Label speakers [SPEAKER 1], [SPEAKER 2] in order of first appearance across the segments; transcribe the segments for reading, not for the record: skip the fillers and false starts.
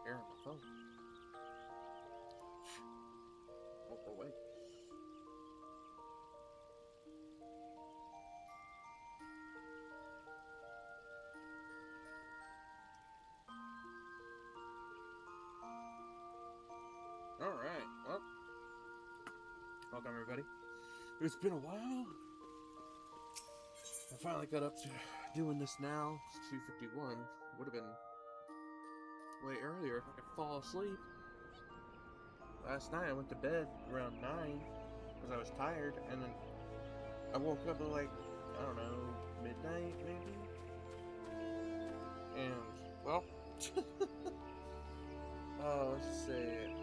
[SPEAKER 1] Here on the phone. Walk away. Alright, well, welcome everybody. It's been a while. I finally got up to doing this now. It's 2:51. Would have been way earlier if I could fall asleep. Last night I went to bed around 9 because I was tired, and then I woke up at like, I don't know, midnight maybe? And, well, let's just say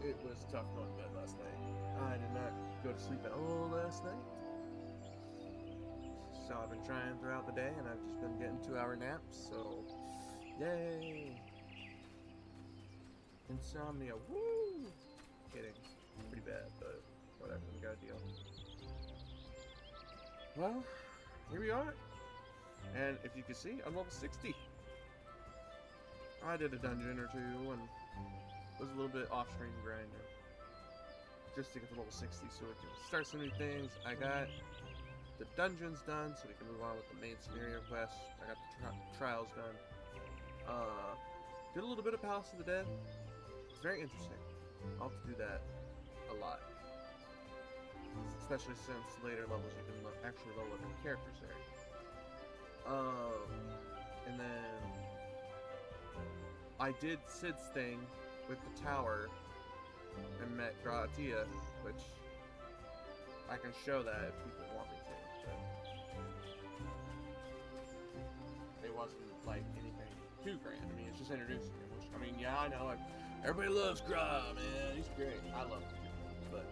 [SPEAKER 1] it was tough going to bed last night. I did not go to sleep at all last night. So I've been trying throughout the day, and I've just been getting 2-hour naps, so yay! Insomnia, woo! Kidding. Pretty bad, but whatever, we got a deal. Well, here we are. And if you can see, I'm level 60. I did a dungeon or two and was a little bit off-screen grinding. Just to get to level 60 so we can start some new things. I got the dungeons done so we can move on with the main scenario quests. I got the trials done. Did a little bit of Palace of the Dead. It's very interesting. I'll have to do that a lot. Especially since later levels you can actually level up your characters there. And then I did Sid's thing with the tower and met Gratia, which I can show that if people want me to. But it wasn't like anything too grand. I mean, it's just introducing him. Which, I mean, yeah, I know. Like, everybody loves Gra, man. He's great. I love him, but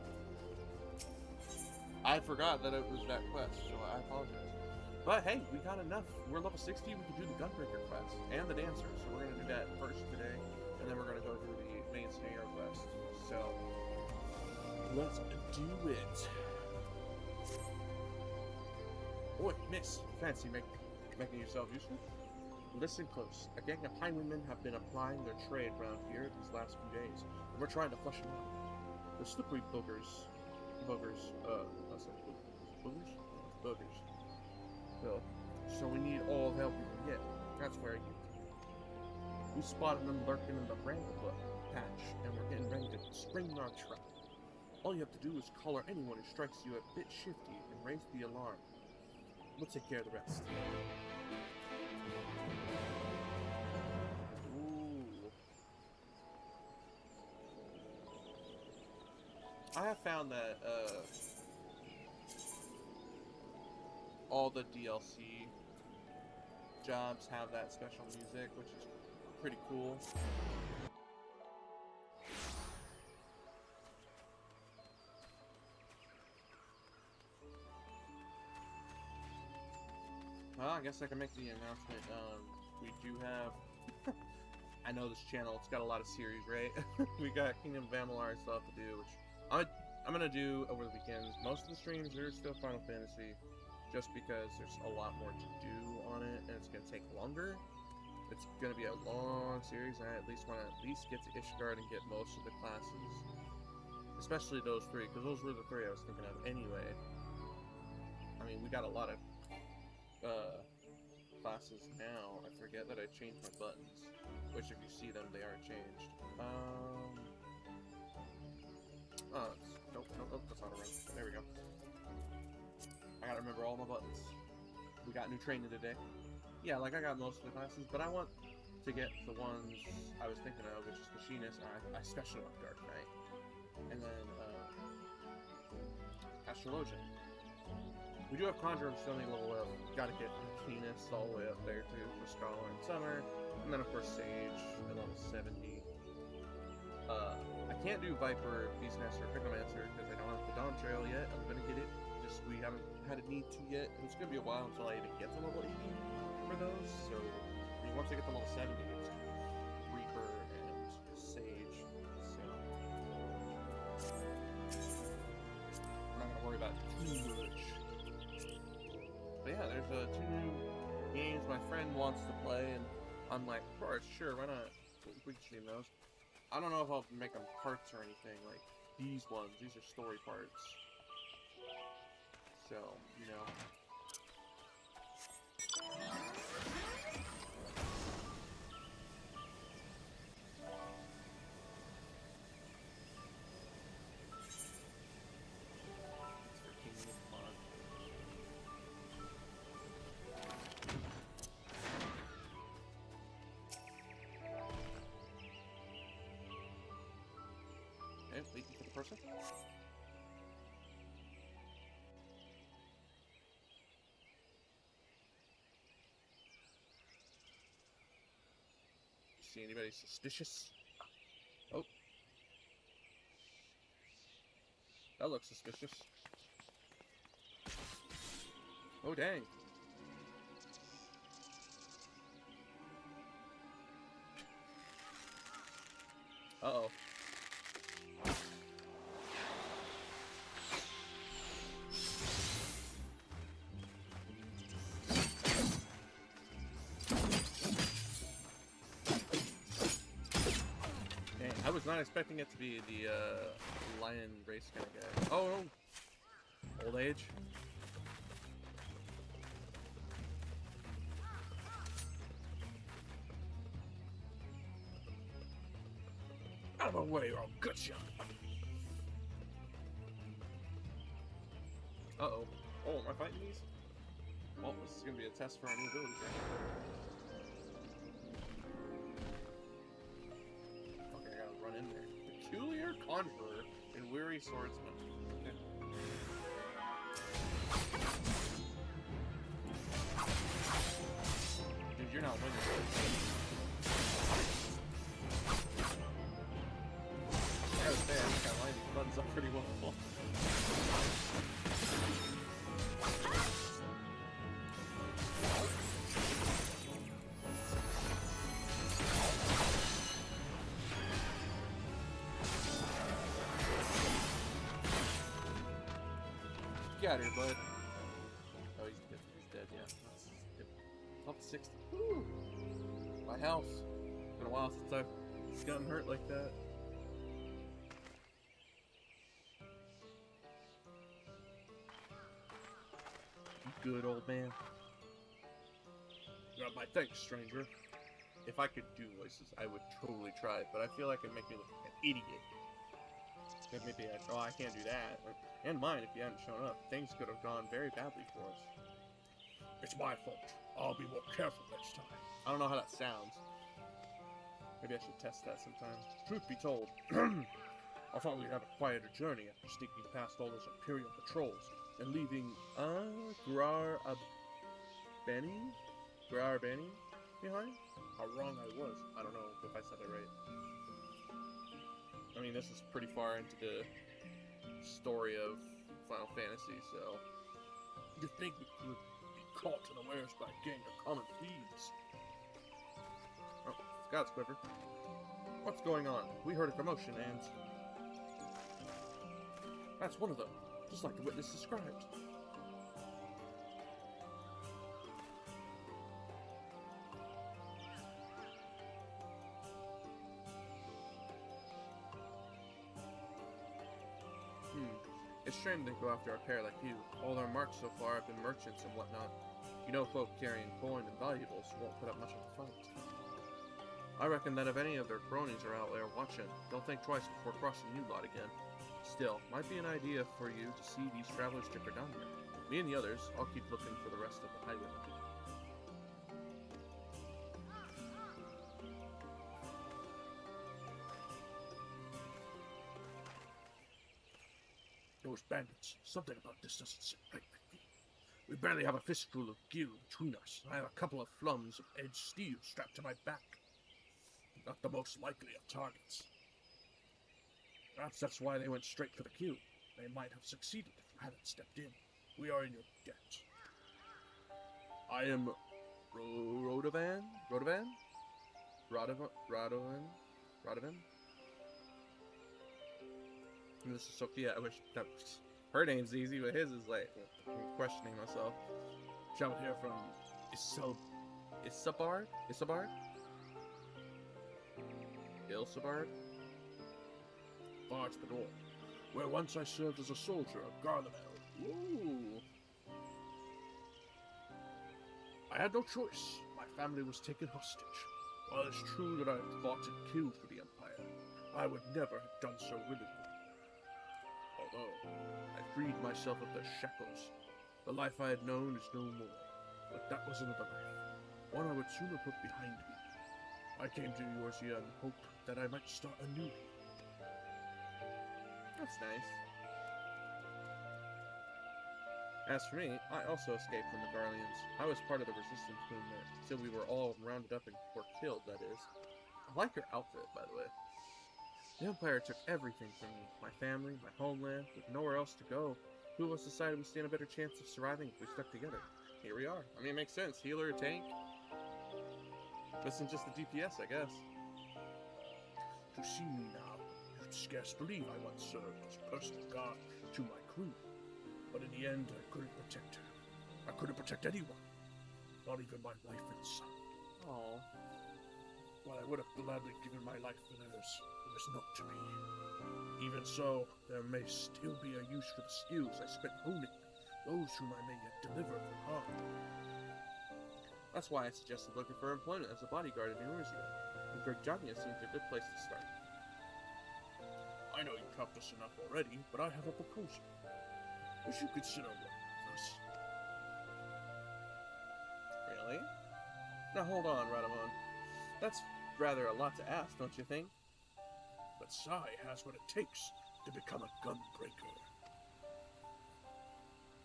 [SPEAKER 1] I forgot that it was that quest, so I apologize. But hey, we got enough. We're level 60. We can do the Gunbreaker quest and the Dancer. So we're gonna do that first today, and then we're gonna go through the main scenario quest. So let's do it. Boy, miss, fancy making yourself useful? Listen close. A gang of highwaymen have been applying their trade around here these last few days, and we're trying to flush them out. The slippery boogers, what's that? Boogers. Well, so we need all the help we can get. That's where you come in. We spotted them lurking in the Bramblefoot patch, and we're getting ready to spring our trap. All you have to do is collar anyone who strikes you a bit shifty and raise the alarm. We'll take care of the rest. Ooh. I have found that, all the DLC jobs have that special music, which is pretty cool. Well, I guess I can make the announcement. We do have, I know this channel, it's got a lot of series, right? We got Kingdom of Amalur stuff to do, which I'm gonna do over the weekends. Most of the streams are still Final Fantasy, just because there's a lot more to do on it, and it's gonna take longer. It's gonna be a long series, and I at least want to get to Ishgard and get most of the classes, especially those three, because those were the three I was thinking of anyway. I mean, we got a lot of classes now. I forget that I changed my buttons, which if you see them, they are changed. Nope, that's not a run. There we go. I gotta remember all my buttons. We got new training today. Yeah, like I got most of the classes, but I want to get the ones I was thinking of, which is Machinist, and I especially want Dark Knight. And then, Astrologian. We do have Conjurer, still need to level up. Gotta get Machinist all the way up there too for Scholar and Summer. And then of course Sage at level 70. I can't do Viper, Beastmaster, or Pickomancer because I don't have the Dawn Trail yet. I'm gonna get it. Just we haven't had a need to yet. And it's gonna be a while until I even get to level 80 for those. So I mean, once I get to level 70, it's Reaper and Sage. So I'm not gonna worry about too much. But yeah, there's two new games my friend wants to play, and I'm like, of course, sure, why not? We can stream those. I don't know if I'll make them parts or anything, like these ones. These are story parts. So, you know. Okay, waiting for the person. See anybody suspicious? Oh. That looks suspicious. Oh, dang. Uh-oh. Dang, I was not expecting it to be the, lion race kind of guy. Oh, no. Old age. Out of my way or I'll gut you. Uh-oh. Oh, am I fighting these? Well, this is gonna be a test for our new abilities, right? Okay, I gotta run in there. Peculiar Conjurer and Weary Swordsman. Okay. Dude, you're not winning. I gotta say, I think I lined these buttons up pretty well. Get out of here, bud. Oh, he's dead. He's dead, yeah. That's level 60. Woo! My health. It's been a while since I've gotten hurt like that. You good, old man? You got my thanks, stranger. If I could do voices, I would totally try it, but I feel like it'd make me look like an idiot. Maybe I can't do that. And mine, if you hadn't shown up. Things could have gone very badly for us. It's my fault. I'll be more careful next time. I don't know how that sounds. Maybe I should test that sometime. Truth be told, I thought we'd have a quieter journey after sneaking past all those Imperial patrols and leaving, Grar Beni behind? How wrong I was. I don't know if I said it right. I mean, this is pretty far into the story of Final Fantasy, so... You think we could be caught unawares by a gang of common thieves? Oh, Scout's quiver. What's going on? We heard a commotion and... That's one of them, just like the witness described. It's a shame they go after a pair like you. All our marks so far have been merchants and whatnot. You know folk carrying coin and valuables won't put up much of a fight. I reckon that if any of their cronies are out there watching, they'll think twice before crossing you lot again. Still, might be an idea for you to see these travelers trickle down here. Me and the others, I'll keep looking for the rest of the highway. Those bandits. Something about this doesn't sit right with me. We barely have a fistful of gear between us. I have a couple of flums of edged steel strapped to my back. Not the most likely of targets. Perhaps that's why they went straight for the cube. They might have succeeded if you hadn't stepped in. We are in your debt. I am Radovan? And this is Sophia. I wish that her name's easy, but his is like, I'm questioning myself. Traveled here from Isabard? Ilsabard?
[SPEAKER 2] Far to the north, where once I served as a soldier of Garlemel.
[SPEAKER 1] Ooh.
[SPEAKER 2] I had no choice. My family was taken hostage. While it's true that I fought and killed for the Empire, I would never have done so willingly. Although I freed myself of their shackles, the life I had known is no more. But that was another life, one I would sooner put behind me. I came to Eorzea in hope that I might start anew here.
[SPEAKER 1] That's nice. As for me, I also escaped from the Garleans. I was part of the resistance movement, so we were all rounded up and were killed, that is. I like your outfit, by the way. The Empire took everything from me. My family, my homeland, with nowhere else to go. Who of us decided we stand a better chance of surviving if we stuck together? Here we are. I mean, it makes sense. Healer, tank. This isn't just the DPS, I guess.
[SPEAKER 2] To see me now, you'd scarce believe I once served as personal guard to my queen. But in the end, I couldn't protect her. I couldn't protect anyone. Not even my wife and son.
[SPEAKER 1] Oh.
[SPEAKER 2] While I would have gladly given my life for theirs, it was not to be. Even so, there may still be a use for the skills I spent honing, those whom I may yet deliver from harm.
[SPEAKER 1] That's why I suggested looking for employment as a bodyguard in Eorzea. And Grigjonia seems a good place to start.
[SPEAKER 2] I know you've helped us enough already, but I have a proposal. Would you consider working with us?
[SPEAKER 1] Really? Now hold on, Radamon. That's rather a lot to ask, don't you think?
[SPEAKER 2] But Sai has what it takes to become a gunbreaker.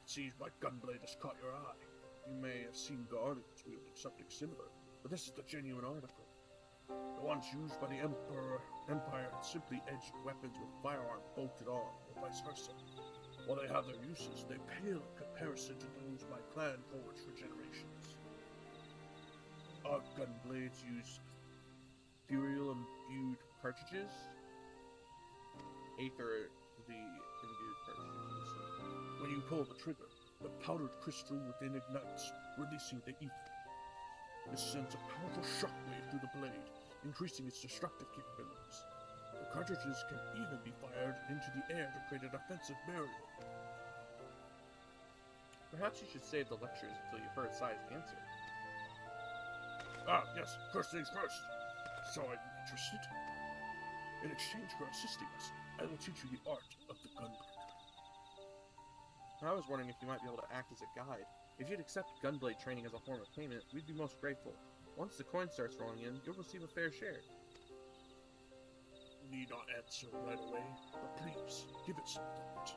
[SPEAKER 2] It seems my gunblade has caught your eye. You may have seen Guardians wielding something similar, but this is the genuine article. The ones used by the Empire had simply edged weapons with firearm bolted on, or vice versa. While they have their uses, they pale in comparison to those my clan forged for generations. Our gunblades use
[SPEAKER 1] Ethereal-imbued cartridges? Aether the imbued cartridges.
[SPEAKER 2] When you pull the trigger, the powdered crystal within ignites, releasing the ether. This sends a powerful shockwave through the blade, increasing its destructive capabilities. The cartridges can even be fired into the air to create a defensive barrier.
[SPEAKER 1] Perhaps you should save the lectures until you've heard Sai's answer.
[SPEAKER 2] Ah, yes, first things first. So are you interested? In exchange for assisting us, I will teach you the art of the gunbreaker.
[SPEAKER 1] I was wondering if you might be able to act as a guide. If you'd accept gunblade training as a form of payment, we'd be most grateful. Once the coin starts rolling in, you'll receive a fair share.
[SPEAKER 2] Need not answer right away, but please, give it some thought.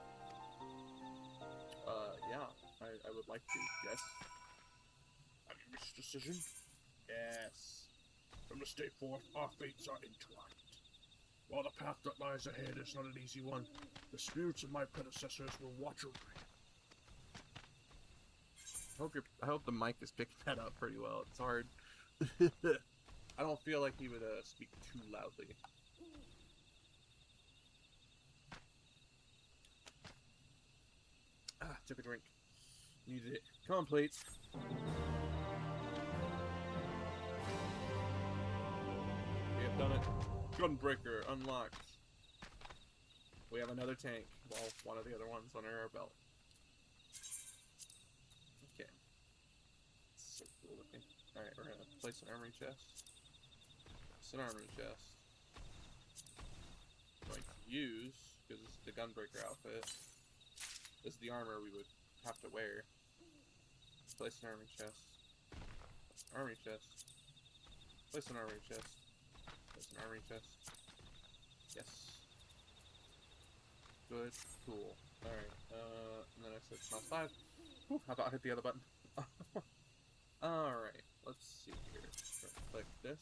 [SPEAKER 1] Yeah, I would like to, yes.
[SPEAKER 2] Have you reached a decision?
[SPEAKER 1] Yes.
[SPEAKER 2] From this day forth, our fates are entwined. While the path that lies ahead is not an easy one, the spirits of my predecessors will watch over it.
[SPEAKER 1] I hope the mic is picking that up pretty well. It's hard. I don't feel like he would speak too loudly. Ah, took a drink. Needed it. Come on, plates. We have done it. Gunbreaker unlocked. We have another tank. Well, one of the other ones under our belt. Okay. So cool looking. Alright, we're gonna place an armory chest. Place an armory chest. I'm going to use, because this is the Gunbreaker outfit. This is the armor we would have to wear. Place an armory chest. Armory chest. Place an armory chest. Place an armory chest. Yes. Good. Cool. Alright. And then I said mouse 5. Whew, how about I hit the other button? Alright. Let's see here. Click this.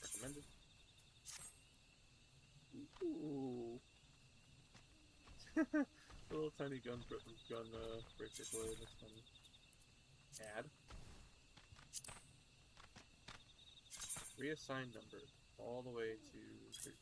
[SPEAKER 1] Recommended. Ooh. Little tiny breaker blade. That's funny. Add. Reassign number all the way to 13.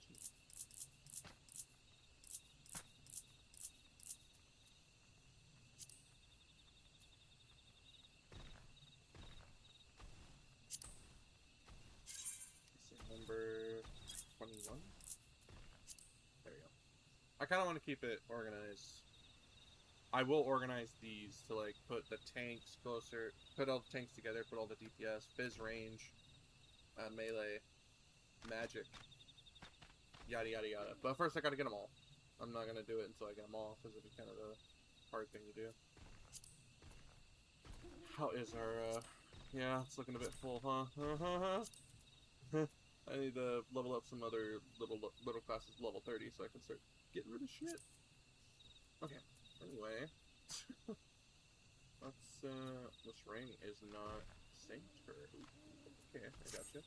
[SPEAKER 1] I kind of want to keep it organized. I will organize these to like put the tanks closer, put all the tanks together, put all the DPS, Fizz range, melee, magic, yada yada yada. But first I gotta get them all. I'm not gonna do it until I get them all because it'd be kind of a hard thing to do. How is our, yeah, it's looking a bit full, huh? I need to level up some other little classes level 30 so I can start getting rid of shit. Okay, anyway. This ring is not synced for... Okay, I gotcha.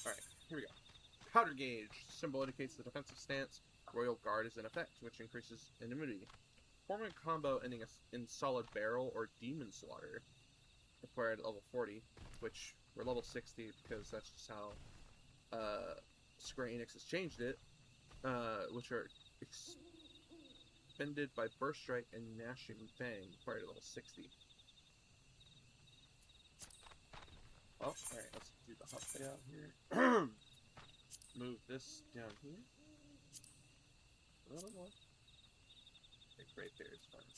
[SPEAKER 1] Alright, here we go. Powder gauge. Symbol indicates the defensive stance. Royal Guard is in effect, which increases immunity. Form a combo ending in solid barrel or demon slaughter. Required at level 40, which we're level 60 because that's just how Square Enix has changed it, which are expended by Burst Strike and Gnashing Fang, required at level 60. Well, alright, let's do the hot layout here. Move this down here. A little more. Like right there is fine.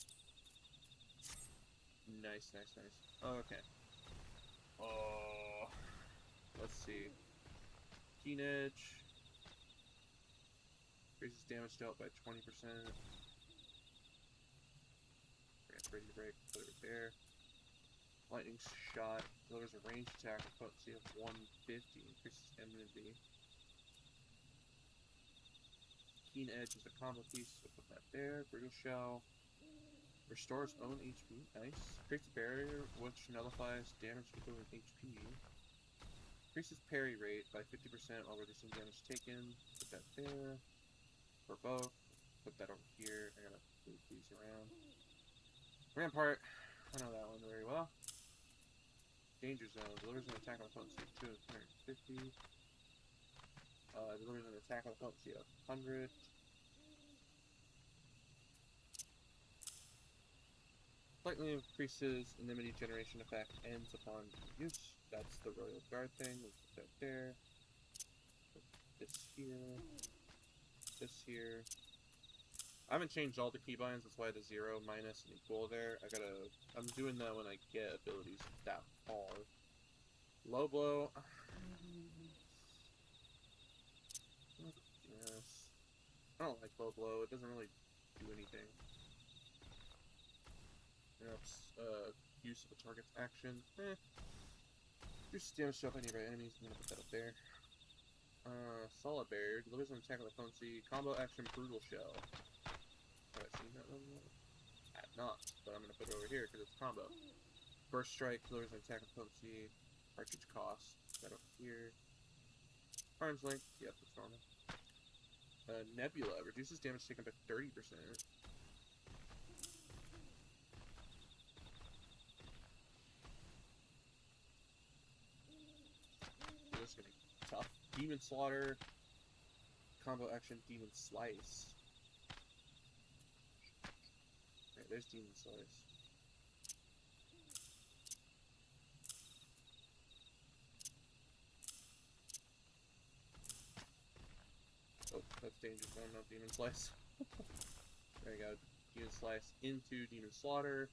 [SPEAKER 1] Nice, nice, nice. Okay. Oh, let's see. Keen Edge. Increases damage dealt by 20%. Ready to break, put it right there. Lightning Shot delivers a ranged attack with potency of 150, increases immunity. Keen Edge is a combo piece, so put that there. Brutal Shell restores own HP, nice. Creates a barrier which nullifies damage equivalent HP. Increases parry rate by 50% while reducing damage taken. Put that there. For both. Put that over here. I gotta move these around. Rampart. I know that one very well. Danger Zone. Delivers an attack on potency of 250. Delivers an attack on potency of 100. Slightly increases enmity generation effect, ends upon use. That's the Royal Guard thing. We'll put that there. Put this here. This here. I haven't changed all the keybinds, that's why the 0, minus, and equal there. I'm doing that when I get abilities that far. Low blow. Yes. I don't like low blow, it doesn't really do anything. Use of a target's action. Reduces damage dealt by nearby enemies. I'm gonna put that up there. Solid Barrier delivers an attack on the potency. Combo action Brutal Shell. Have I seen that one yet? I have not, but I'm gonna put it over here because it's combo. Burst Strike delivers an attack on potency. Cartridge cost. That over here. Arm's length. Yep, that's normal. Nebula reduces damage taken by 30%. This is gonna be tough. Demon Slaughter. Combo action Demon Slice. Alright, there's Demon Slice. Oh, that's Danger Zone, not Demon Slice. There you go. Demon Slice into Demon Slaughter.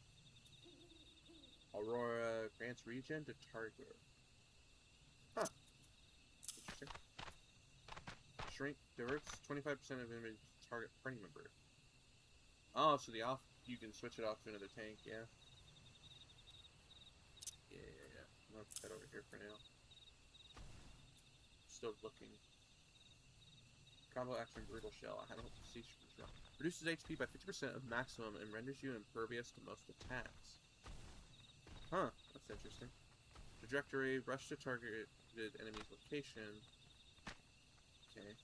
[SPEAKER 1] Aurora grants regen to target. Huh. Interesting. Shrink diverts 25% of enemy target party member. Oh, so you can switch it off to another tank, yeah. Yeah. I'm gonna put that over here for now. Still looking. Combo action Brutal Shell. I don't see wrong. Reduces HP by 50% of maximum and renders you impervious to most attacks. Huh, that's interesting. Trajectory, rush to targeted enemy's location. Okay.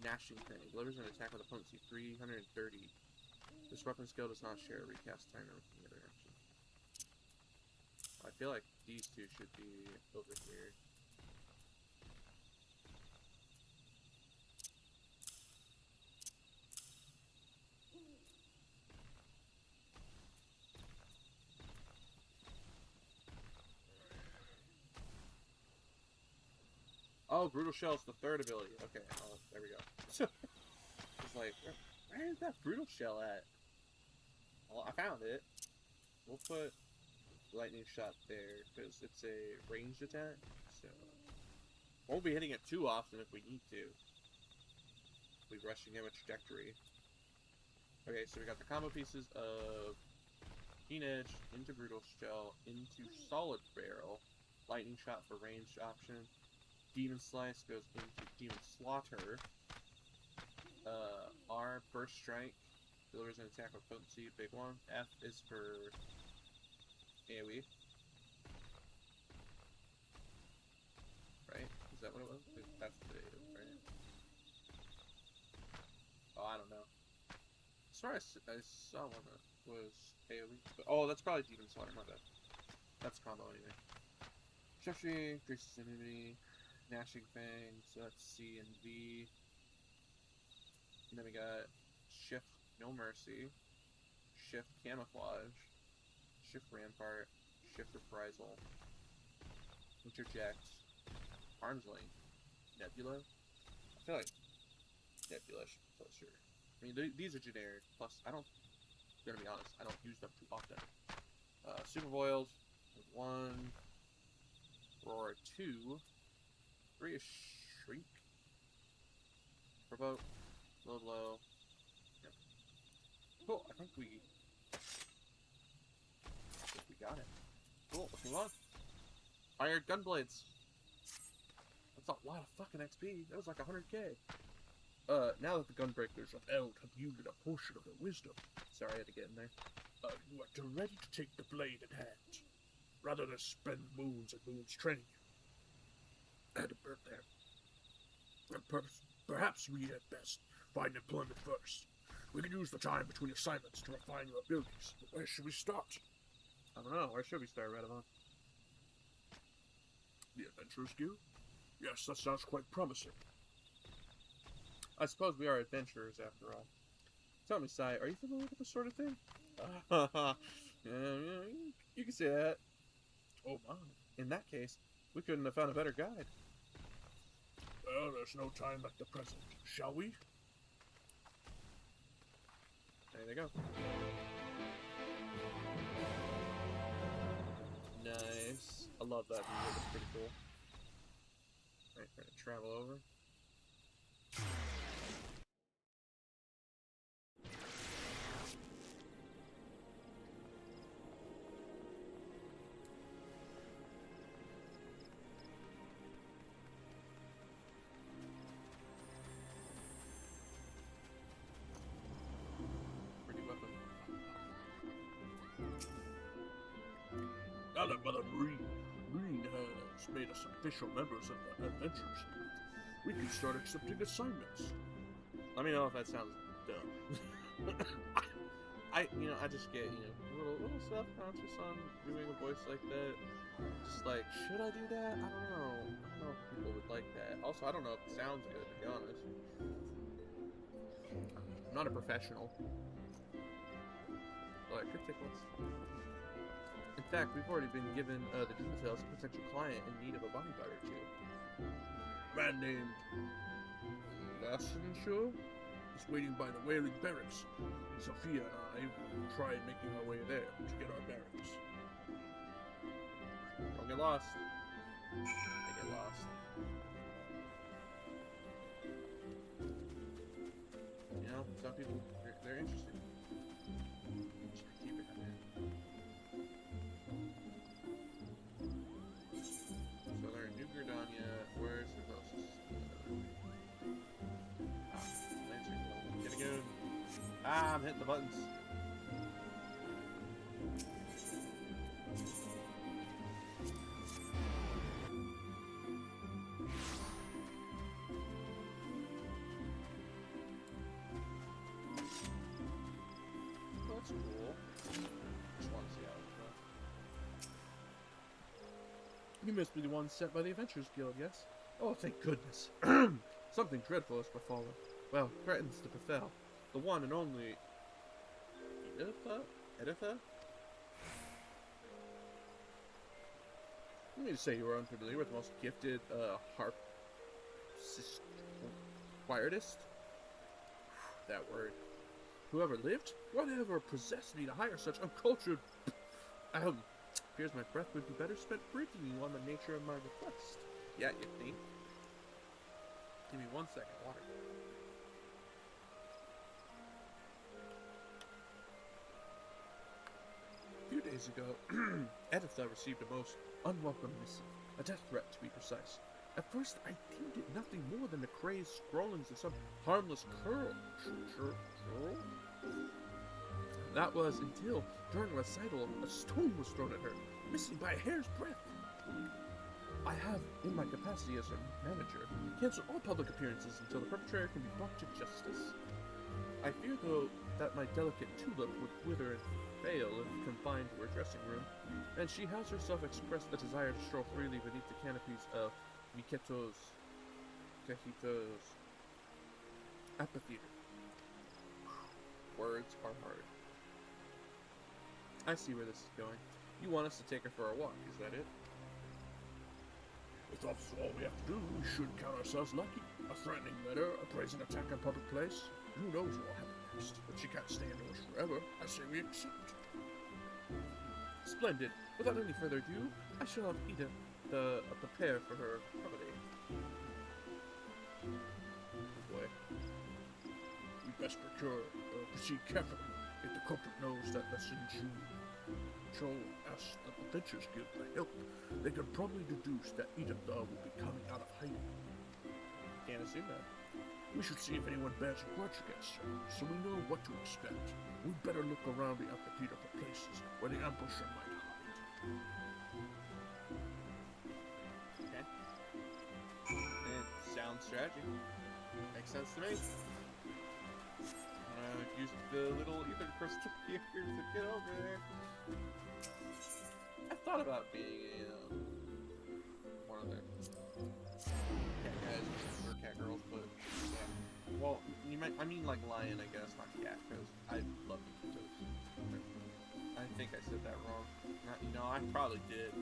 [SPEAKER 1] Gnashing Fang. Delivers an attack with a potency 330. This weapon skill does not share a recast timer with any other action. I feel like these two should be over here. Oh, Brutal Shell's the third ability. Okay, oh, there we go. like, where is that brutal shell at? Well, I found it. We'll put lightning shot there because it's a ranged attack, so won't be hitting it too often if we need to. We'll be rushing him a trajectory. Okay, so we got the combo pieces of Keen Edge into Brutal Shell into Solid Barrel, Lightning Shot for ranged option, Demon Slice goes into Demon Slaughter, R, Burst Strike, delivers an attack with potency, big one. F is for AoE. Right? Is that what it was? That's the right? Oh, I don't know. As far as I saw one that was AoE. But, oh, that's probably Demon Slaughter, my bad. That's combo anyway. Treachery, increases immunity, Gnashing Fang, so that's C and V. And then we got Shift No Mercy, Shift Camouflage, Shift Rampart, Shift Reprisal, Interject, Arm's Length, Nebula. I feel like Nebula should be closer. I mean, these are generic, plus I'm gonna be honest, I don't use them too often. Super Boiled, 1, Roar 2, 3 is Shriek, Provoke, Load Low. Yep. Cool, I think we got it. Cool, let's move on. Iron Gunblades. That's a lot of fucking XP. That was like 100k. Now that the Gunbreakers of Eld have yielded a portion of their wisdom. Sorry, I had to get in there.
[SPEAKER 2] You are ready to take the blade in hand, rather than spend moons and moons training you. I had a bird there. Perhaps we at best find employment first. We can use the time between assignments to refine your abilities. But where should we start?
[SPEAKER 1] I don't know. Where should we start, Radavon?
[SPEAKER 2] The Adventurers Guild? Yes, that sounds quite promising.
[SPEAKER 1] I suppose we are adventurers after all. Tell me, Sai, are you familiar with this sort of thing? Yeah, you can say that.
[SPEAKER 2] Oh my.
[SPEAKER 1] In that case, we couldn't have found a better guide.
[SPEAKER 2] Well, there's no time like the present. Shall we?
[SPEAKER 1] There they go. Nice. I love that music. It's pretty cool. Alright, we're gonna travel over. Pretty weapon.
[SPEAKER 2] Now that Mother Marine has made us official members of the Adventurers Guild, we can start accepting assignments.
[SPEAKER 1] Let me know if that sounds dumb. I just get, a little self-conscious on doing a voice like that. Just like, should I do that? I don't know. I don't know if people would like that. Also, I don't know if it sounds good, to be honest. I'm not a professional. But it could take us. In fact, we've already been given the details of a potential client in need of a bodyguard or two.
[SPEAKER 2] A man named Lassenshaw is waiting by the Wailing Barracks. Sophia and I will try making our way there to get our barracks.
[SPEAKER 1] Don't get lost. They get lost. Some people, they're interested. Just keep it in there. So they're in New Gridania. Where's the closest? Lantern. Gonna go. I'm hitting the buttons. That's cool. Just want to see how it goes. You must be the one sent by the Adventurers Guild, yes? Oh, thank goodness. Something dreadful has befallen. Well, threatens to befell. The one and only... Editha? Let me just say you are unfamiliar with the most gifted, quietist?
[SPEAKER 2] that word. Whoever lived, whatever possessed me to hire such uncultured...
[SPEAKER 1] Fears my breath would be better spent briefing you on the nature of my request. Yeah, you think? Give me 1 second, water.
[SPEAKER 2] A few days ago, Editha received a most unwelcome missive, a death threat to be precise. At first, I deemed it nothing more than the crazed scrawlings of some harmless churl. That was until, during a recital, a stone was thrown at her, missing by a hair's breadth. I have, in my capacity as her manager, canceled all public appearances until the perpetrator can be brought to justice. I fear, though, that my delicate tulip would wither and fail if confined to her dressing room, and she has herself expressed a desire to stroll freely beneath the canopies of Cajitos amphitheater.
[SPEAKER 1] Words are hard. I see where this is going. You want us to take her for a walk, is that it?
[SPEAKER 2] If that's all we have to do, we should count ourselves lucky. A threatening letter, a brazen attack on public place. Who knows what will happen next? But she can't stay indoors forever. I say we accept.
[SPEAKER 1] Splendid. Without any further ado, I shall have Ida prepare for her holiday.
[SPEAKER 2] Oh boy. We best proceed carefully. If the culprit knows that the Sinju Cho asked the Adventures Guild for help, they could probably deduce that Editha will be coming out of hiding.
[SPEAKER 1] Can't assume that.
[SPEAKER 2] We should see if anyone bears a grudge against her, so we know what to expect. We'd better look around the amphitheater for places where the ambusher might hide.
[SPEAKER 1] Okay. And sound strategy. Makes sense to me. Use the little ether crystal here to get over there. I thought about being one of the cat guys or cat girls, but yeah. Well, I mean like lion, I guess, not cat, because I love Mikitos. I think I said that wrong. I probably did.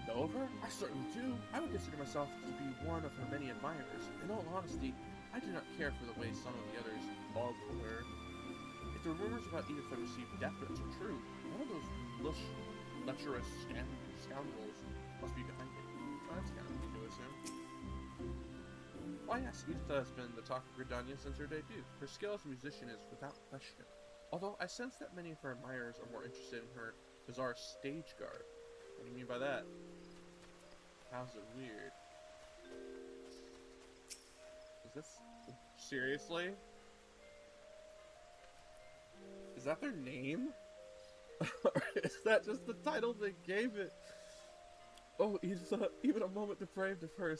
[SPEAKER 2] Know of her? I certainly do.
[SPEAKER 1] I would consider myself to be one of her many admirers. In all honesty, I do not care for the way some of the others ogle her. If the rumors about Editha received death threats are true, one of those lecherous scoundrels must be behind it. Well, that's kind of easy to assume. Why, yes, Editha has been the talk of Gridania since her debut. Her skill as a musician is without question. Although I sense that many of her admirers are more interested in her bizarre stage garb. What do you mean by that? How's it weird? Is this... seriously? Is that their name? Or is that just the title they gave it? Oh, even a moment depraved of her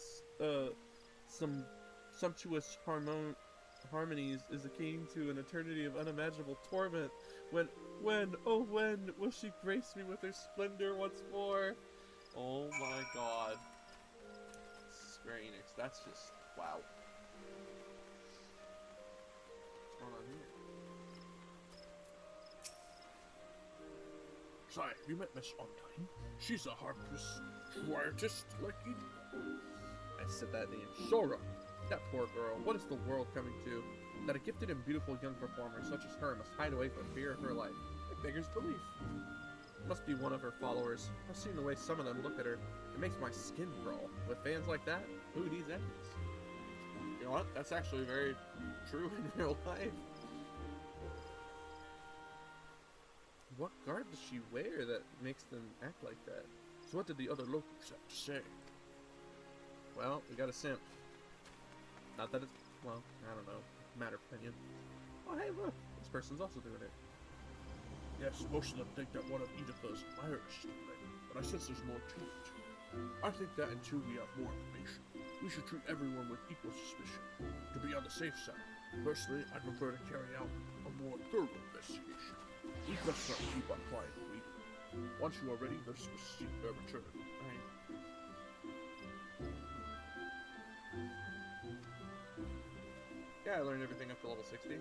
[SPEAKER 1] some sumptuous harmonies is akin to an eternity of unimaginable torment. When will she grace me with her splendor once more? Oh my god. Square Enix, that's just... wow. What's going on here?
[SPEAKER 2] Say, have you met Miss Undine? She's a harpist, artist like you.
[SPEAKER 1] I said that name. Sora! That poor girl, what is the world coming to? That a gifted and beautiful young performer such as her must hide away for fear of her life. It beggars belief. Must be one of her followers. I've seen the way some of them look at her. It makes my skin crawl. With fans like that, who needs enemies? You know what? That's actually very true in real life. What garb does she wear that makes them act like that?
[SPEAKER 2] So what did the other locals have to say?
[SPEAKER 1] Well, we got a simp. Not that it's, well, I don't know, matter of opinion. Oh hey look, this person's also doing it.
[SPEAKER 2] Yes, most of them think that one of Editha's admirers is doing it, but I sense there's more to it. I think that until we have more information, we should treat everyone with equal suspicion, to be on the safe side. Personally, I prefer to carry out a more thorough investigation. We must not keep our client waiting. Once you are ready, let's proceed their return.
[SPEAKER 1] Alright. Yeah, I learned everything up to level 60.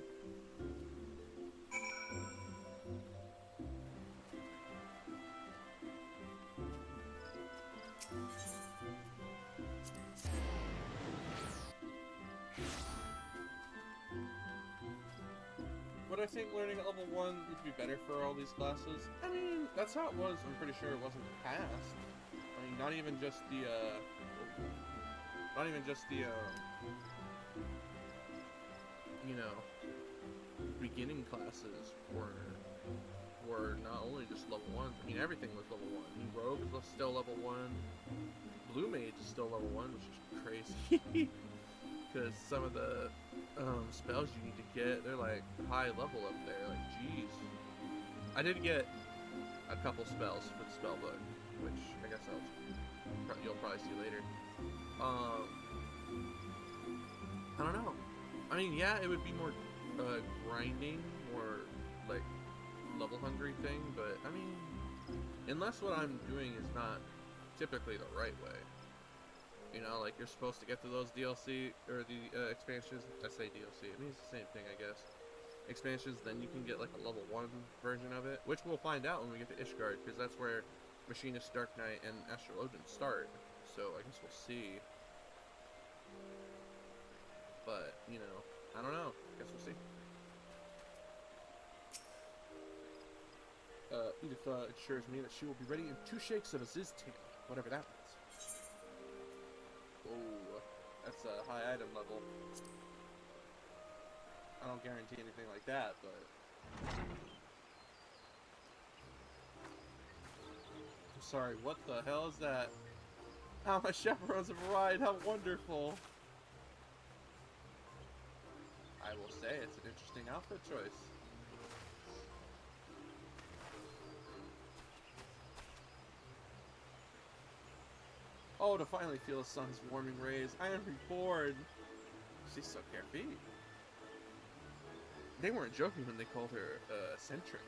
[SPEAKER 1] but I think learning at level 1 would be better for all these classes. I mean, that's how it was. I'm pretty sure it wasn't past. I mean, not even just the, you know, beginning classes were not only just level 1. I mean, everything was level 1. I mean, Rogue was still level 1. Blue Mage is still level 1, which is crazy. Because some of the spells you need to get, they're like high level up there. Like, jeez. I did get a couple spells for the spell book, which I guess you'll probably see later. I don't know. I mean, yeah, it would be more grinding, more like level hungry thing, but I mean, unless what I'm doing is not typically the right way. You know, like you're supposed to get to those DLC or the expansions. I say DLC, it means the same thing, I guess. Expansions, then you can get like a level 1 version of it, which we'll find out when we get to Ishgard, because that's where Machinist, Dark Knight, and Astrologian start. So I guess we'll see. But, you know, I don't know. I guess we'll see. Edith assures me that she will be ready in 2 shakes of a Ziz tail, whatever that means. Oh, that's a high item level. I don't guarantee anything like that, but... I'm sorry, what the hell is that? Oh, my chaperones have arrived, how wonderful! I will say, it's an interesting outfit choice. Oh, to finally feel the sun's warming rays. I am reborn. She's so carefree. They weren't joking when they called her, eccentric.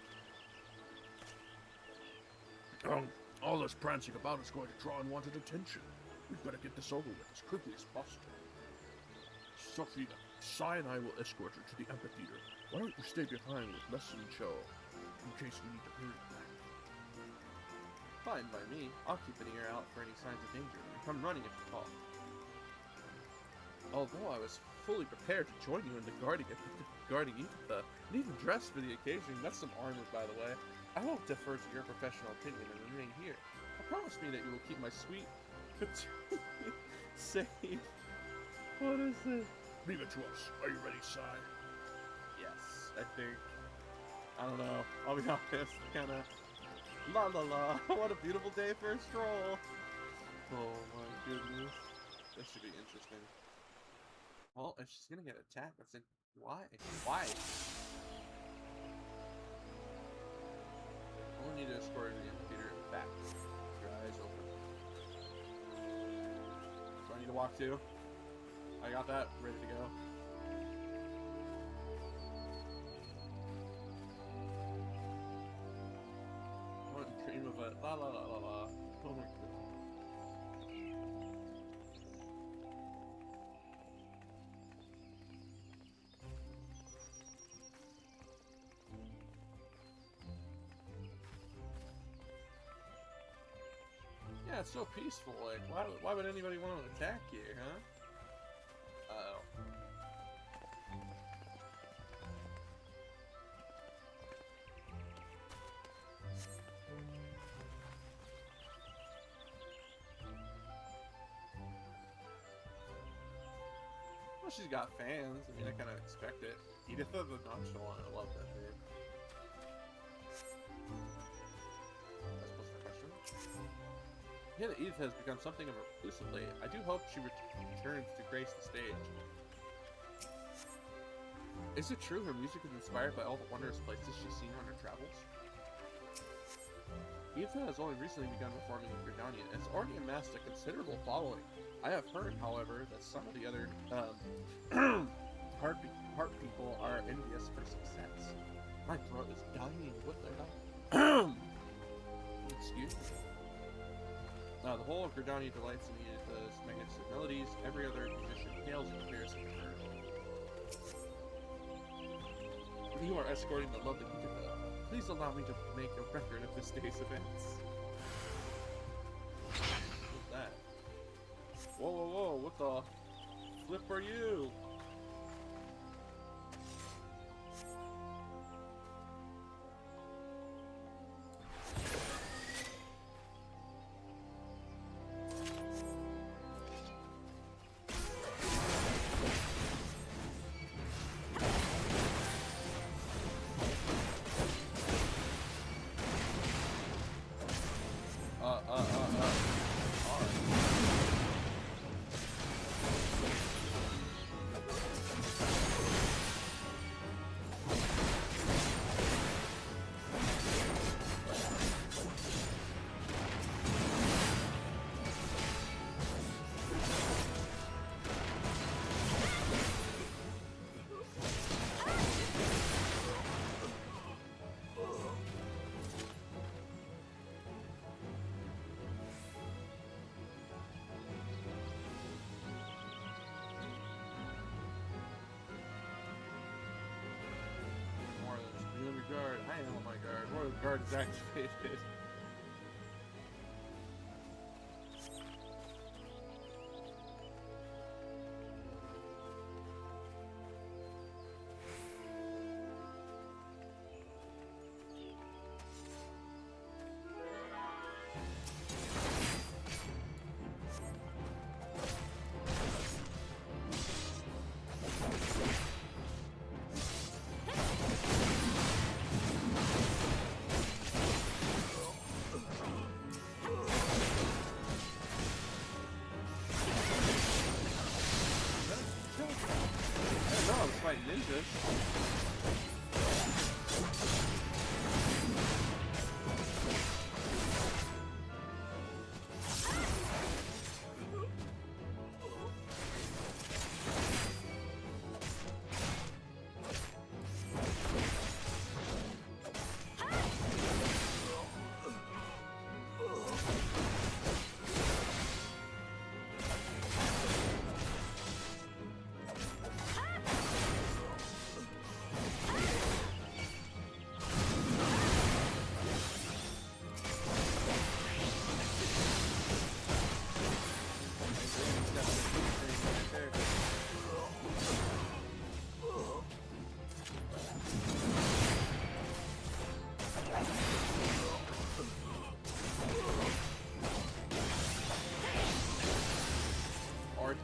[SPEAKER 2] All this prancing about is going to draw unwanted attention. We'd better get this over with as quickly as possible. Sophia, Sai and I will escort her to the amphitheater. Why don't you stay behind with Leslie and Cho, in case we need to hurry back?
[SPEAKER 1] Fine by me. I'll keep an ear out for any signs of danger and come running if you call. Although I was fully prepared to join you in the guarding Editha, and even dressed for the occasion, that's some armor by the way, I won't defer to your professional opinion and remain here. Promise me that you will keep my sweet safe. What is this?
[SPEAKER 2] Leave it to us. Are you ready, Sai?
[SPEAKER 1] Yes, I think. I don't know. I'll be honest, kinda. La la la! What a beautiful day for a stroll! Oh my goodness. This should be interesting. Well, if she's gonna get attacked, that's it. Why? Why? Only need to escort her to the amphitheater and back. Keep your eyes open. Do I need to walk too? I got that ready to go. Dream of it. La la la la la. Oh my god. Yeah, it's so peaceful. Like, why would anybody want to attack you, huh? Uh-oh. Well, she's got fans. I mean, I kind of expect it. Editha the Nonchalant. I love that name. That's supposed to question. Yeah, that Edith has become something of a reclusive late. I do hope she returns to grace the stage. Is it true her music is inspired by all the wondrous places she's seen on her travels? Editha has only recently begun performing in Gridania and has already amassed a considerable following. I have heard, however, that some of the other heart people are envious of her success. My throat is dying. What the hell? Excuse me. The whole of Gridania delights in Editha's magnificent melodies. Every other musician pales in comparison to her. You are escorting the lovely Editha. Please allow me to make a record of this day's events. What's that? Whoa, whoa, whoa, what the flip are you? guard is activated. I was fighting ninjas.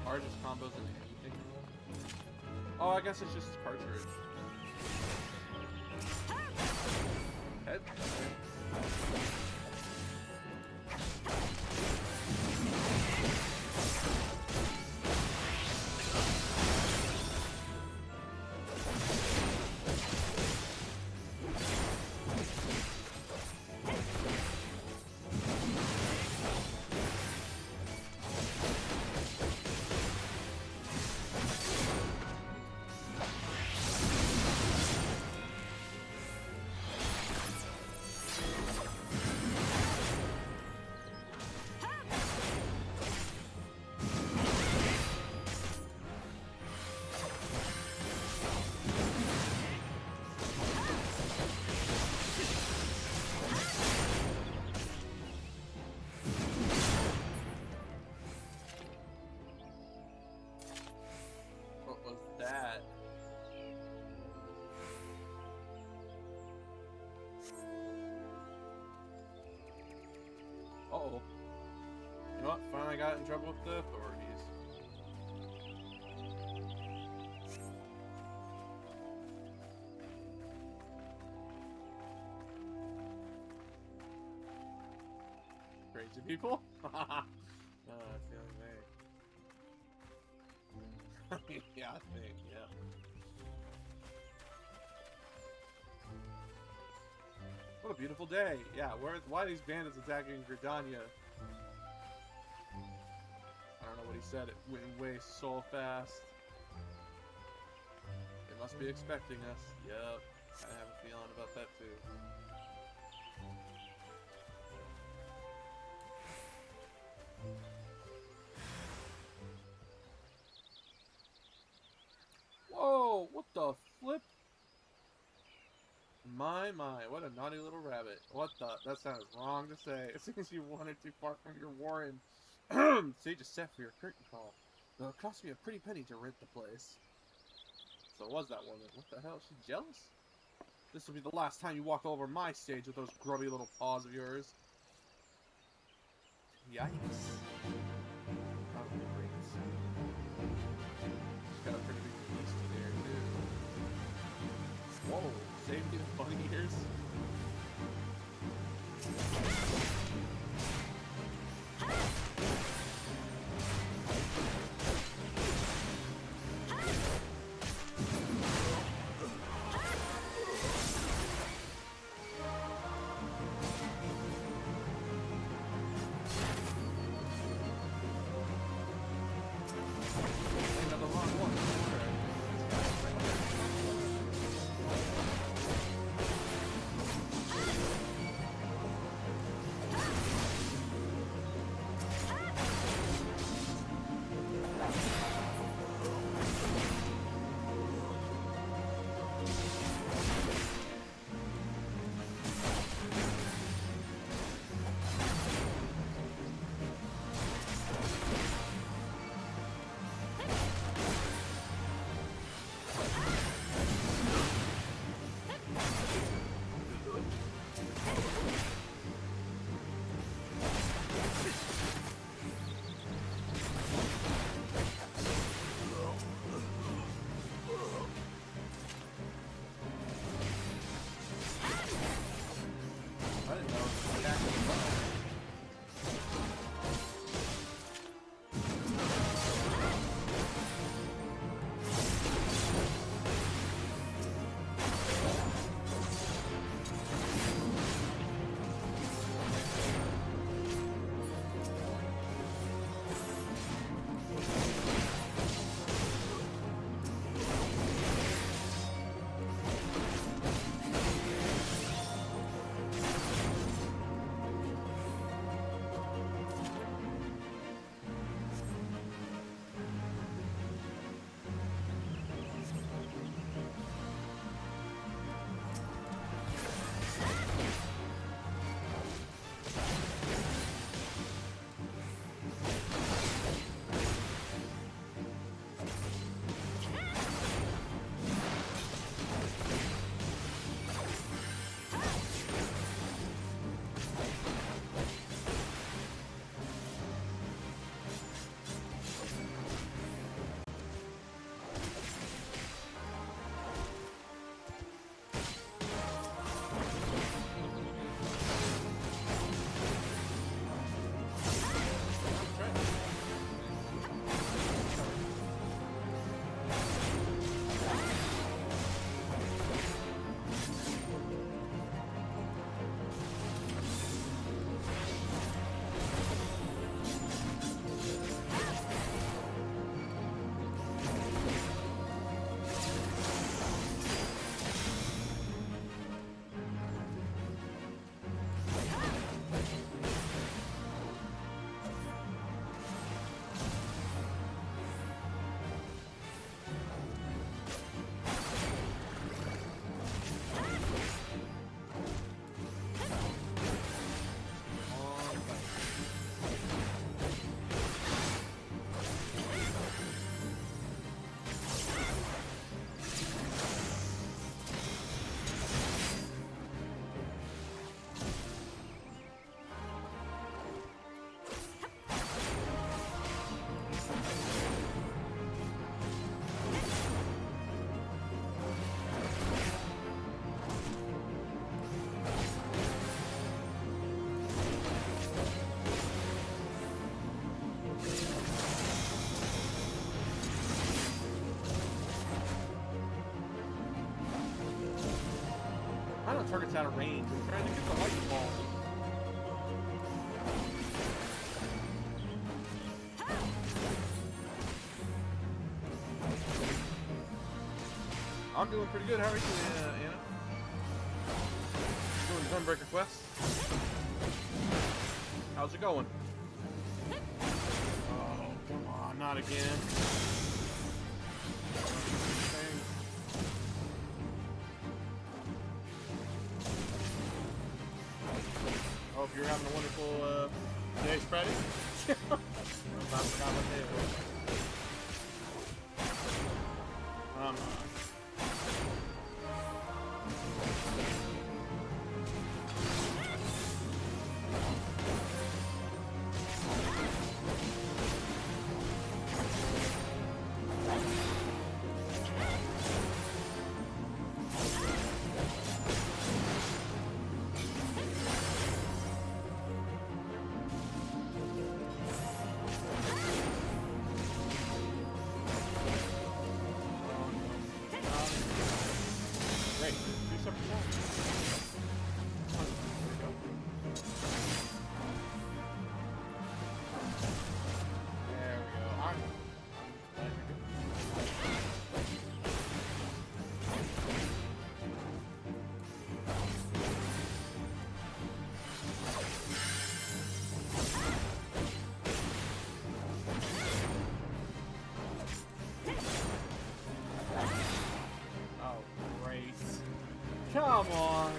[SPEAKER 1] Are just combos in anything? Oh, I guess it's just cartridge. Head? What was that? Uh-oh. You know what? Finally got in trouble with the authorities. Crazy people? Feeling vague. Yeah, I think, yeah. What a beautiful day. Yeah, why are these bandits attacking Gridania? I don't know what he said. It went away so fast. They must be expecting us. Yep. I have a feeling about that too. Whoa! What the flip? My, what a naughty little rabbit. What the? That sounds wrong to say. As soon as you wandered too far from your warren, sage is set for your curtain call. Though it cost me a pretty penny to rent the place. So it was that woman. What the hell? Is she jealous? This will be the last time you walk over my stage with those grubby little paws of yours. Yikes. Oh, great. She's got a pretty big beast there, too. Whoa. Safety with bunny ears. target's out of range. I'm trying to get the light ball. I'm doing pretty good. How are you doing, Anna? Doing the Gunbreaker quest. How's it going? Oh, come on, not again. Hope you're having a wonderful day, Friday. I forgot what day it was. Come on.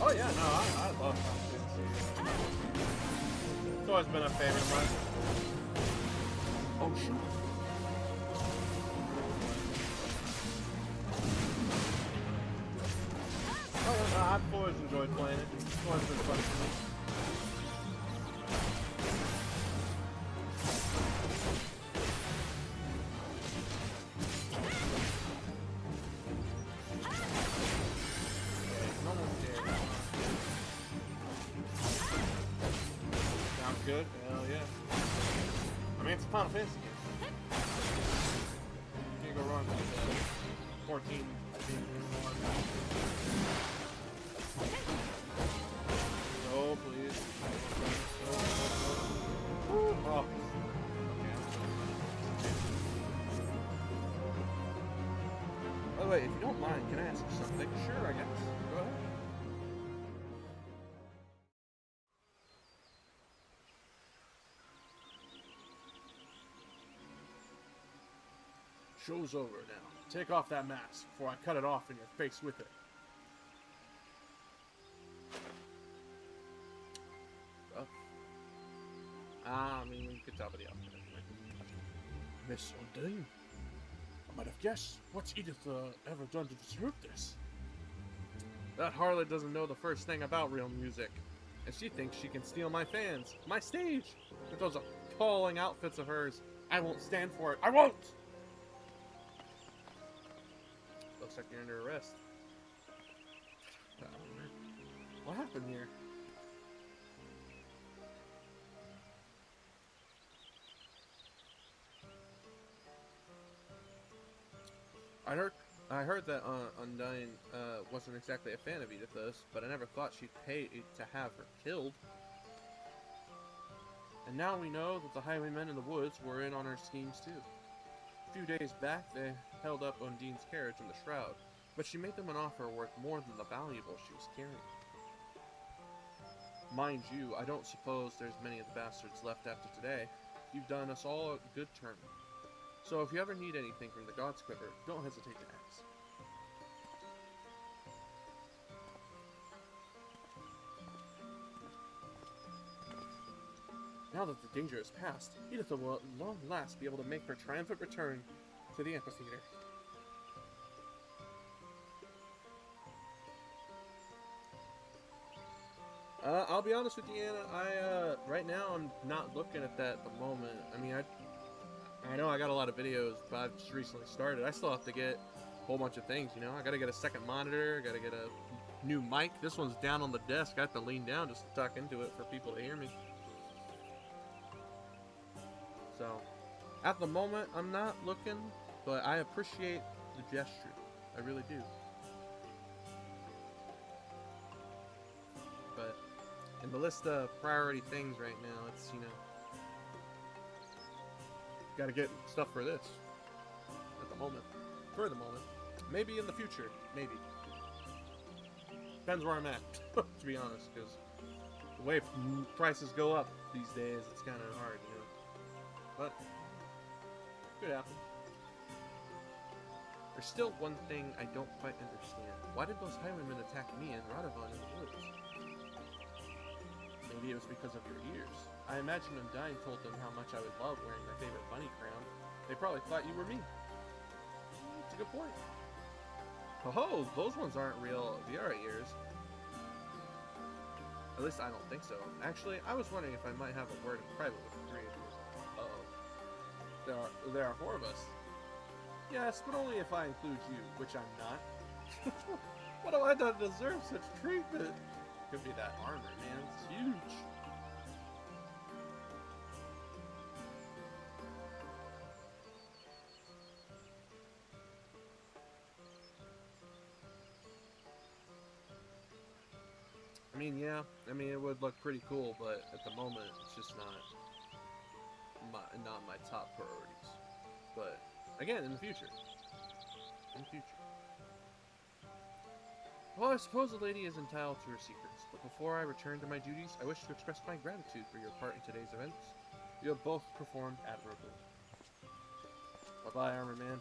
[SPEAKER 1] Oh yeah, no, I love Fantasy. It's always been a favorite of mine. Oh shoot. Oh, no, I've always enjoyed playing it. It's always been fun for me. Sounds good? Hell yeah. I mean, it's a Final Fantasy game. Can't go wrong with 14. Oh, please. Oh. By the way, if you don't mind, can I ask you something? Sure, I guess. Go ahead. Show's over now. Take off that mask before I cut it off in your face with it. I mean, you could tell by the outfit. Miss Undine? I might have guessed. What's Edith ever done to deserve this? That harlot doesn't know the first thing about real music. And she thinks she can steal my fans, my stage! With those appalling outfits of hers. I won't stand for it. I won't! Looks like you're under arrest. What happened here? I heard that Undine wasn't exactly a fan of Edith's, but I never thought she'd pay to have her killed. And now we know that the highwaymen in the woods were in on her schemes too. A few days back, they held up Undine's carriage in the shroud, but she made them an offer worth more than the valuables she was carrying. Mind you, I don't suppose there's many of the bastards left after today. You've done us all a good turn. So if you ever need anything from the God's Quiver, don't hesitate to ask. Now that the danger is past, Edith will at long last be able to make her triumphant return to the amphitheater. I'll be honest with you, Anna. Right now I'm not looking at that at the moment. I mean, I know I got a lot of videos, but I've just recently started. I still have to get a whole bunch of things, you know? I gotta get a second monitor, gotta get a new mic. This one's down on the desk. I have to lean down just to talk into it for people to hear me. So, at the moment, I'm not looking, but I appreciate the gesture. I really do. But in the list of priority things right now, it's, you know, gotta get stuff for this. At the moment. For the moment. Maybe in the future. Maybe. Depends where I'm at, to be honest, because the way prices go up these days, it's kind of hard, you know. But, could happen. There's still one thing I don't quite understand. Why did those highwaymen attack me and Radovan in the woods? Maybe it was because of your ears. I imagine Undyne told them how much I would love wearing my favorite bunny crown. They probably thought you were me. That's a good point. Oh, those ones aren't real VR ears. At least I don't think so. Actually, I was wondering if I might have a word in private with the three of you. Uh-oh. There are four of us. Yes, but only if I include you, which I'm not. What do I not deserve such treatment? Could be that armor, man. It's huge. I mean, yeah. I mean, it would look pretty cool, but at the moment, it's just not my top priorities. But again, in the future. In the future. Well, I suppose a lady is entitled to her secrets, but before I return to my duties, I wish to express my gratitude for your part in today's events. You have both performed admirably. Bye-bye, Armor Man.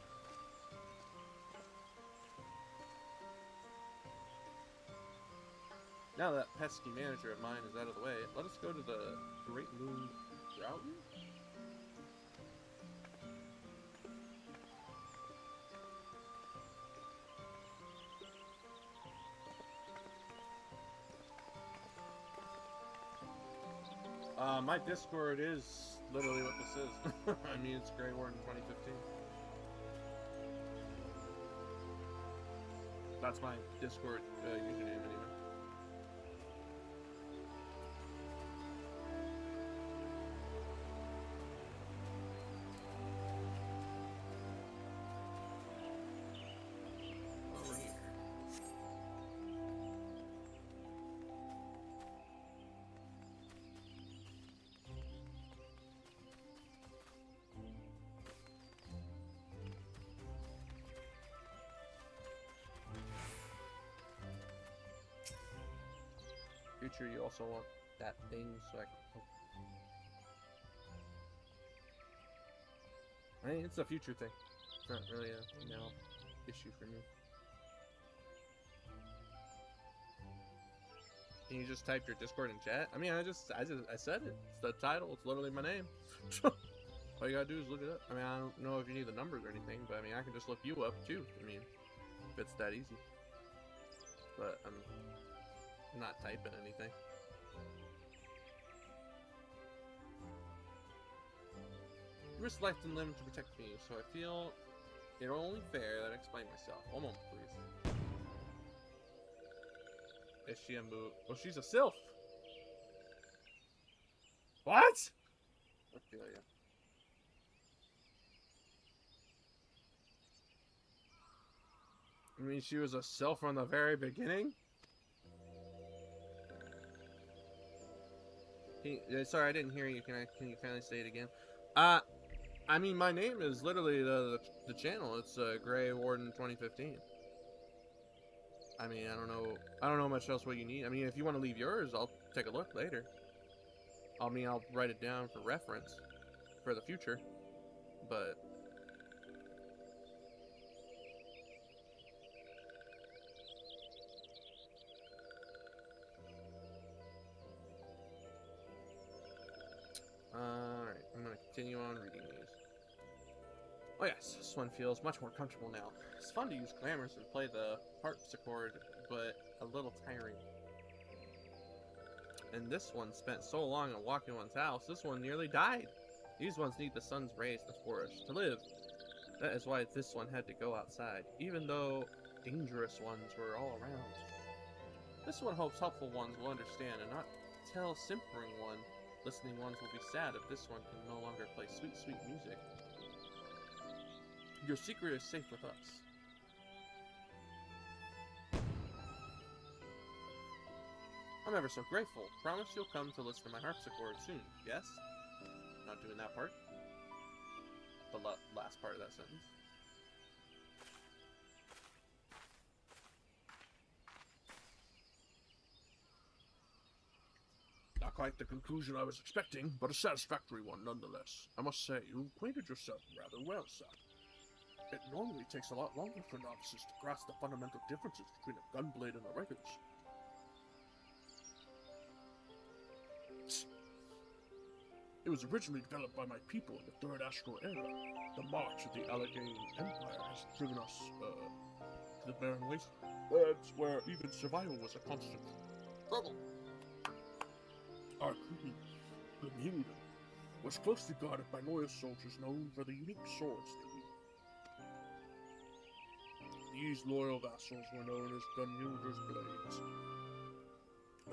[SPEAKER 1] Now that pesky manager of mine is out of the way, let us go to the Great Moon Grouten? My Discord is literally what this is. I mean, it's Grey Warden 2015. That's my Discord username anyway. Over here. Future, you also want that thing, so I can... I mean, it's a future thing. It's not really a now issue for me. Can you just type your Discord in chat? I mean, I said it. It's the title. It's literally my name. All you gotta do is look it up. I mean, I don't know if you need the numbers or anything, but I mean, I can just look you up too. I mean, if it's that easy. But I'm not typing anything. You risked life and limb to protect me, so I feel it only fair that I explain myself. One moment, please. Is she a move? Oh, she's a sylph. What? I feel ya. I mean, she was a sylph from the very beginning? Sorry, I didn't hear you. Can you kindly say it again? I mean, my name is literally the channel. It's Grey Warden 2015. I mean, I don't know much else what you need. I mean, if you want to leave yours, I'll take a look later. I mean, I'll write it down for reference for the future. But alright, I'm gonna continue on reading these. Oh yes, this one feels much more comfortable now. It's fun to use glamours and play the harpsichord, but a little tiring. And this one spent so long on walking one's house, this one nearly died.
[SPEAKER 3] These ones need the sun's rays to flourish, to live. That is why this one had to go outside, even though dangerous ones were all around. This one hopes helpful ones will understand and not tell simpering one. Listening ones will be sad if this one can no longer play sweet, sweet music. Your secret is safe with us. I'm ever so grateful. Promise you'll come to listen to my harpsichord soon, yes? Not doing that part. The last part of that sentence.
[SPEAKER 2] Not quite the conclusion I was expecting, but a satisfactory one nonetheless. I must say, you acquainted yourself rather well, sir. It normally takes a lot longer for novices to grasp the fundamental differences between a gunblade and a regular sword. It was originally developed by my people in the Third Astral Era. The march of the Allegheny Empire has driven us, to the barren wastelands where even survival was a constant struggle. Our queen, Gunhilda, was closely guarded by loyal soldiers known for the unique swords they wield. These loyal vassals were known as Gunhilda's Blades,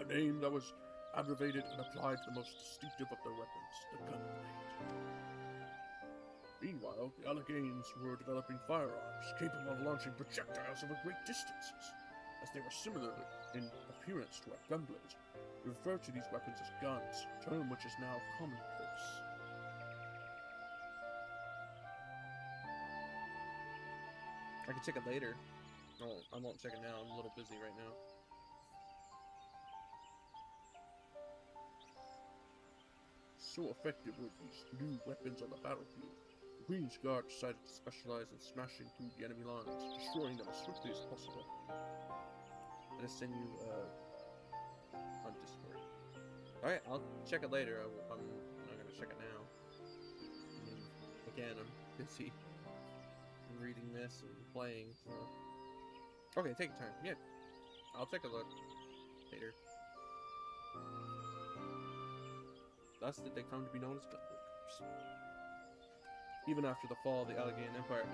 [SPEAKER 2] a name that was abbreviated and applied to the most distinctive of their weapons, the gunblade. Meanwhile, the Alleghenians were developing firearms capable of launching projectiles over great distances, as they were similar in appearance to our gunblades. We refer to these weapons as guns, a term which is now commonplace.
[SPEAKER 3] I can check it later. Oh, I won't check it now. I'm a little busy right now.
[SPEAKER 2] So effective were these new weapons on the battlefield. The Queen's Guard decided to specialize in smashing through the enemy lines, destroying them as swiftly as possible.
[SPEAKER 3] I'm gonna send you on Discord. Alright, I'll check it later. I'm not gonna check it now. Again, I'm busy reading this and playing, so... Okay, take your time. Yeah, I'll take a look later. Thus did they come to be known as gunbreakers. Even after the fall of the Allegheny Empire,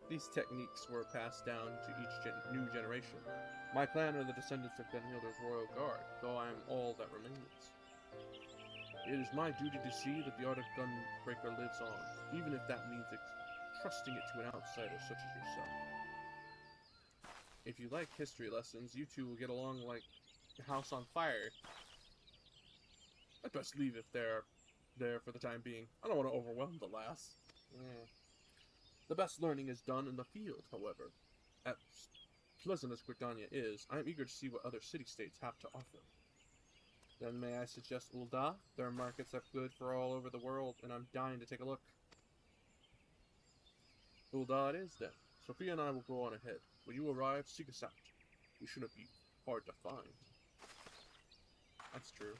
[SPEAKER 3] these techniques were passed down to each new generation. My clan are the descendants of Gunhilda's royal guard, though I am all that remains. It is my duty to see that the art of gunbreaker lives on, even if that means trusting it to an outsider such as yourself. If you like history lessons, you two will get along like a house on fire.
[SPEAKER 2] I'd best leave if they're there for the time being. I don't want to overwhelm the lass. The best learning is done in the field, however. As pleasant as Gridania is, I am eager to see what other city-states have to offer.
[SPEAKER 3] Then may I suggest Ul'dah? Their markets are good for all over the world, and I'm dying to take a look.
[SPEAKER 2] Ul'dah it is, then. Sophia and I will go on ahead. When you arrive, seek us out. We shouldn't be hard to find.
[SPEAKER 3] That's true.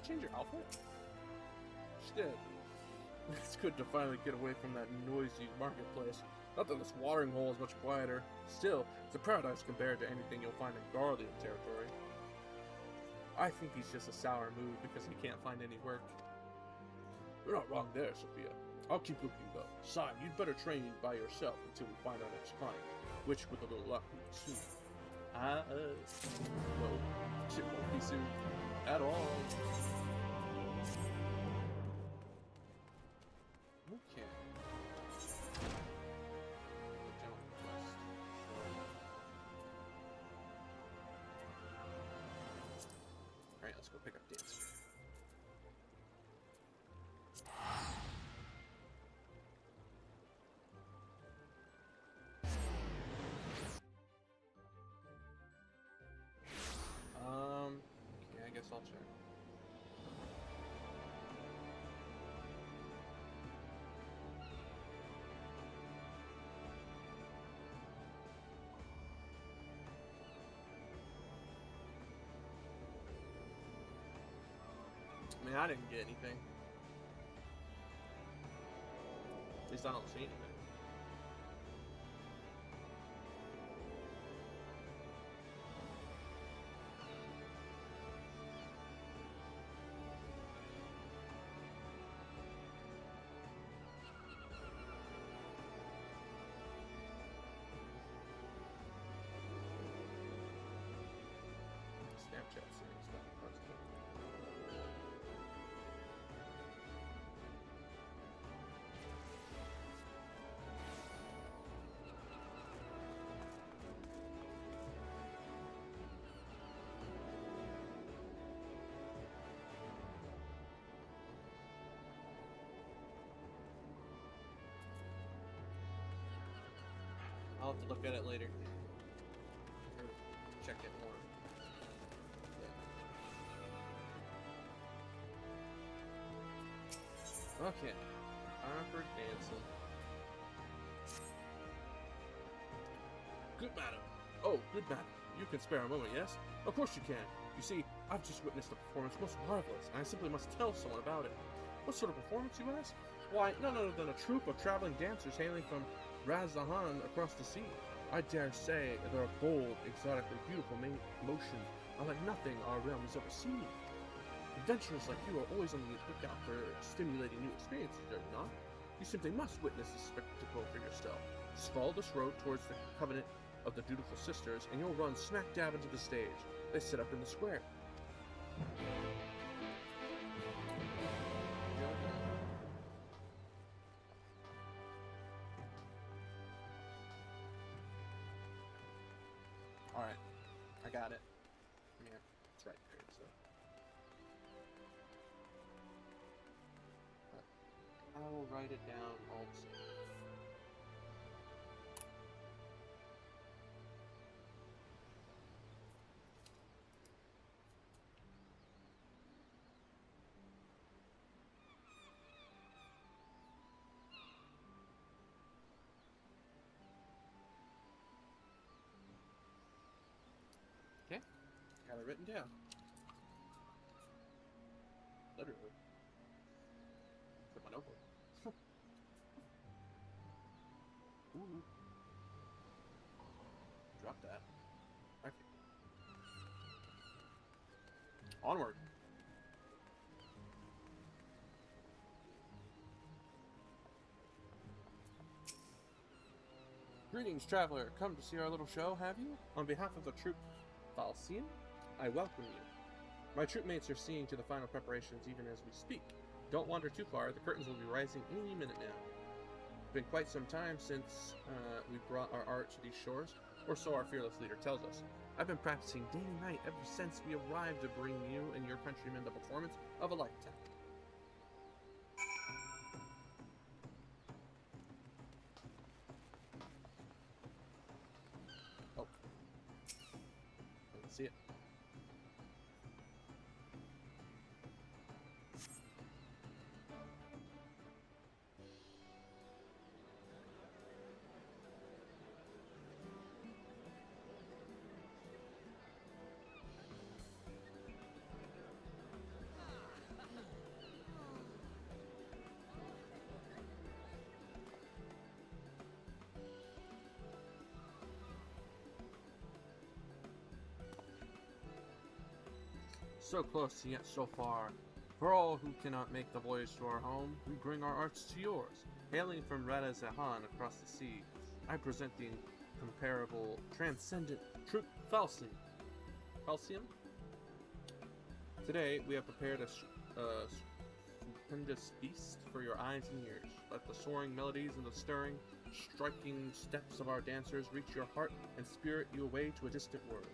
[SPEAKER 2] Change your outfit? Instead, it's good to finally get away from that noisy marketplace. Not that this watering hole is much quieter. Still, it's a paradise compared to anything you'll find in Garlean territory.
[SPEAKER 3] I think he's just a sour mood because he can't find any work.
[SPEAKER 2] You're not wrong there, Sophia. I'll keep looking though. Sign, you'd better train by yourself until we find our next client, which with a little luck will be soon.
[SPEAKER 3] No, it won't be soon at all. Okay. Alright, let's go pick up Dancer. assault check. I mean, I didn't get anything. At least I don't see anything. Snapchat series stuff. That's good. I'll have to look at it later. Or check it more. Yeah. Okay. Awkward dancing.
[SPEAKER 2] Good madam. Oh, good madam. You can spare a moment, yes? Of course you can. You see, I've just witnessed a performance most marvelous, and I simply must tell someone about it. What sort of performance, you ask? Why, none other than a troupe of traveling dancers hailing from Razahan across the sea. I dare say their bold, exotically beautiful motions are like nothing our realm has ever seen. Adventurers like you are always on the lookout for stimulating new experiences, are you not? You simply must witness this spectacle for yourself. Just follow this road towards the Covenant of the Dutiful Sisters, and you'll run smack dab into the stage. They sit up in the square.
[SPEAKER 3] Alright. I got it. Yeah, it's right there, so. I will write it down also. Okay, got it written down. Literally. Put my notebook. Ooh. Drop that. Okay. Onward. Greetings, traveler. Come to see our little show, have you? On behalf of the troop Falsian, I welcome you. My troopmates are seeing to the final preparations even as we speak. Don't wander too far, the curtains will be rising any minute now. It's been quite some time since we brought our art to these shores, or so our fearless leader tells us. I've been practicing day and night ever since we arrived to bring you and your countrymen the performance of a lifetime. Oh. I can see it. So close and yet so far. For all who cannot make the voyage to our home, we bring our arts to yours. Hailing from Rada Zahan across the sea, I present the incomparable, transcendent Troop Falsian. Falsian? Today, we have prepared a stupendous feast for your eyes and ears. Let the soaring melodies and the stirring, striking steps of our dancers reach your heart and spirit you away to a distant world.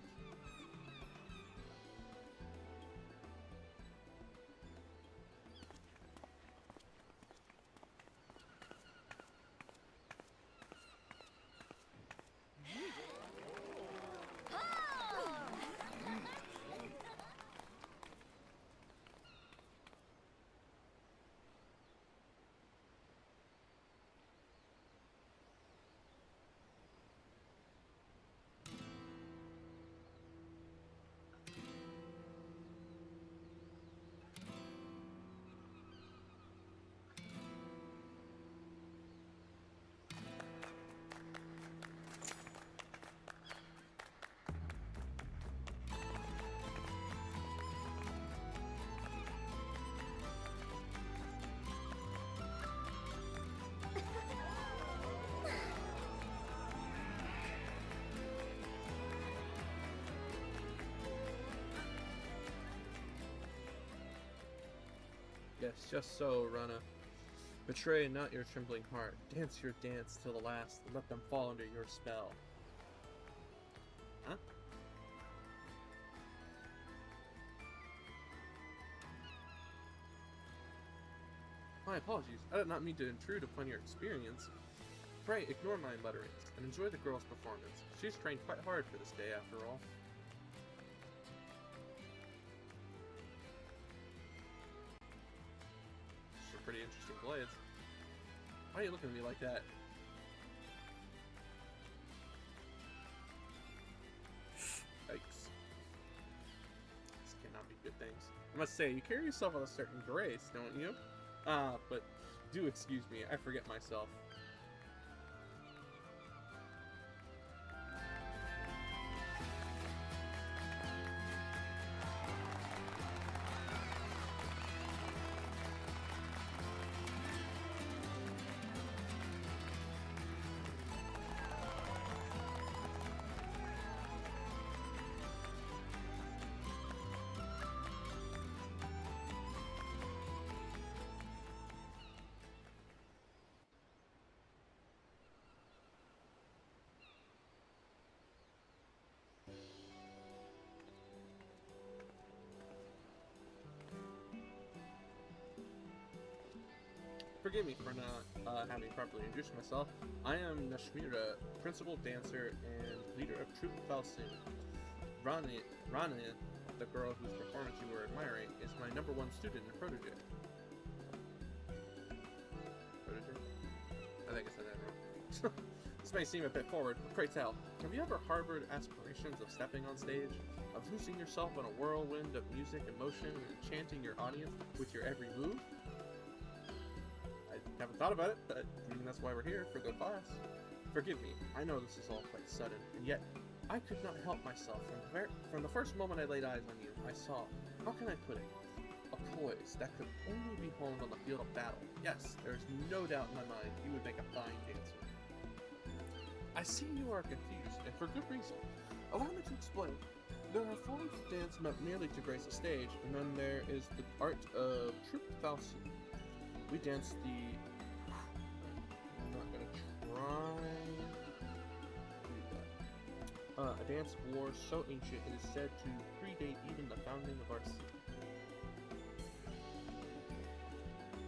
[SPEAKER 3] Yes, just so, Rana. Betray not your trembling heart. Dance your dance till the last, and let them fall under your spell. Huh? My apologies. I did not mean to intrude upon your experience. Pray, ignore my mutterings, and enjoy the girl's performance. She's trained quite hard for this day, after all. Some pretty interesting blades. Why are you looking at me like that? Yikes. This cannot be good things. I must say, you carry yourself with a certain grace, don't you? But do excuse me, I forget myself. Forgive me for not having properly introduced myself. I am Nashmira, principal dancer and leader of Troop Falsin. Rana, the girl whose performance you were admiring, is my #1 student and protege. Protege? I think I said that wrong. This may seem a bit forward, but pray tell, have you ever harbored aspirations of stepping on stage? Of losing yourself in a whirlwind of music and motion and enchanting your audience with your every move? I haven't thought about it, but that's why we're here, for the class. Forgive me, I know this is all quite sudden, and yet I could not help myself. From the first moment I laid eyes on you, I saw, how can I put it, a poise that could only be honed on the field of battle. Yes, there is no doubt in my mind you would make a fine dancer. I see you are confused, and for good reason. Allow me to explain. There are forms of dance meant merely to grace a stage, and then there is the art of Troop Falsin. We dance the... I'm not gonna try... a dance of war so ancient it is said to predate even the founding of our city.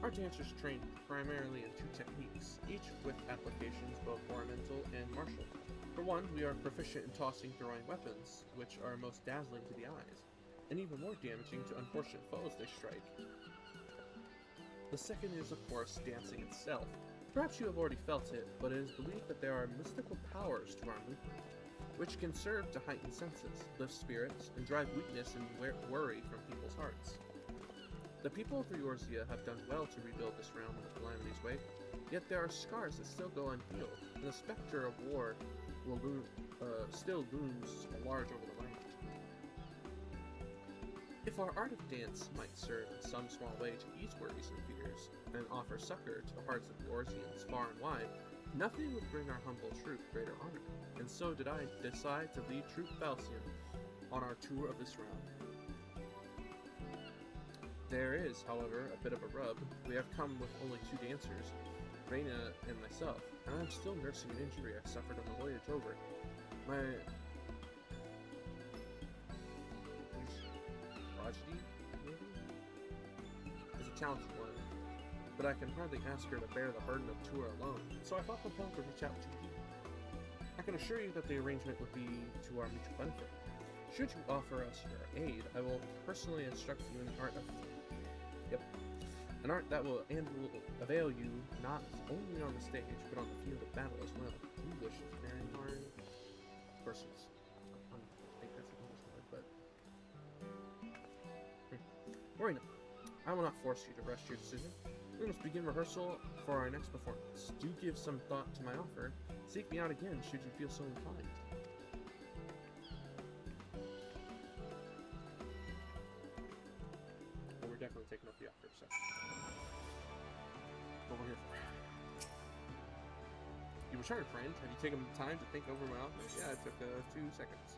[SPEAKER 3] Our dancers train primarily in 2 techniques, each with applications both ornamental and martial. For one, we are proficient in tossing throwing weapons, which are most dazzling to the eyes, and even more damaging to unfortunate foes they strike. The second is, of course, dancing itself. Perhaps you have already felt it, but it is believed that there are mystical powers to our movement, which can serve to heighten senses, lift spirits, and drive weakness and worry from people's hearts. The people of Riorzia have done well to rebuild this realm in the Calamity's wake, yet there are scars that still go unhealed, and the specter of war will still looms large over the land. If our art of dance might serve in some small way to ease worries and fears, and offer succor to the hearts of Eorzeans far and wide, nothing would bring our humble troop greater honor, and so did I decide to lead Troop Falsin on our tour of this realm. There is, however, a bit of a rub. We have come with only 2 dancers, Reyna and myself, and I am still nursing an injury I suffered on the voyage over. My... tragedy, maybe? Is a talented one, but I can hardly ask her to bear the burden of tour alone, so I felt compelled to reach out to you. I can assure you that the arrangement would be to our mutual benefit. Should you offer us your aid, I will personally instruct you in the art of... an art that will avail you not only on the stage, but on the field of battle as well. English is very hard. Of course, I think that's an English word, but... Worry not. I will not force you to rush your decision. We must begin rehearsal for our next performance. Do give some thought to my offer. Seek me out again should you feel so inclined. Well, we're definitely taking up the offer, so... what we're here for. You returned, friend. Have you taken the time to think over my offer? Yeah, it took 2 seconds.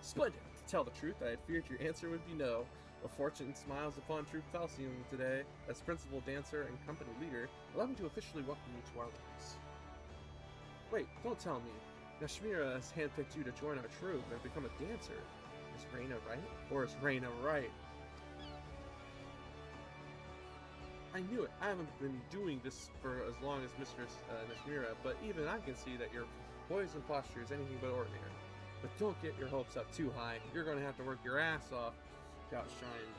[SPEAKER 3] Splendid. To tell the truth, I had feared your answer would be no. A fortune smiles upon Troop Falcium today. As principal dancer and company leader, allow me to officially welcome you to our ranks. Wait, don't tell me. Nashmira has handpicked you to join our troop and become a dancer. Is Reina right? Or is Reina right? I knew it. I haven't been doing this for as long as Mistress Nashmira, but even I can see that your poise and posture is anything but ordinary. But don't get your hopes up too high. You're going to have to work your ass off to outshine.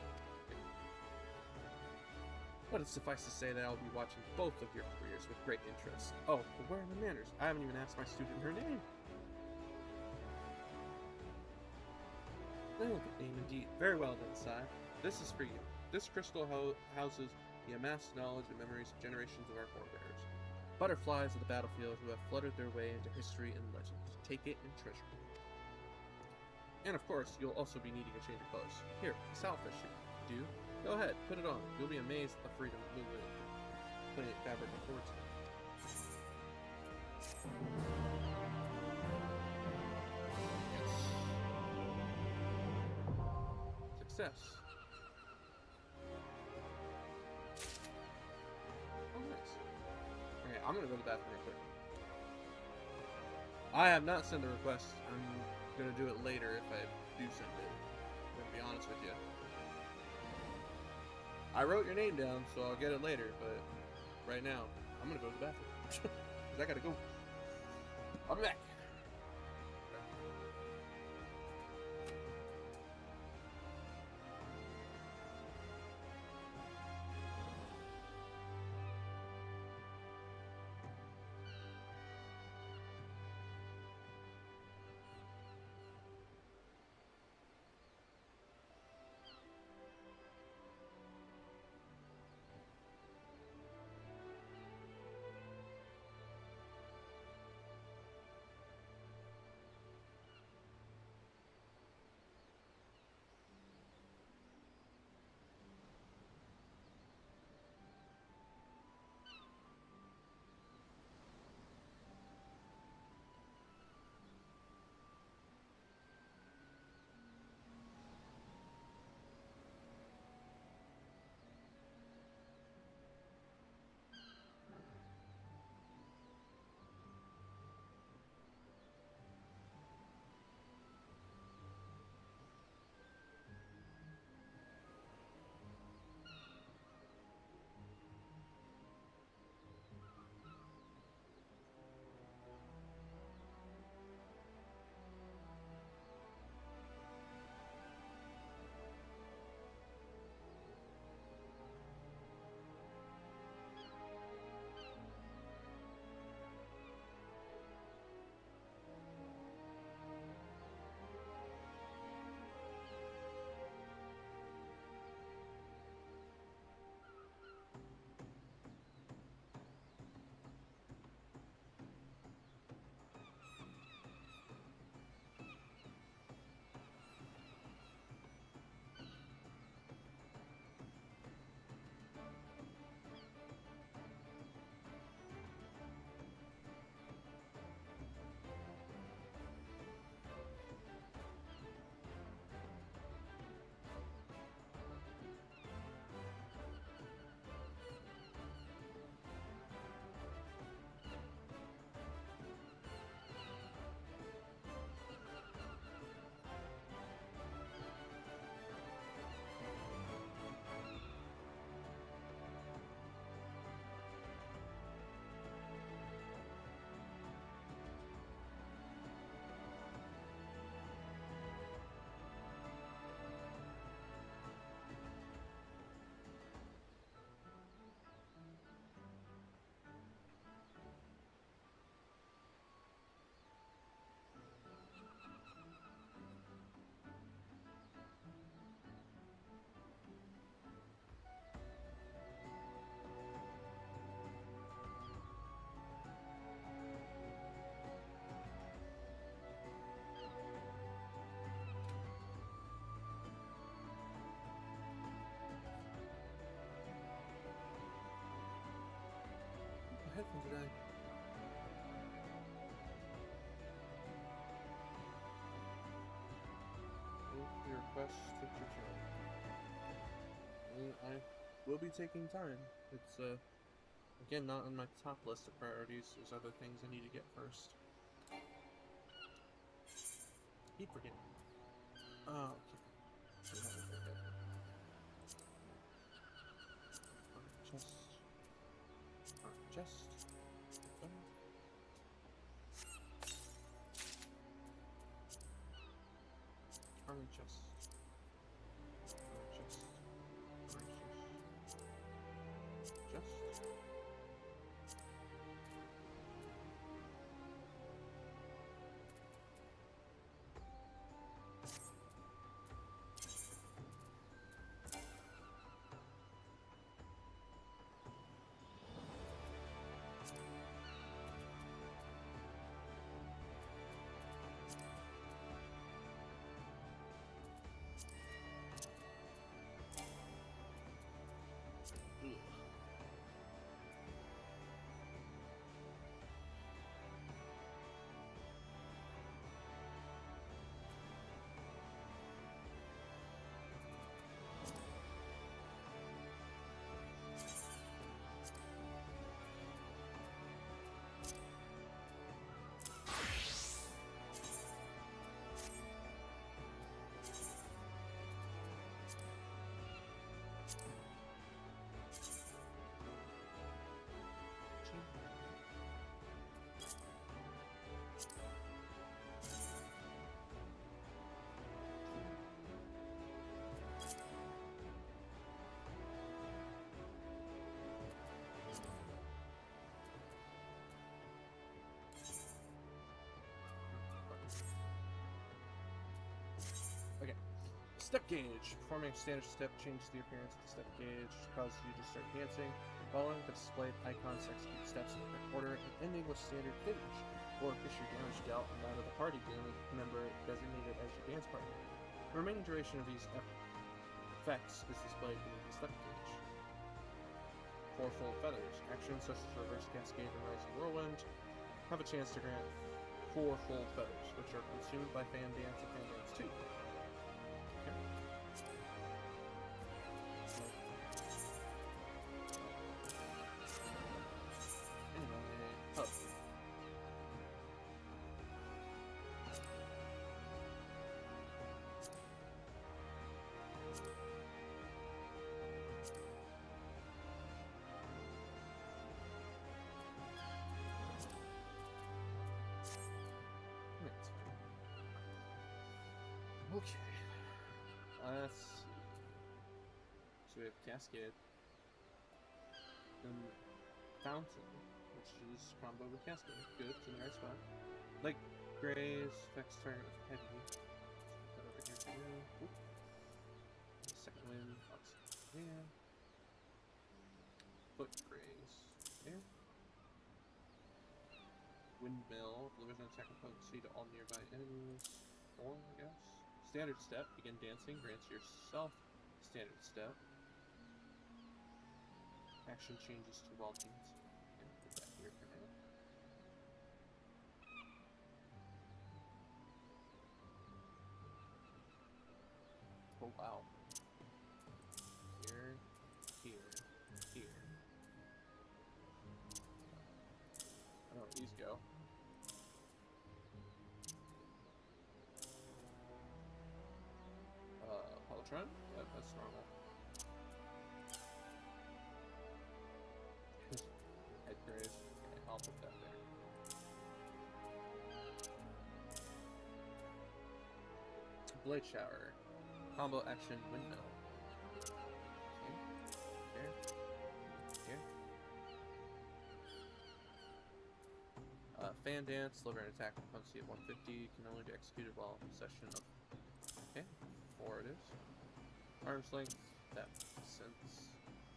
[SPEAKER 3] But it suffice to say that I'll be watching both of your careers with great interest. Oh, but where are the manners? I haven't even asked my student her name. Elegant name indeed. Very well then, Sai. This is for you. This crystal houses the amassed knowledge and memories of generations of our forebears. Butterflies of the battlefield who have fluttered their way into history and legend. Take it and treasure it. And of course, you'll also be needing a change of clothes. Here, a salfish suit. Do? Go ahead, put it on. You'll be amazed at the freedom of movement. Putting fabric affords you. Yes. Success. Oh, nice. Okay, I'm gonna go to the bathroom real quick. I have not sent the request. I'm gonna do it later if I do send it. I'm gonna be honest with you. I wrote your name down, so I'll get it later, but right now, I'm gonna go to the bathroom. Because I gotta go. I'll be back. Headphones are dying. Your request to tutor. I will be taking time. It's, again, not on my top list of priorities. There's other things I need to get first. Keep forgetting. Oh, okay. So that was okay. Chest. Chest. Army chest. Chest. Chest. Step gauge. Performing a standard step changes the appearance of the step gauge, causes you to start dancing. Following the displayed icons execute steps in the correct order, and ending with standard finish. Or push your damage dealt on that of the party member designated as your dance partner. The remaining duration of these effects is displayed beneath the step gauge. Fourfold feathers. Actions such as reverse cascade and rising whirlwind have a chance to grant fourfold feathers, which are consumed by fan dance and fan dance 2. Okay. Let's see. So we have Cascade. Then Fountain, which is combo with Cascade. Good, it's in the right spot. Lake Graze, affects target with heavy. Put that over here for you. Oop. Second wind, yeah. Foot Graze. There. Windmill, delivers an attack of potency to all nearby enemies. 4, I guess. Standard step, begin dancing, grants yourself standard step. Action changes to while dancing. And put that here for now. Oh wow. Here, here, here. I don't know where these go. Politron? Yep, that's normal. Head graze. Okay, I'll put that there. Blade shower. Combo action windmill. Okay. Here. Here. Fan dance. Deliver an attack with potency at 150. Can only be executed while in possession of. Okay. 4 it is. Arm's length, that makes sense.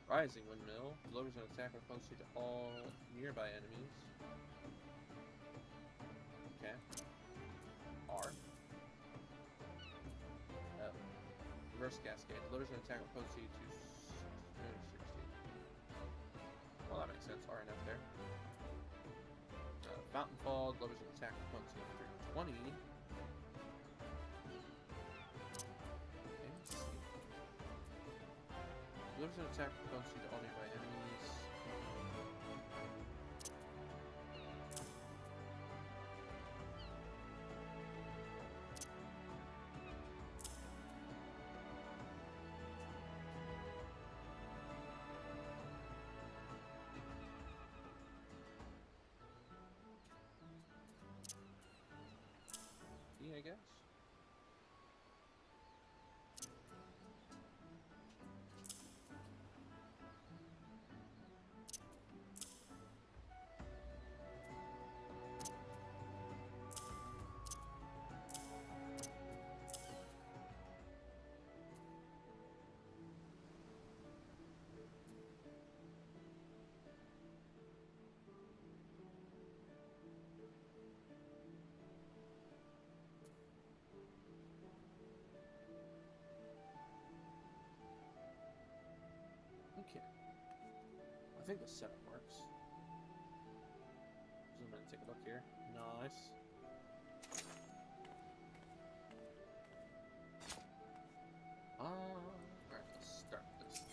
[SPEAKER 3] Rising windmill, delivers an attack with potency to all nearby enemies. Okay. R. Reverse cascade, delivers an attack with potency to 360. Well, that makes sense. R and F there. Fountain fall, delivers an attack with potency of 320. Focus an attack bouncy to all nearby enemies. I guess. Okay. I think the setup works. Zoom in and take a look here. Nice. Alright, let's start this thing.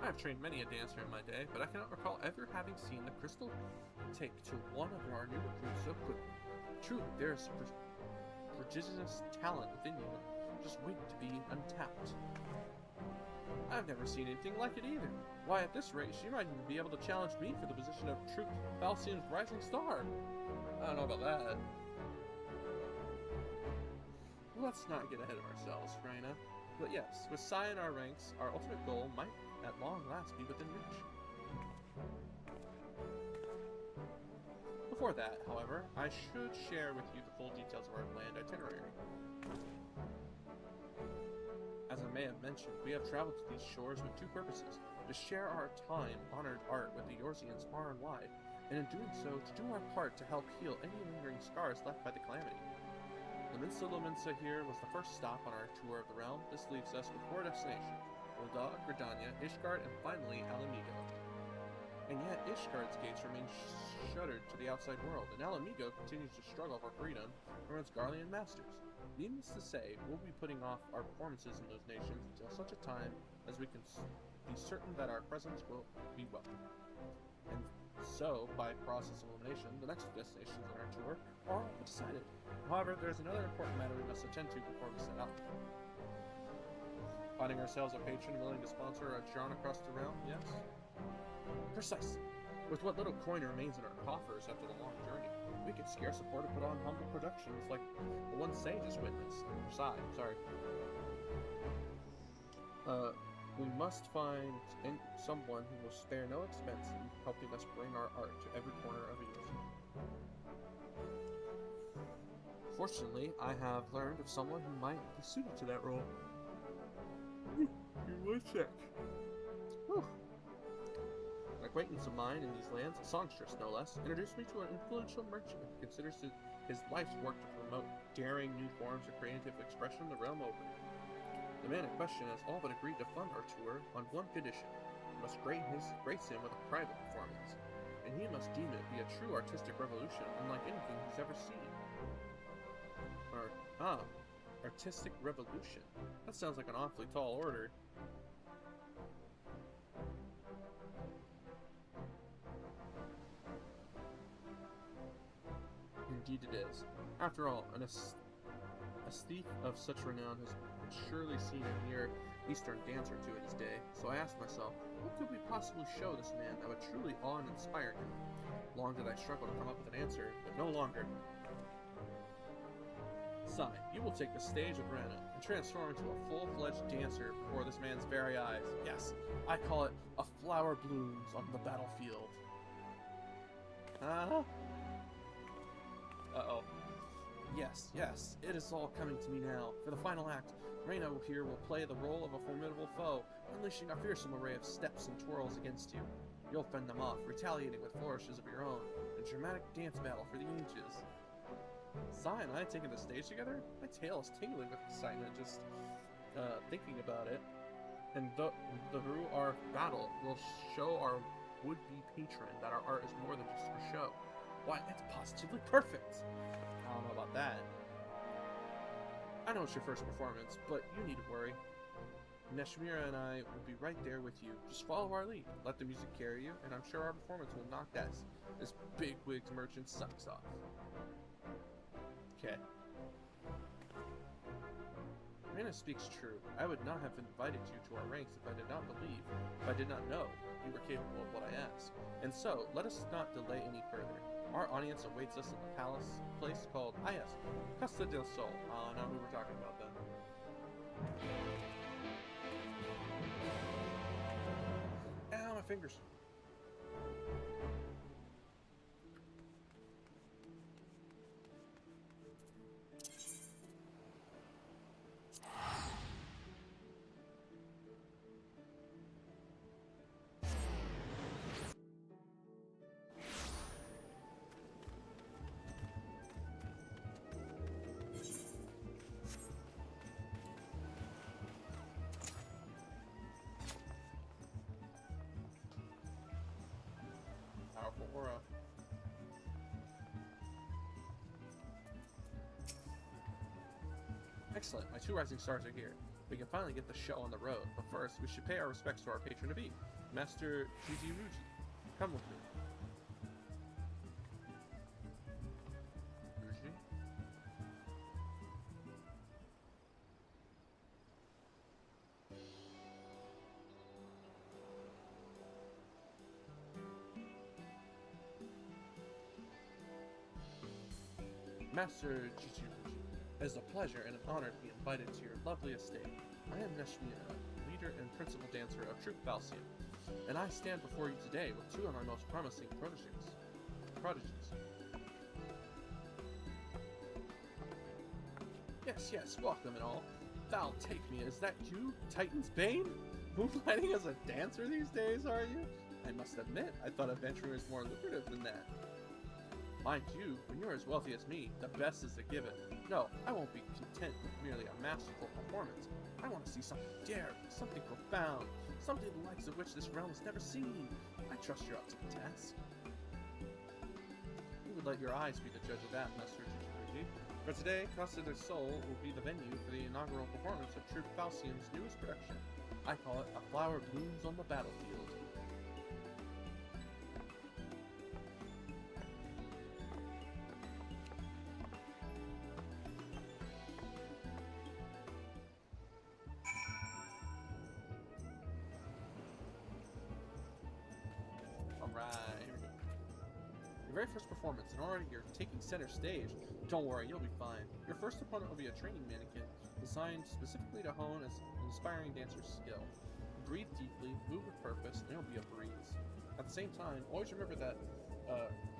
[SPEAKER 3] I have trained many a dancer in my day, but I cannot recall ever having seen the crystal take to one of our new recruits so quickly. Truly, there is prodigious talent within you, just waiting to be untapped. I've never seen anything like it either. Why, at this rate, she might even be able to challenge me for the position of Troop Falcium's Rising Star. I don't know about that. Let's not get ahead of ourselves, Raina. But yes, with Sai in our ranks, our ultimate goal might at long last be within reach. Before that, however, I should share with you the full details of our planned itinerary. As I may have mentioned, we have traveled to these shores with two purposes: to share our time-honored art with the Yorzians far and wide, and in doing so, to do our part to help heal any lingering scars left by the calamity. The Minsula Minsa here was the first stop on our tour of the realm. This leaves us with 4 destinations: Ul'dah, Gridania, Ishgard, and finally Alamigo. And yet, Ishgard's gates remain shuttered to the outside world, and Alamigo continues to struggle for freedom from its Garlean masters. Needless to say, we'll be putting off our performances in those nations until such a time as we can be certain that our presence will be welcome. And so, by process of elimination, the next destinations on our tour are all decided. However, there's another important matter we must attend to before we set out. Finding ourselves a patron willing to sponsor a jaunt across the realm, yes? Precisely. With what little coin remains in our coffers after the long journey, we could scarce afford to put on humble productions like the one Say just witnessed. Sorry. We must find someone who will spare no expense in helping us bring our art to every corner of Earth. Fortunately, I have learned of someone who might be suited to that role.
[SPEAKER 2] You would check.
[SPEAKER 3] Whew. An acquaintance of mine in these lands, a songstress no less, introduced me to an influential merchant who considers his life's work to promote daring new forms of creative expression the realm over. The man in question has all but agreed to fund our tour on one condition. We must grace him with a private performance, and he must deem it be a true artistic revolution unlike anything he's ever seen. Artistic revolution. That sounds like an awfully tall order. Indeed it is. After all, an aesthete of such renown has surely seen a near Eastern dance or two in his day, so I asked myself, what could we possibly show this man that would truly awe and inspire him? Long did I struggle to come up with an answer, but no longer. Sai, you will take the stage with Rana and transform into a full-fledged dancer before this man's very eyes. Yes, I call it a flower blooms on the battlefield. Uh-oh. Yes, it is all coming to me now. For the final act, Reina here will play the role of a formidable foe, unleashing a fearsome array of steps and twirls against you. You'll fend them off, retaliating with flourishes of your own, a dramatic dance battle for the ages. Sai and I taking the stage together? My tail is tingling with excitement just thinking about it. And through our battle, we'll show our would-be patron that our art is more than just for show. Why, it's positively perfect! I don't know about that. I know it's your first performance, but you needn't worry. Neshmira and I will be right there with you. Just follow our lead. Let the music carry you, and I'm sure our performance will knock this big-wigged merchant sucks off. Okay. Rana speaks true. I would not have invited you to our ranks if I did not know you were capable of what I asked. And so, let us not delay any further. Our audience awaits us in the palace, place called, Casa del Sol. Not who we're talking about then. Ow, my fingers. Powerful aura. Excellent, my 2 rising stars are here. We can finally get the show on the road, but first we should pay our respects to our patron to be, Master Gigi Ruji. Come with me. Ruji? Master Gigi Ruji, it is a pleasure and an honor to be invited to your lovely estate. I am Neshmira, leader and principal dancer of Troupe Valsium, and I stand before you today with 2 of my most promising prodigies. Yes, welcome and all. Thou take me, is that you, Titan's Bane? Moonlighting as a dancer these days, are you? I must admit, I thought adventuring was more lucrative than that. Mind you, when you're as wealthy as me, the best is a given. No, I won't be content with merely a masterful performance. I want to see something daring, something profound, something the likes of which this realm has never seen. I trust you're up to the task. You would let your eyes be the judge of that, Master Chichiruji. For today, Casa del Sol will be the venue for the inaugural performance of Troupe Valsium's newest production. I call it A Flower Blooms on the Battlefield. Your very first performance, and already you're taking center stage. Don't worry, you'll be fine. Your first opponent will be a training mannequin, designed specifically to hone an inspiring dancer's skill. Breathe deeply, move with purpose, and it'll be a breeze. At the same time, always remember that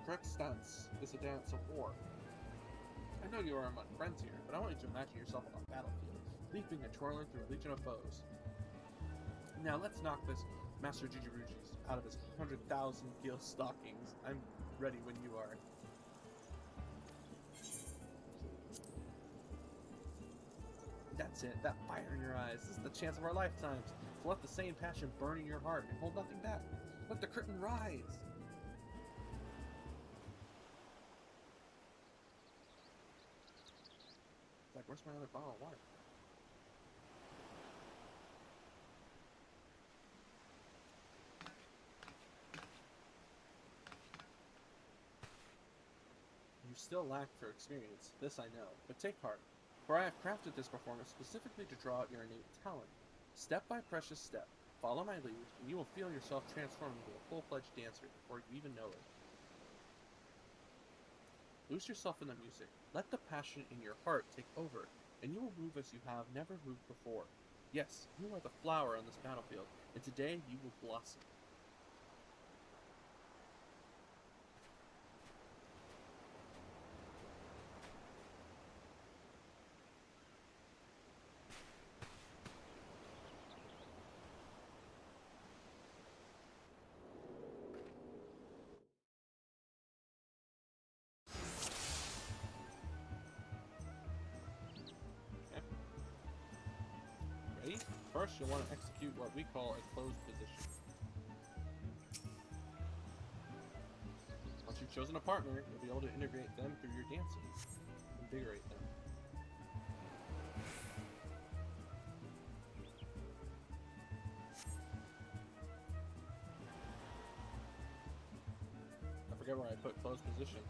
[SPEAKER 3] correct stance is a dance of war. I know you are among friends here, but I want you to imagine yourself on a battlefield, leaping and twirling through a legion of foes. Now let's knock this Master Jijiruji's out of his 100,000 gil stockings. I'm ready when you are. That's it, that fire in your eyes. This is the chance of our lifetimes. So let the same passion burn in your heart and hold nothing back. Let the curtain rise. Like, where's my other bottle of water? You still lack for experience, this I know, but take heart, for I have crafted this performance specifically to draw out your innate talent. Step by precious step, follow my lead, and you will feel yourself transform into a full-fledged dancer before you even know it. Lose yourself in the music, let the passion in your heart take over, and you will move as you have never moved before. Yes, you are the flower on this battlefield, and today you will blossom. First, you'll want to execute what we call a closed position. Once you've chosen a partner, you'll be able to integrate them through your dancing. Invigorate them. I forget where I put closed position.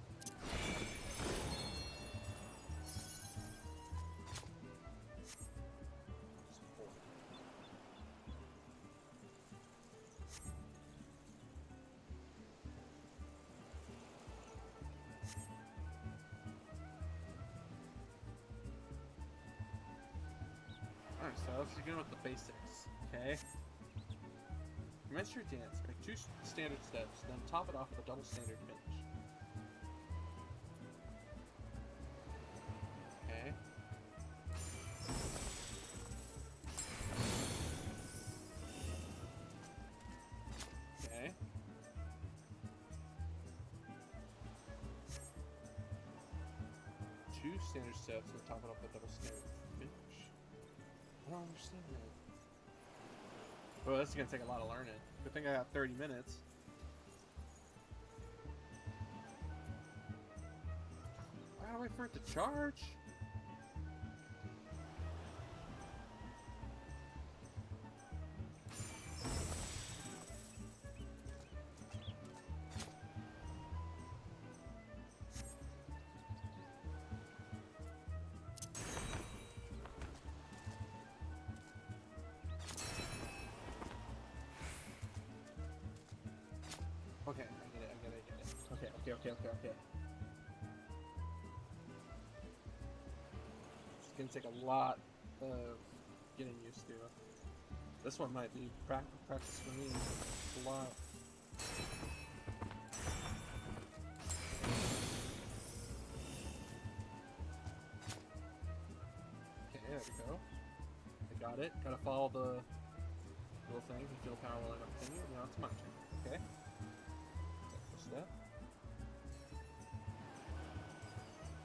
[SPEAKER 3] Alright, so let's begin with the basics, okay? Commence your dance, make 2 standard steps, then top it off with a double standard finish. Okay. Okay. Two standard steps, then top it off with a double standard finish. I don't understand that. Well, this is gonna take a lot of learning. Good thing I got 30 minutes. I gotta wait for it to charge. Okay, I get it. Okay. It's gonna take a lot of getting used to. This one might be practice for me. A lot. Okay, there we go. I got it. Gotta follow the little thing. You feel power will end up continue. Now it's my turn. Okay. Step.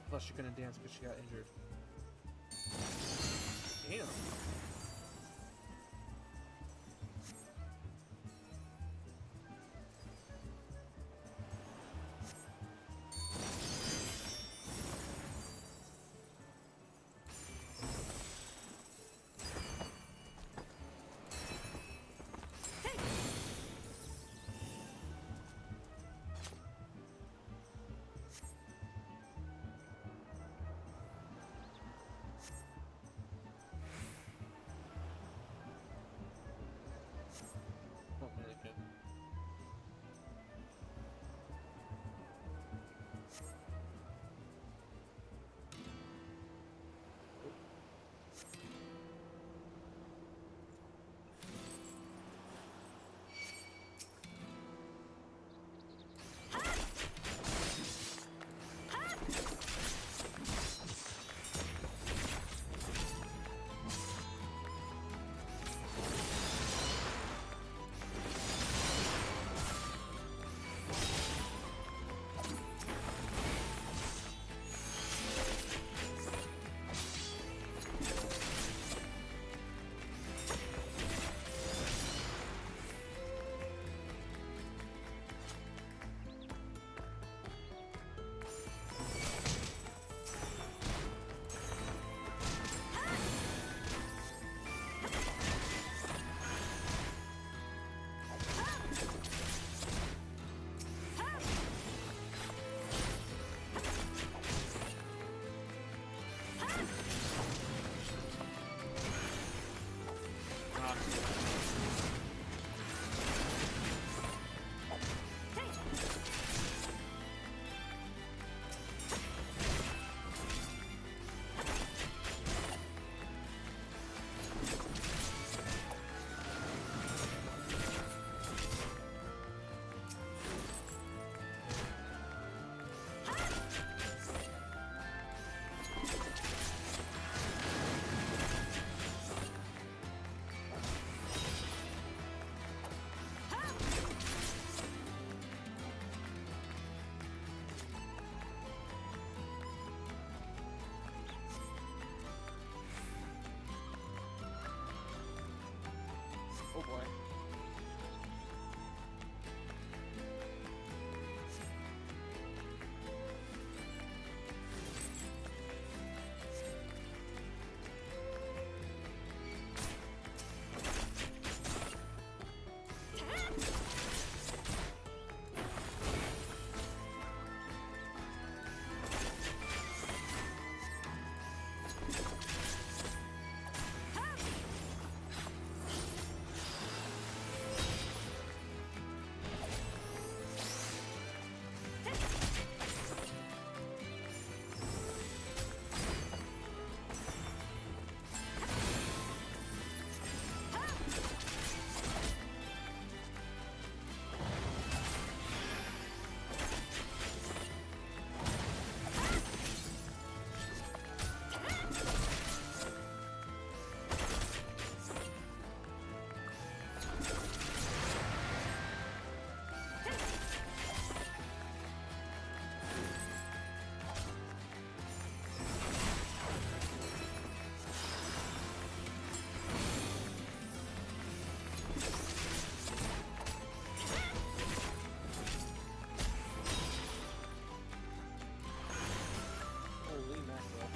[SPEAKER 3] Plus, she couldn't dance because she got injured. Damn. Oh boy. Holy mackerel.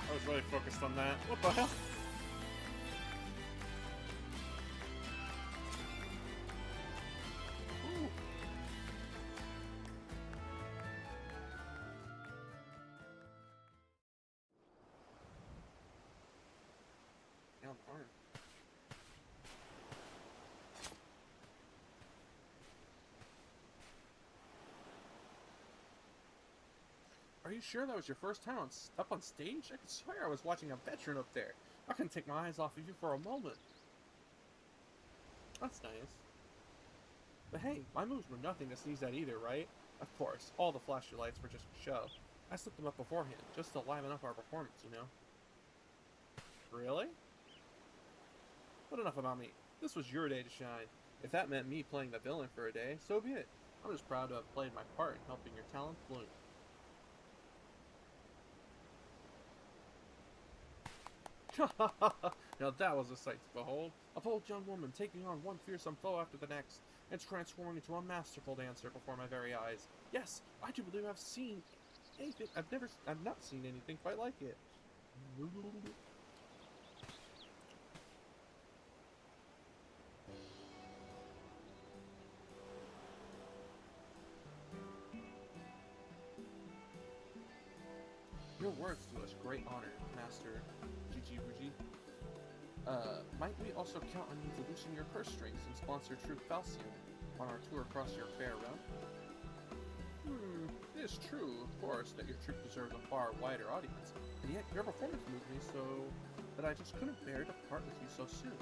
[SPEAKER 3] I was really focused on that. What the hell? Ooh. Down the arm. Are you sure that was your first time up on stage? I could swear I was watching a veteran up there. I couldn't take my eyes off of you for a moment. That's nice. But hey, my moves were nothing to sneeze at either, right? Of course, all the flashy lights were just for show. I slipped them up beforehand, just to liven up our performance, you know? Really? But enough about me. This was your day to shine. If that meant me playing the villain for a day, so be it. I'm just proud to have played my part in helping your talent bloom. Now that was a sight to behold. A bold young woman taking on one fearsome foe after the next, and transforming into a masterful dancer before my very eyes. Yes, I do believe I've seen anything. I've not seen anything quite like it. such great honor, Master Gigi. Might we also count on you to loosen your purse strings and sponsor Troop Falcion on our tour across your fair realm? It is true, of course, that your troop deserves a far wider audience, and yet your performance moved me so that I just couldn't bear to part with you so soon.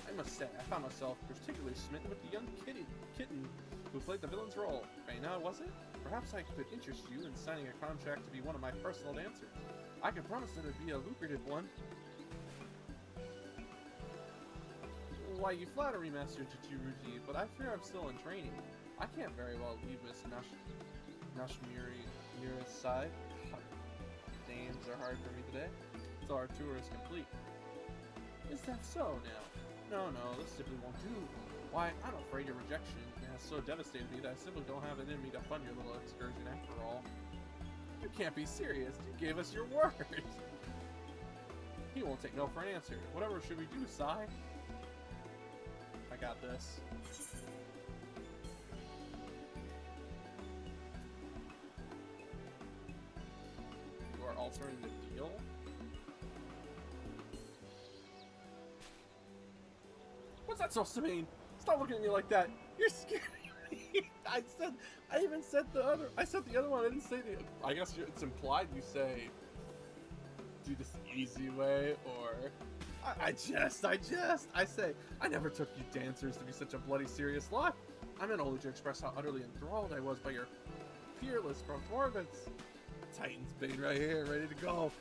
[SPEAKER 3] I must say, I found myself particularly smitten with the young kitten who played the villain's role. Reina, was it? Perhaps I could interest you in signing a contract to be one of my personal dancers. I can promise that it would be a lucrative one. Why, you flatter me, Master Chichiruji, but I fear I'm still in training. I can't very well leave Miss Nashimira's side. Names are hard for me today, so our tour is complete. Is that so now? No, this simply won't do. Why, I'm afraid your rejection has so devastated me that I simply don't have it in me to fund your little excursion after all. You can't be serious. You gave us your word. He won't take no for an answer. Whatever should we do, Sai? I got this. You are altering the deal? What's that supposed to mean? Stop looking at me like that. You're scaring me. I said the other one. I didn't say the. I guess it's implied you say do this easy way, or I say I never took you dancers to be such a bloody serious lot. I meant only to express how utterly enthralled I was by your peerless performance. Titan's Bane right here, ready to go.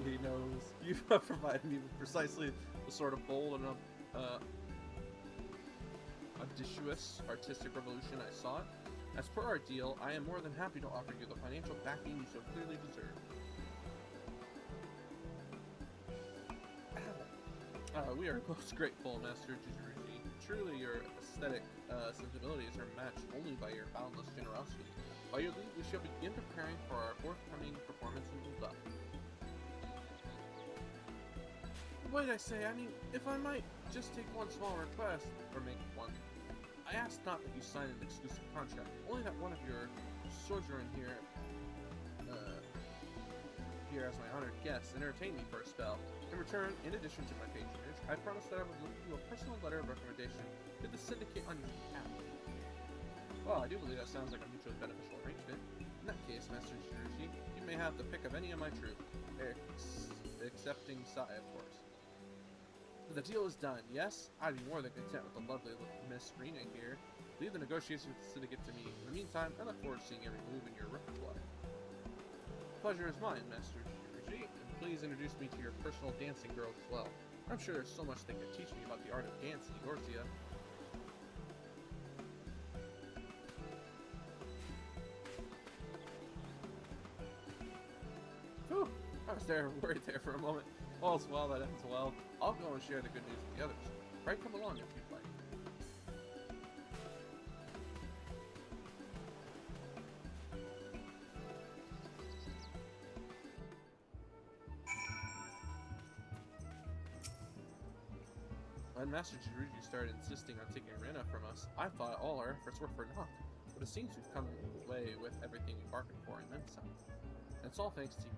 [SPEAKER 3] He knows. You've provided me with precisely the sort of bold and audacious artistic revolution I sought. As per our deal, I am more than happy to offer you the financial backing you so clearly deserve. We are most grateful, Master Jizurushi. Truly, your aesthetic sensibilities are matched only by your boundless generosity. By your leave, we shall begin preparing for our forthcoming performance in Bulla. Wait, I say, if I might just take one small request, or make one. I ask not that you sign an exclusive contract, only that one of your sojourn here as my honored guest, entertain me for a spell. In return, in addition to my patronage, I promise that I would leave you a personal letter of recommendation to the syndicate on your behalf. Well, I do believe that sounds like a mutually beneficial arrangement. In that case, Master Shirushi, you may have the pick of any of my troop, excepting Sai, of course. The deal is done, yes? I'd be more than content with the lovely Miss Rena here. Leave the negotiations with the syndicate to me. In the meantime, I look forward to seeing every move in your repertoire. Pleasure is mine, Master Shiruji, and please introduce me to your personal dancing girls as well. I'm sure there's so much they could teach me about the art of dancing, Ortia. Whew, I was worried there for a moment. All's well that ends well. I'll go and share the good news with the others. Pray come along if you'd like. When Master Jiruji started insisting on taking Rena from us, I thought all our efforts were for naught. But it seems we've come away with everything we bargained for and then some. And it's all thanks to you.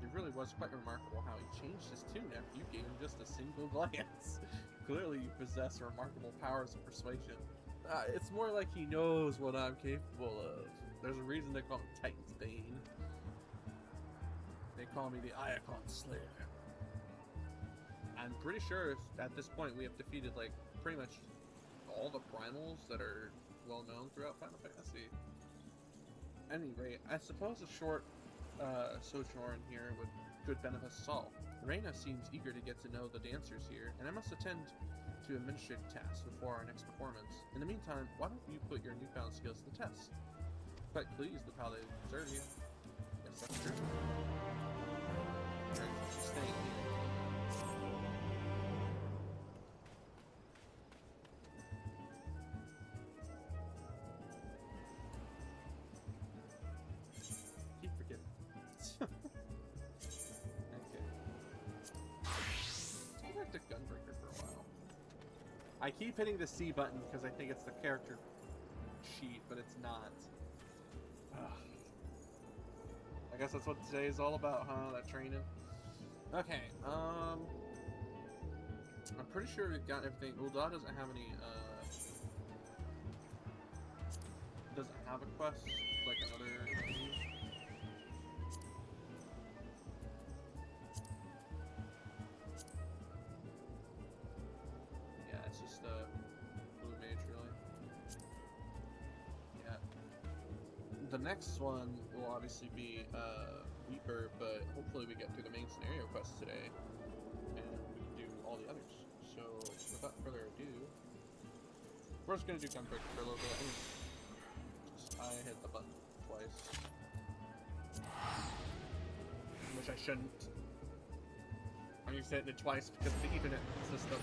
[SPEAKER 3] It really was quite remarkable how he changed his tune after you gave him just a single glance. Clearly you possess remarkable powers of persuasion. It's more like he knows what I'm capable of. There's a reason they call me Titan's Bane. They call me the Iacon Slayer. I'm pretty sure at this point we have defeated like pretty much all the primals that are well known throughout Final Fantasy. At any rate, I suppose a short sojourn here would good benefit us all. Reina seems eager to get to know the dancers here, and I must attend to administrative tasks before our next performance. In the meantime, why don't you put your newfound skills to the test? Quite pleased with how they observe you. Yes, that's true. Alright, she's staying here. I keep hitting the C button because I think it's the character sheet, but it's not. Ugh. I guess that's what today is all about, huh? That training. Okay, I'm pretty sure we've got everything. Ul'dah doesn't have any, doesn't have a quest, like another thingy. Yeah, it's just a blue mage, really. Yeah. The next one will obviously be, Weeper, but hopefully we get through the main scenario quest today, and we can do all the others. So, without further ado, we're just gonna do Gunbreaker for a little bit. I hit the button twice. Which I shouldn't. I'm used to hitting it twice because of the Ethernet system.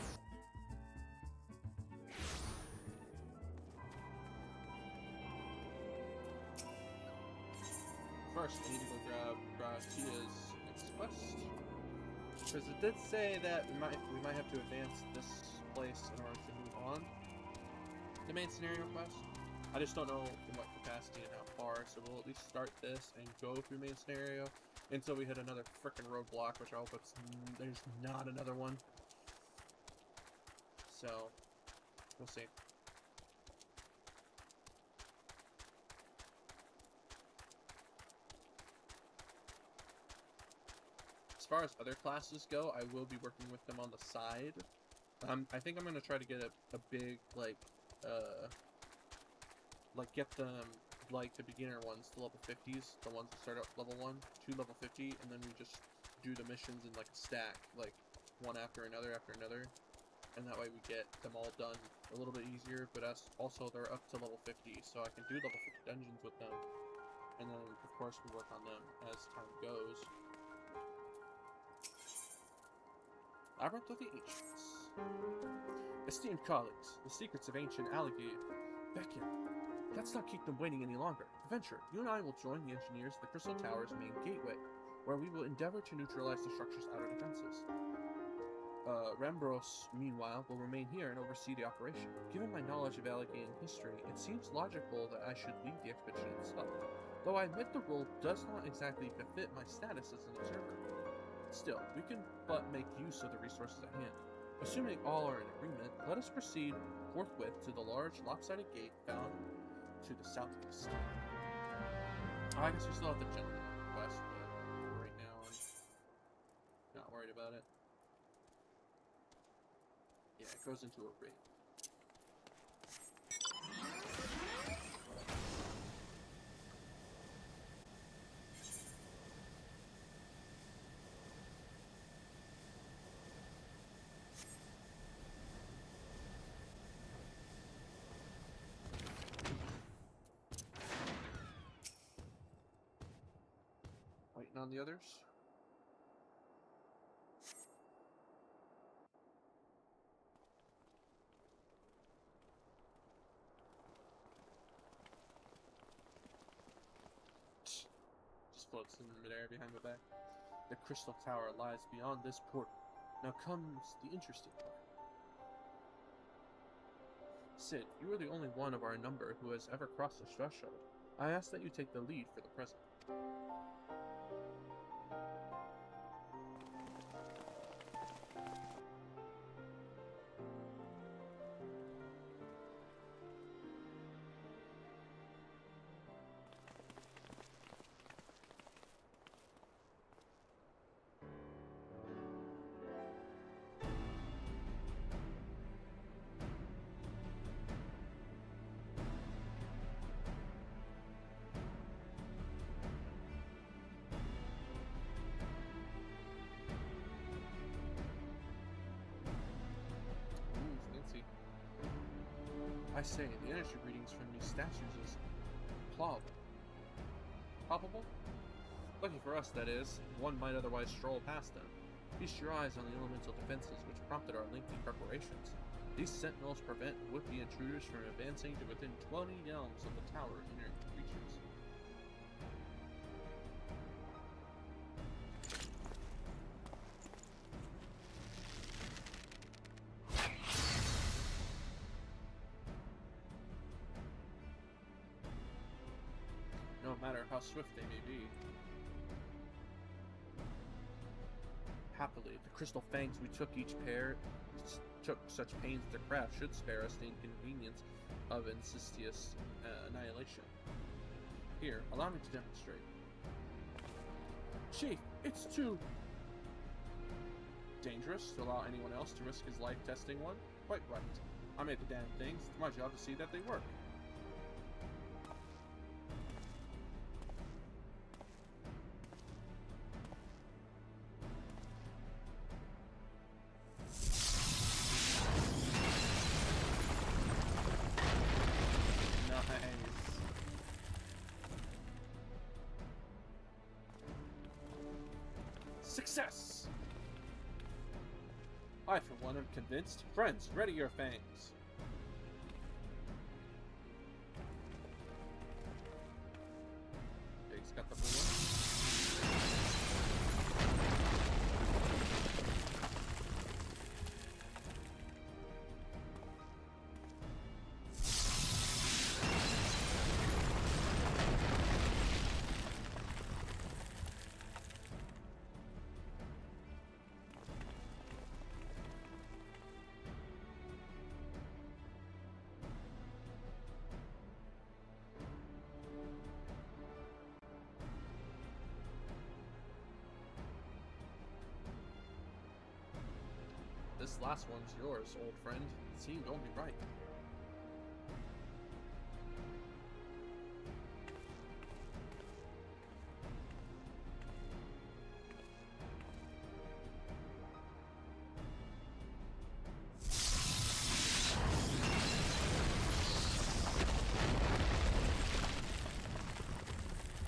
[SPEAKER 3] First, I need to go grab Tia's next quest. Because it did say that we might have to advance this place in order to move on the main scenario quest. I just don't know in what capacity and how far, so we'll at least start this and go through main scenario until we hit another frickin' roadblock, which I hope there's not another one. So, we'll see. As far as other classes go, I will be working with them on the side. I think I'm gonna try to get a big, like get them, like, the beginner ones to level 50s, the ones that start at level 1 to level 50, and then we just do the missions in, like, a stack, like, one after another, and that way we get them all done a little bit easier, but also they're up to level 50, so I can do level 50 dungeons with them, and then, of course, we work on them as time goes. Labyrinth of the Ancients. Esteemed colleagues, the secrets of ancient Alligator beckon. Let's not keep them waiting any longer. Adventure, you and I will join the engineers of the Crystal Tower's main gateway, where we will endeavor to neutralize the structure's outer defenses. Rambros, meanwhile, will remain here and oversee the operation. Given my knowledge of Alligator history, it seems logical that I should lead the expedition itself, though I admit the role does not exactly befit my status as an observer. Still, we can but make use of the resources at hand. Assuming all are in agreement, let us proceed forthwith to the large, lopsided gate found to the southeast. I guess we still have the general quest, but right now I'm not worried about it. Yeah, it goes into a raid. Waiting on the others. Just floats in midair behind my back. The Crystal Tower lies beyond this portal. Now comes the interesting part. Sid, you are the only one of our number who has ever crossed this threshold. I ask that you take the lead for the present. Fancy. I say, the energy readings from these statues is plausible. Probable? Lucky for us, that is. One might otherwise stroll past them. Feast your eyes on the elemental defenses which prompted our lengthy preparations. These sentinels prevent would-be intruders from advancing to within 20 elms of the tower inner creatures. No matter how swift they may be. happily. The crystal fangs we took such pains to craft should spare us the inconvenience of insidious annihilation. Here, allow me to demonstrate. Chief, it's too dangerous to allow anyone else to risk his life testing one? Quite right. I made the damn things. It's my job to see that they work. Success! I, for one, am convinced. Friends, ready your fangs. Big's got the blue one. This last one's yours, old friend. It seemed only right.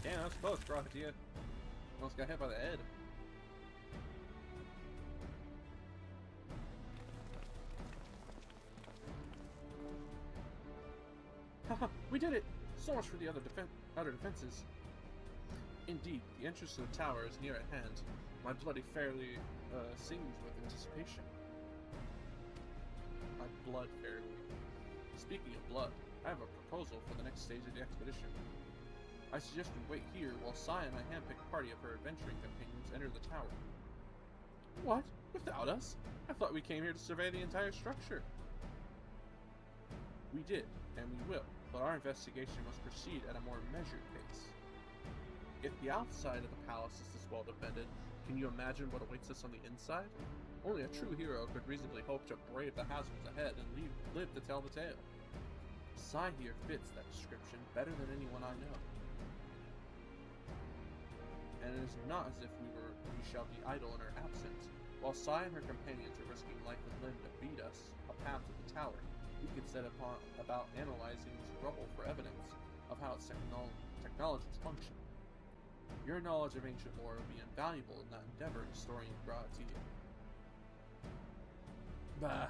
[SPEAKER 3] Damn, that was close, Graftia. Almost got hit by the head. Haha, we did it! So much for the other defenses. Indeed, the entrance to the tower is near at hand. My bloody fairly sings with anticipation. My blood fairly. Speaking of blood, I have a proposal for the next stage of the expedition. I suggest we wait here while Sai and my hand-picked party of her adventuring companions enter the tower. What? Without us? I thought we came here to survey the entire structure. We did, and we will, but our investigation must proceed at a more measured pace. If the outside of the palace is this well defended, can you imagine what awaits us on the inside? Only a true hero could reasonably hope to brave the hazards ahead and live to tell the tale. Sai here fits that description better than anyone I know. And it is not as if we shall be idle in her absence. While Sai and her companions are risking life and limb to beat us a path to the tower, we could set about analyzing this rubble for evidence of how its technologies function. Your knowledge of ancient lore would be invaluable in that endeavor, historian Graatia. Bah,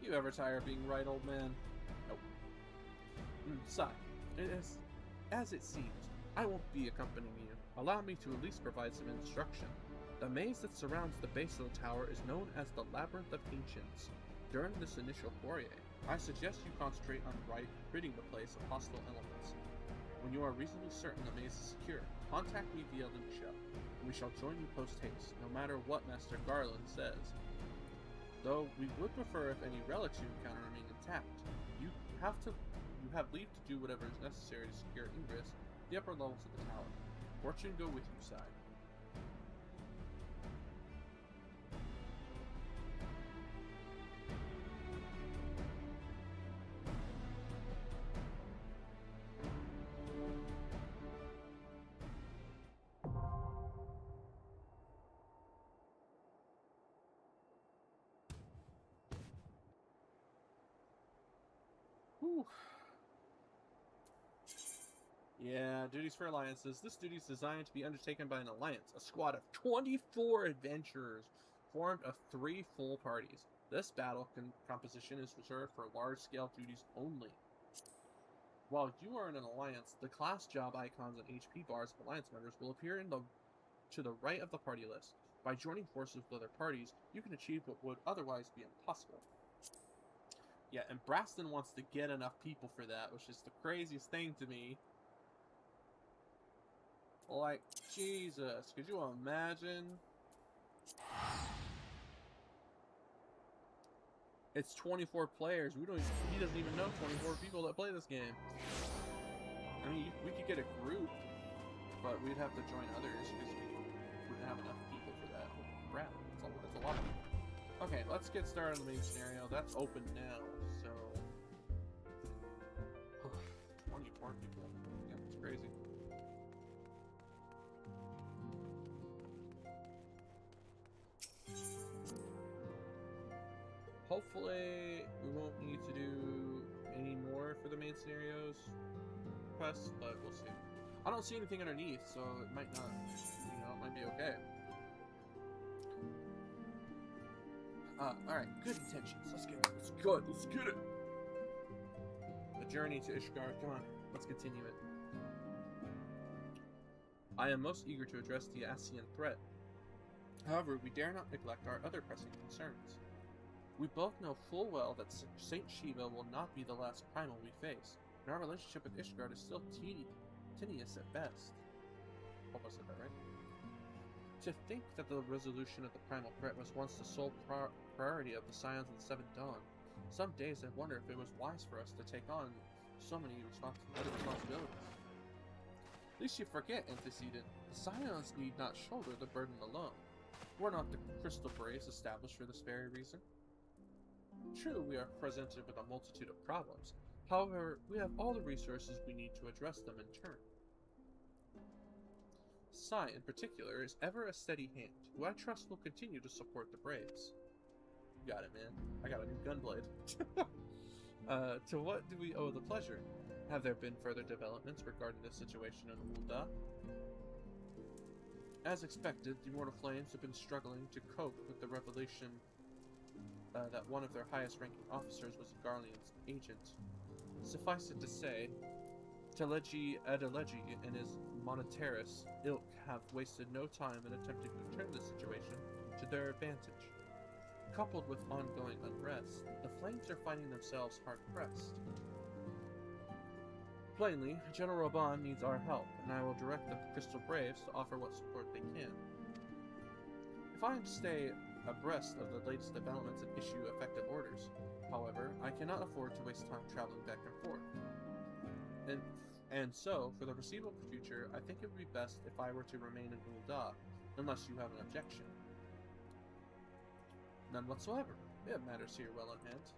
[SPEAKER 3] you ever tire of being right, old man? Nope. Sai, it is as it seems. I won't be accompanying you. Allow me to at least provide some instruction. The maze that surrounds the base of the tower is known as the Labyrinth of Ancients. During this initial foray, I suggest you concentrate on ridding the place of hostile elements. When you are reasonably certain the maze is secure, contact me via link shell, and we shall join you post-haste, no matter what Master Garland says. Though we would prefer if any relics you encounter remain intact. You have leave to do whatever is necessary to secure ingress to the upper levels of the tower. Fortune go with you, Sai. Whew. Yeah, duties for alliances. This duty is designed to be undertaken by an alliance, a squad of 24 adventurers formed of 3 full parties. This battle composition is reserved for large-scale duties only. While you are in an alliance, the class job icons and HP bars of alliance members will appear to the right of the party list. By joining forces with other parties, you can achieve what would otherwise be impossible. Yeah, and Braston wants to get enough people for that, which is the craziest thing to me. Like, Jesus, could you imagine? It's 24 players. He doesn't even know 24 people that play this game. I mean, we could get a group, but we'd have to join others because we wouldn't have enough people for that. Crap, that's a lot. Okay, let's get started on the main scenario. That's open now, so 24 people. Yeah, it's crazy. Hopefully, we won't need to do any more for the main scenarios quests, but we'll see. I don't see anything underneath, so it might not, it might be okay. Alright, good intentions. Let's get it. Let's get it. The journey to Ishgard. Come on, let's continue it. I am most eager to address the Ascian threat. However, we dare not neglect our other pressing concerns. We both know full well that Saint Shiva will not be the last primal we face, and our relationship with Ishgard is still tenuous at best. Hope I said that right. To think that the resolution of the primal threat was once the sole priority of the Scions of the Seventh Dawn. Some days I wonder if it was wise for us to take on so many other responsibilities. At least you forget, Antecedent, the Scions need not shoulder the burden alone. Were not the crystal brace established for this very reason? True, we are presented with a multitude of problems. However, we have all the resources we need to address them in turn. Sai, in particular, is ever a steady hand, who I trust will continue to support the Braves. You got it, man. I got a new gunblade. To what do we owe the pleasure? Have there been further developments regarding the situation in Ul'dah? As expected, the Immortal Flames have been struggling to cope with the revelation that one of their highest-ranking officers was a Garlean's agent. Suffice it to say, Teleji Adeleji and his Monetarist ilk have wasted no time in attempting to turn the situation to their advantage. Coupled with ongoing unrest, the Flames are finding themselves hard-pressed. Plainly, General Raban needs our help, and I will direct the Crystal Braves to offer what support they can. If I am to stay abreast of the latest developments and issue effective orders, however, I cannot afford to waste time traveling back and forth. And so, for the foreseeable future, I think it would be best if I were to remain in Ul'dah, unless you have an objection. None whatsoever. We have matters here well in hand.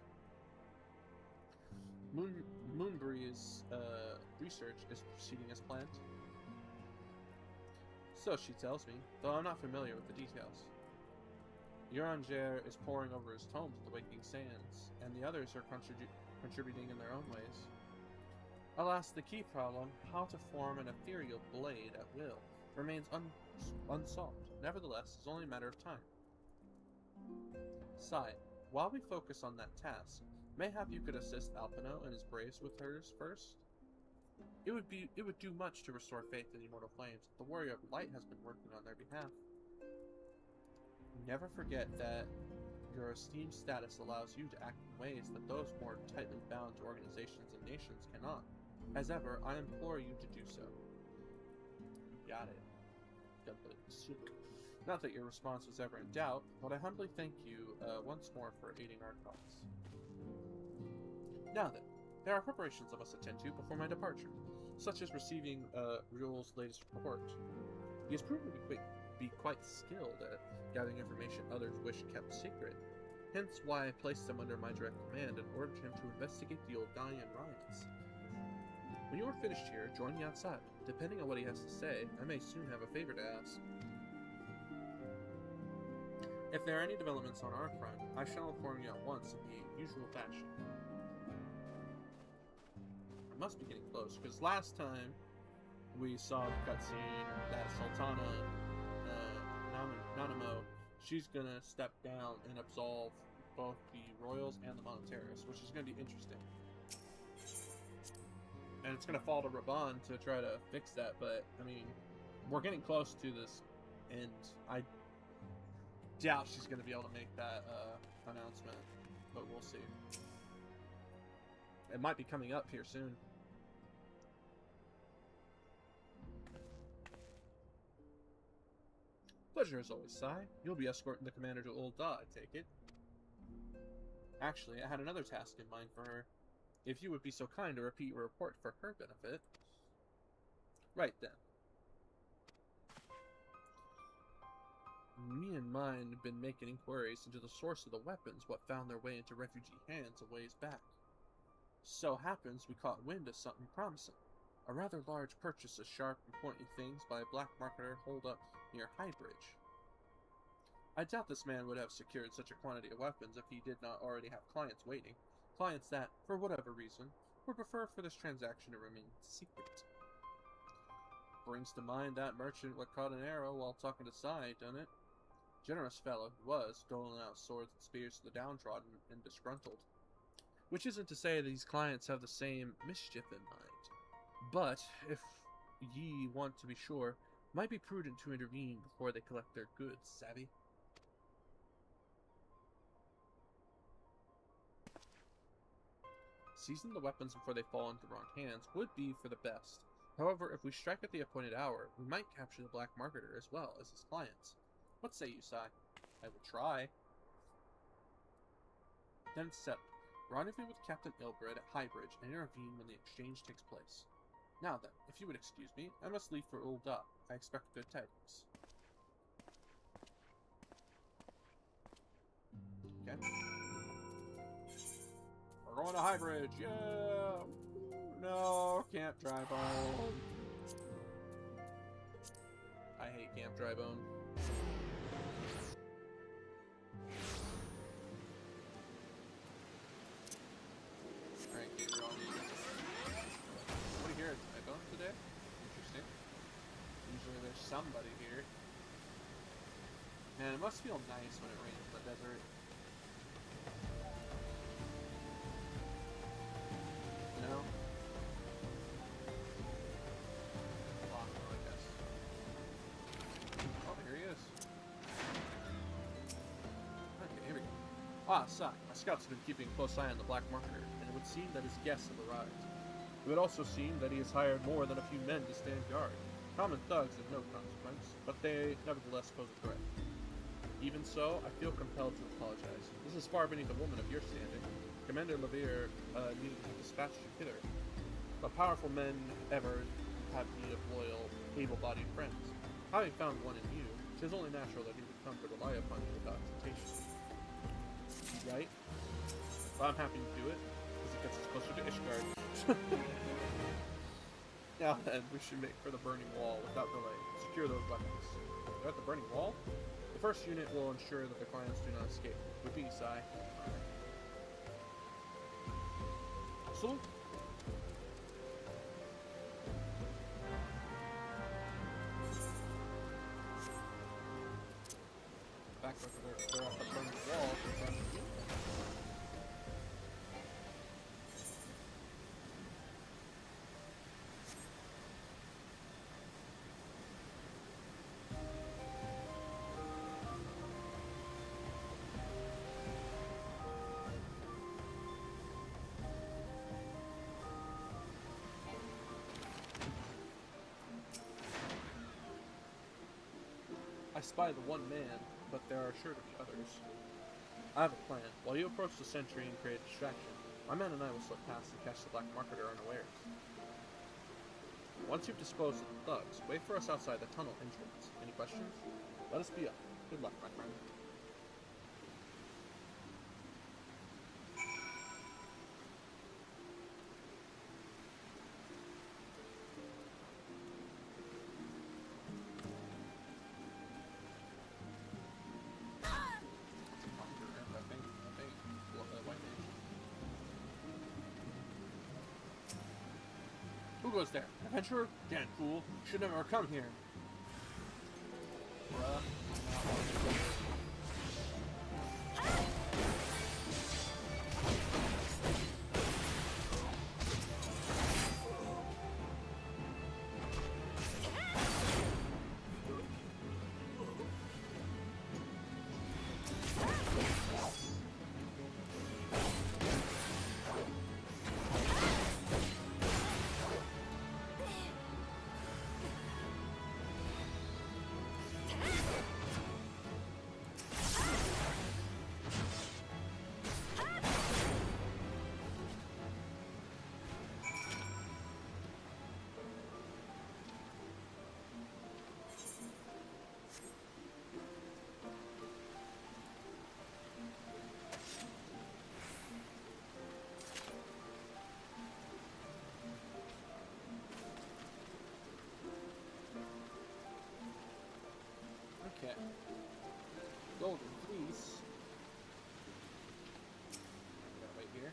[SPEAKER 3] Moonbree's research is proceeding as planned. So she tells me, though I'm not familiar with the details. Uranger is poring over his tomes at the Waking Sands, and the others are contributing in their own ways. Alas, the key problem, how to form an ethereal blade at will, remains unsolved. Nevertheless, it's only a matter of time. Sai, while we focus on that task, mayhap you could assist Alpino and his braves with hers first? It would do much to restore faith in the Immortal Flames. The Warrior of Light has been working on their behalf. Never forget that your esteemed status allows you to act in ways that those more tightly bound to organizations and nations cannot. As ever, I implore you to do so. Got it. Not that your response was ever in doubt, but I humbly thank you once more for aiding our cause. Now then, there are preparations I must attend to before my departure, such as receiving Ryul's latest report. He has proven to be quite skilled at gathering information others wish kept secret, hence why I placed him under my direct command and ordered him to investigate the Ul'dahian riots. When you are finished here, join me outside. Depending on what he has to say, I may soon have a favor to ask. If there are any developments on our front, I shall inform you at once in the usual fashion. I must be getting close, because last time we saw the cutscene that Sultana Nanamo, she's gonna step down and absolve both the Royals and the Monetarists, which is gonna be interesting. And it's gonna fall to Raban to try to fix that, but I mean, we're getting close to this end. I doubt she's gonna be able to make that announcement, but we'll see. It might be coming up here soon. Pleasure as always, Sai. You'll be escorting the commander to Ul'dah, I take it. Actually, I had another task in mind for her. If you would be so kind to repeat your report for her benefit. Right then. Me and mine have been making inquiries into the source of the weapons what found their way into refugee hands a ways back. So happens we caught wind of something promising. A rather large purchase of sharp and pointy things by a black marketer holed up near Highbridge. I doubt this man would have secured such a quantity of weapons if he did not already have clients waiting. Clients that, for whatever reason, would prefer for this transaction to remain secret. Brings to mind that merchant what caught an arrow while talking to Sai, doesn't it? Generous fellow he was, doling out swords and spears to the downtrodden and disgruntled. Which isn't to say that these clients have the same mischief in mind. But, if ye want to be sure, might be prudent to intervene before they collect their goods, savvy? Seizing the weapons before they fall into the wrong hands would be for the best. However, if we strike at the appointed hour, we might capture the black marketer as well as his clients. What say you, Sai? I will try. Then it's settled. Rendezvous with Captain Ilbred at Highbridge and intervene when the exchange takes place. Now then, if you would excuse me, I must leave for Ul'dah. I expect good tidings. Okay. We're going to Highbridge, yeah! No, Camp Drybone. I hate Camp Drybone. Alright, Gabriel, somebody here at Drybone today? Interesting. Usually there's somebody here. Man, it must feel nice when it rains in the desert. You know? I guess. Oh, here he is. Okay, here we go. Ah, Sai. My scouts have been keeping a close eye on the black marketer, and it would seem that his guests have arrived. It would also seem that he has hired more than a few men to stand guard. Common thugs of no consequence, but they nevertheless pose a threat. Even so, I feel compelled to apologize. This is far beneath a woman of your standing. Commander Levere needed to dispatch you hither. But powerful men ever have need of loyal, able-bodied friends. Having found one in you, 'tis only natural that he would come to rely upon you without hesitation. Right? But I'm happy to do it, because it gets us closer to Ishgard. Now then, we should make for the burning wall without delay. Secure those weapons. They're at the burning wall? The first unit will ensure that the clients do not escape. Would be, Sai. Salute! Back over there, they're at the burning wall in front of you. I spy the one man, but there are sure to be others. I have a plan. While you approach the sentry and create a distraction, my men and I will slip past and catch the black marketer unawares. Once you've disposed of the thugs, wait for us outside the tunnel entrance. Any questions? Let us be up. Good luck, my friend. Who goes there? Adventurer? Damn fool. Should never have come here. Bruh. Okay. Golden fleece. Gotta wait here.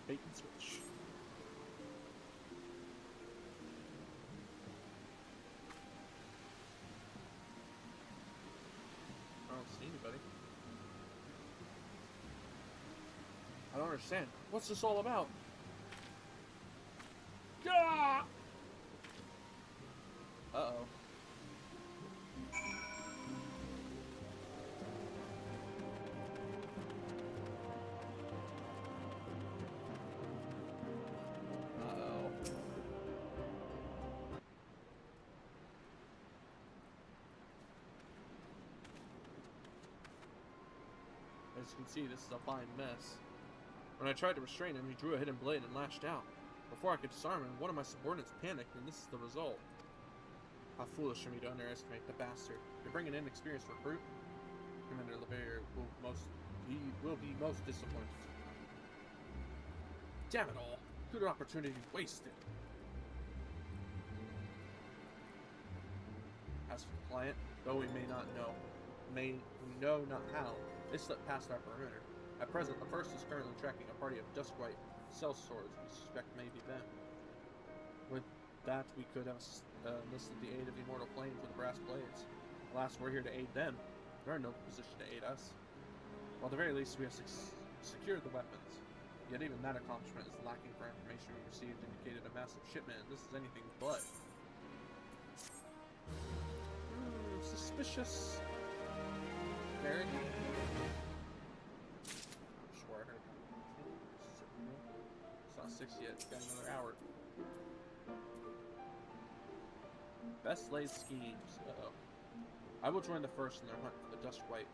[SPEAKER 3] Bait and switch. I don't see anybody. I don't understand. What's this all about? Gah! Uh-oh. Uh-oh. As you can see, this is a fine mess. When I tried to restrain him, he drew a hidden blade and lashed out. Before I could disarm him, one of my subordinates panicked, and this is the result. How foolish for me to underestimate the bastard. You're bringing an inexperienced recruit? Commander LeVere will be most disappointed. Damn it all! Good opportunity wasted. As for the client, though we may not how, they slipped past our perimeter. At present, the first is currently tracking a party of Duskwhite cell swords we suspect may be them. With that, we could have enlisted the aid of the Immortal Flames with the brass blades. Alas, we're here to aid them. They're in no position to aid us. Well, at the very least, we have secured the weapons. Yet even that accomplishment is lacking for information we received indicated a massive shipment, and this is anything but. Suspicious. Very good. Swear I heard. It's not 6 yet, it's got another hour. Best laid schemes. I will join the first in their hunt for the Duskwhite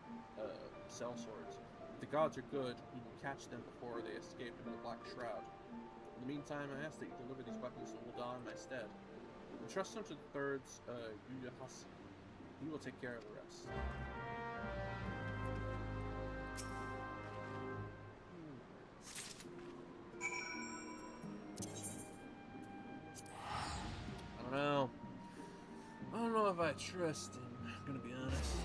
[SPEAKER 3] cell swords. If the gods are good, we will catch them before they escape into the Black Shroud. In the meantime, I ask that you deliver these weapons to Ul'dah in my stead. Entrust them to the third's Yuyahasi. He will take care of the rest. I don't know if I trust him, I'm gonna be honest.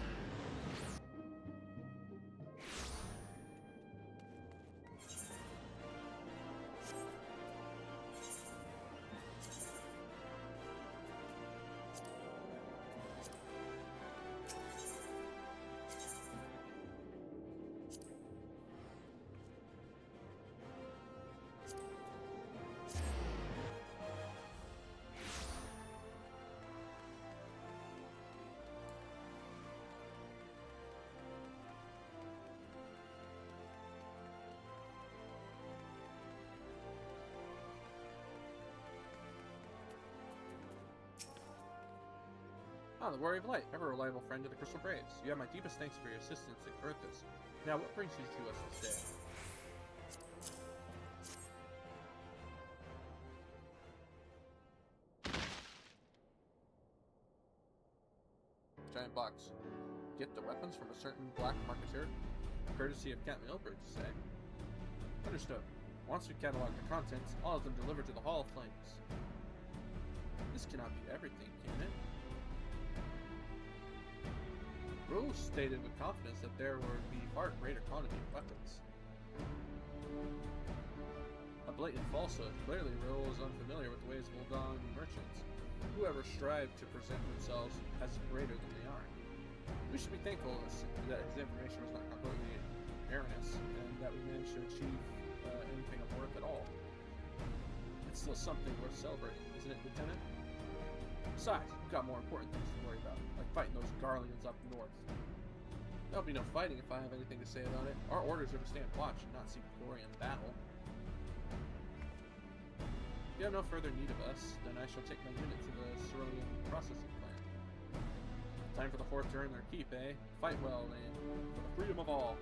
[SPEAKER 3] Ah, the Warrior of Light, ever reliable friend of the Crystal Braves. You have my deepest thanks for your assistance in Corinthus. Now, what brings you to us this day? Giant box. Get the weapons from a certain black marketeer? Courtesy of Captain Milbridge, you say? Understood. Once we catalog the contents, all of them delivered to the Hall of Flames. This cannot be everything, can it? Rose stated with confidence that there would be far greater quantity of weapons. A blatant falsehood. Clearly, Rose was unfamiliar with the ways of Ul'dah merchants. Whoever strived to present themselves as greater than they are. We should be thankful that his information was not completely erroneous, and that we managed to achieve anything of worth at all. It's still something worth celebrating, isn't it, Lieutenant? Besides, we've got more important things to worry about, like fighting those Garleans up north. There'll be no fighting if I have anything to say about it. Our orders are to stand watch and not seek glory in battle. If you have no further need of us, then I shall take my unit to the Cerulean processing plant. Time for the Fourth to earn their keep, eh? Fight well, and for the freedom of all.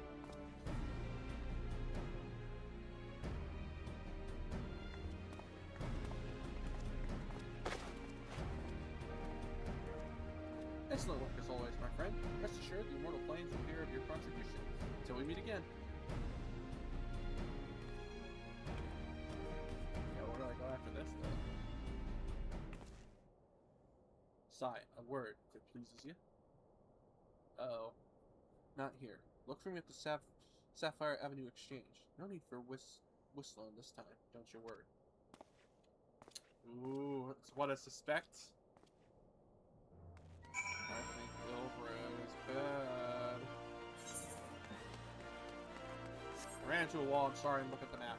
[SPEAKER 3] Excellent work as always, my friend. Rest assured, the Immortal Planes will hear of your contribution. Until we meet again. Yeah, where do I go after this, though? Sigh, a word, if it pleases you. Oh, not here. Look for me at the Sapphire Avenue Exchange. No need for whistling this time, don't you worry. Ooh, it's what I suspect. I think Ilbred is bad. I ran into a wall, I'm sorry, and look at the map.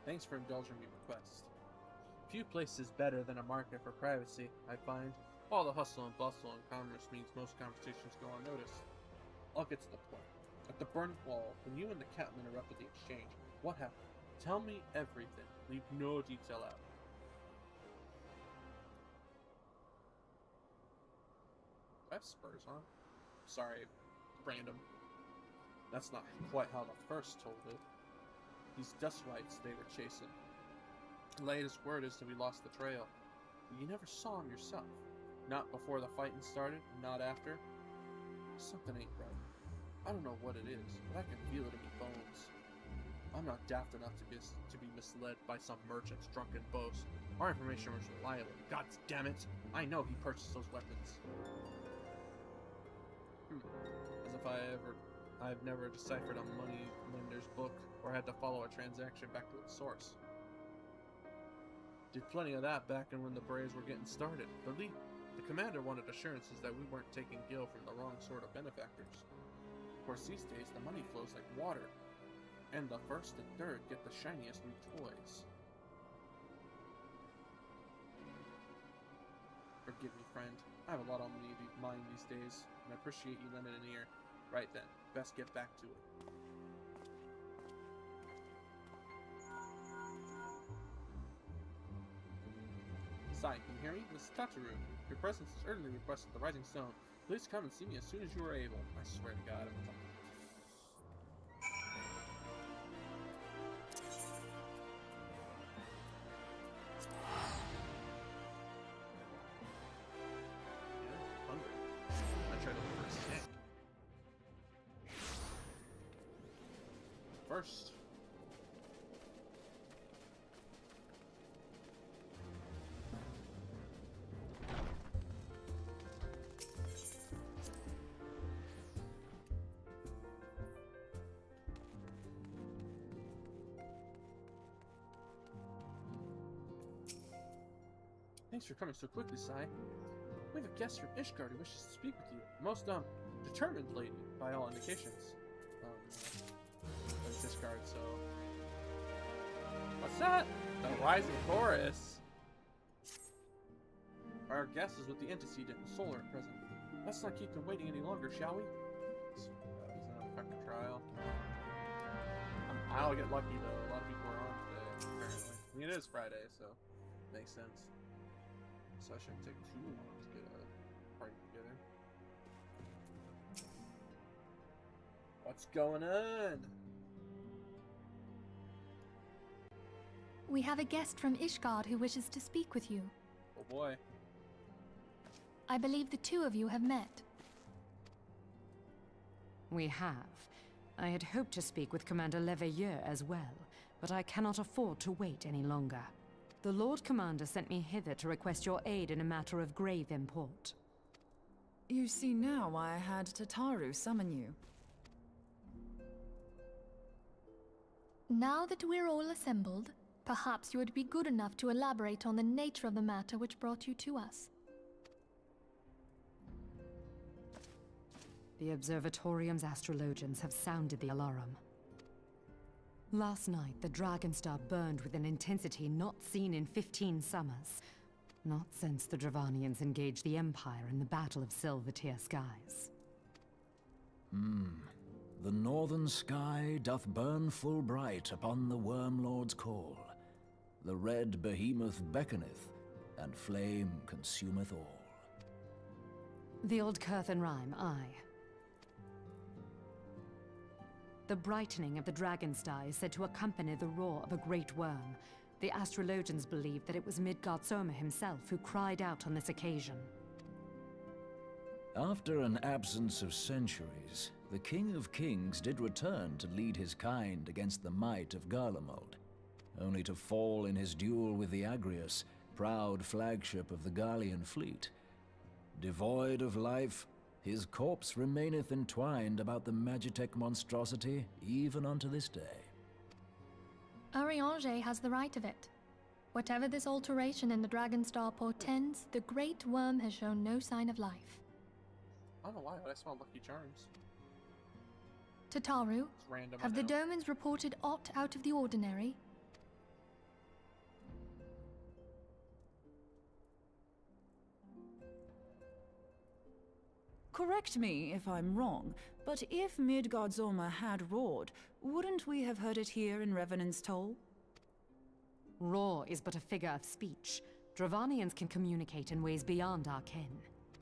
[SPEAKER 3] Thanks for indulging me request. Few places better than a market for privacy, I find. All the hustle and bustle and commerce means most conversations go unnoticed. I'll get to the point. At the burnt wall, when you and the captain interrupted the exchange, what happened? Tell me everything. Leave no detail out. Do I have spurs on? Sorry, random. That's not quite how the first told it. These dust whites they were chasing. The latest word is that we lost the trail. But you never saw him yourself. Not before the fighting started, and not after. Something ain't right. I don't know what it is, but I can feel it in my bones. I'm not daft enough to be misled by some merchant's drunken boast. Our information was reliable. God damn it! I know he purchased those weapons. As if I've never deciphered a money lender's book or had to follow a transaction back to its source. Did plenty of that back when the Braves were getting started. The commander wanted assurances that we weren't taking gil from the wrong sort of benefactors. Of course, these days the money flows like water, and the first and third get the shiniest new toys. Forgive me, friend. I have a lot on mind these days, and I appreciate you lending an ear. Right then, best get back to it. Sai, can you hear me? This is Tataru. Your presence is urgently requested at the Rising Stone. Please come and see me as soon as you are able. I swear to God, I'm talking. Yeah, hungry. I tried to look for a snack. First. Thanks for coming so quickly, Sai. We have a guest from Ishgard who wishes to speak with you. Most, determined lady, by all indications. But it's Ishgard, so... What's that? The Rising Chorus! Our guest is with the Antecedent and Solar at present. Let's not keep them waiting any longer, shall we? He's on a fucking trial. I'll get lucky, though. A lot of people are on today, apparently. I mean, it is Friday, so... Makes sense. So I shouldn't take too long to get a party together. What's going on?
[SPEAKER 4] We have a guest from Ishgard who wishes to speak with you.
[SPEAKER 3] Oh boy.
[SPEAKER 4] I believe the two of you have met.
[SPEAKER 5] We have. I had hoped to speak with Commander Leveilleur as well, but I cannot afford to wait any longer. The Lord Commander sent me hither to request your aid in a matter of grave import.
[SPEAKER 6] You see now why I had Tataru summon you.
[SPEAKER 4] Now that we're all assembled, perhaps you would be good enough to elaborate on the nature of the matter which brought you to us.
[SPEAKER 5] The Observatorium's astrologians have sounded the alarm. Last night, the Dragonstar burned with an intensity not seen in 15 summers. Not since the Dravanians engaged the Empire in the Battle of Silvertear Skies.
[SPEAKER 7] The northern sky doth burn full bright upon the Wormlord's call. The red behemoth beckoneth, and flame consumeth all.
[SPEAKER 5] The old Curthan rhyme, aye. The brightening of the dragon star is said to accompany the roar of a great worm. The astrologians believe that it was Midgard Soma himself who cried out on this occasion.
[SPEAKER 7] After an absence of centuries, the King of Kings did return to lead his kind against the might of Garlemald, only to fall in his duel with the Agrius, proud flagship of the Garlean fleet. Devoid of life, his corpse remaineth entwined about the Magitech monstrosity even unto this day.
[SPEAKER 4] Ariange has the right of it. Whatever this alteration in the Dragon Star portends, the Great Worm has shown no sign of life.
[SPEAKER 3] I don't know why, but I smell Lucky Charms.
[SPEAKER 4] Tataru,
[SPEAKER 3] It's random.
[SPEAKER 4] have
[SPEAKER 3] I
[SPEAKER 4] the
[SPEAKER 3] know.
[SPEAKER 4] Domans reported aught out of the ordinary?
[SPEAKER 6] Correct me if I'm wrong, but if Midgard Zorma had roared, wouldn't we have heard it here in Revenant's Toll?
[SPEAKER 5] Roar is but a figure of speech. Dravanians can communicate in ways beyond our ken.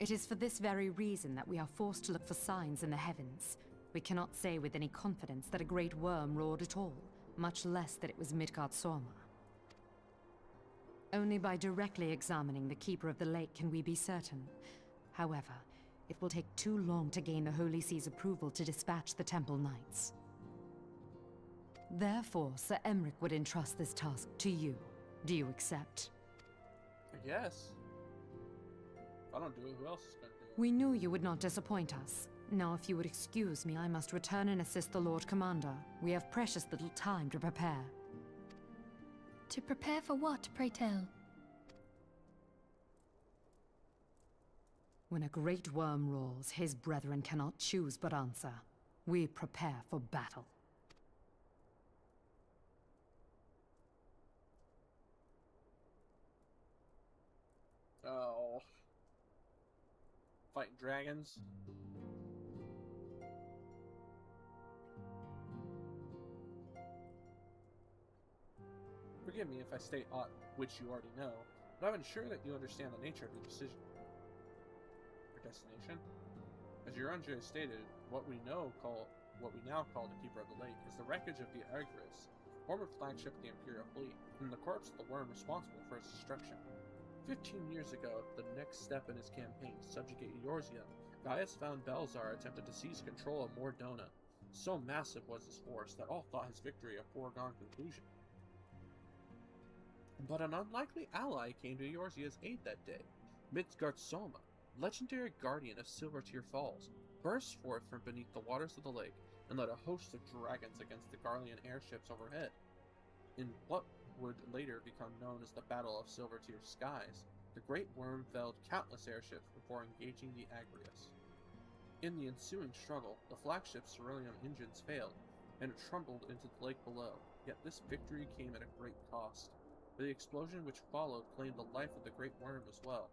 [SPEAKER 5] It is for this very reason that we are forced to look for signs in the heavens. We cannot say with any confidence that a great worm roared at all, much less that it was Midgard Sorma. Only by directly examining the Keeper of the Lake can we be certain. However, it will take too long to gain the Holy See's approval to dispatch the Temple Knights. Therefore, Sir Emric would entrust this task to you. Do you accept?
[SPEAKER 3] I guess. If I don't do it, who else is gonna do it?
[SPEAKER 5] We knew you would not disappoint us. Now, if you would excuse me, I must return and assist the Lord Commander. We have precious little time to prepare.
[SPEAKER 4] To prepare for what, pray tell?
[SPEAKER 5] When a great worm roars, his brethren cannot choose but answer. We prepare for battle.
[SPEAKER 3] Oh. Fighting dragons. Forgive me if I state aught which you already know, but I'm unsure that you understand the nature of your decision. Your destination? As Euronja has stated, what we now call the Keeper of the Lake is the wreckage of the Agrius, former flagship of the Imperial fleet, and the corpse of the worm responsible for its destruction. 15 years ago, the next step in his campaign to subjugate Eorzea, Gaius found Belzar attempted to seize control of Mordona. So massive was his force that all thought his victory a foregone conclusion. But an unlikely ally came to Eorzea's aid that day. Midgard Soma, legendary guardian of Silvertear Falls, burst forth from beneath the waters of the lake and led a host of dragons against the Garlean airships overhead. In what would later become known as the Battle of Silvertear Skies, the Great Worm felled countless airships before engaging the Agrius. In the ensuing struggle, the flagship's cerulean engines failed, and it trundled into the lake below, yet this victory came at a great cost. The explosion which followed claimed the life of the Great Worm as well.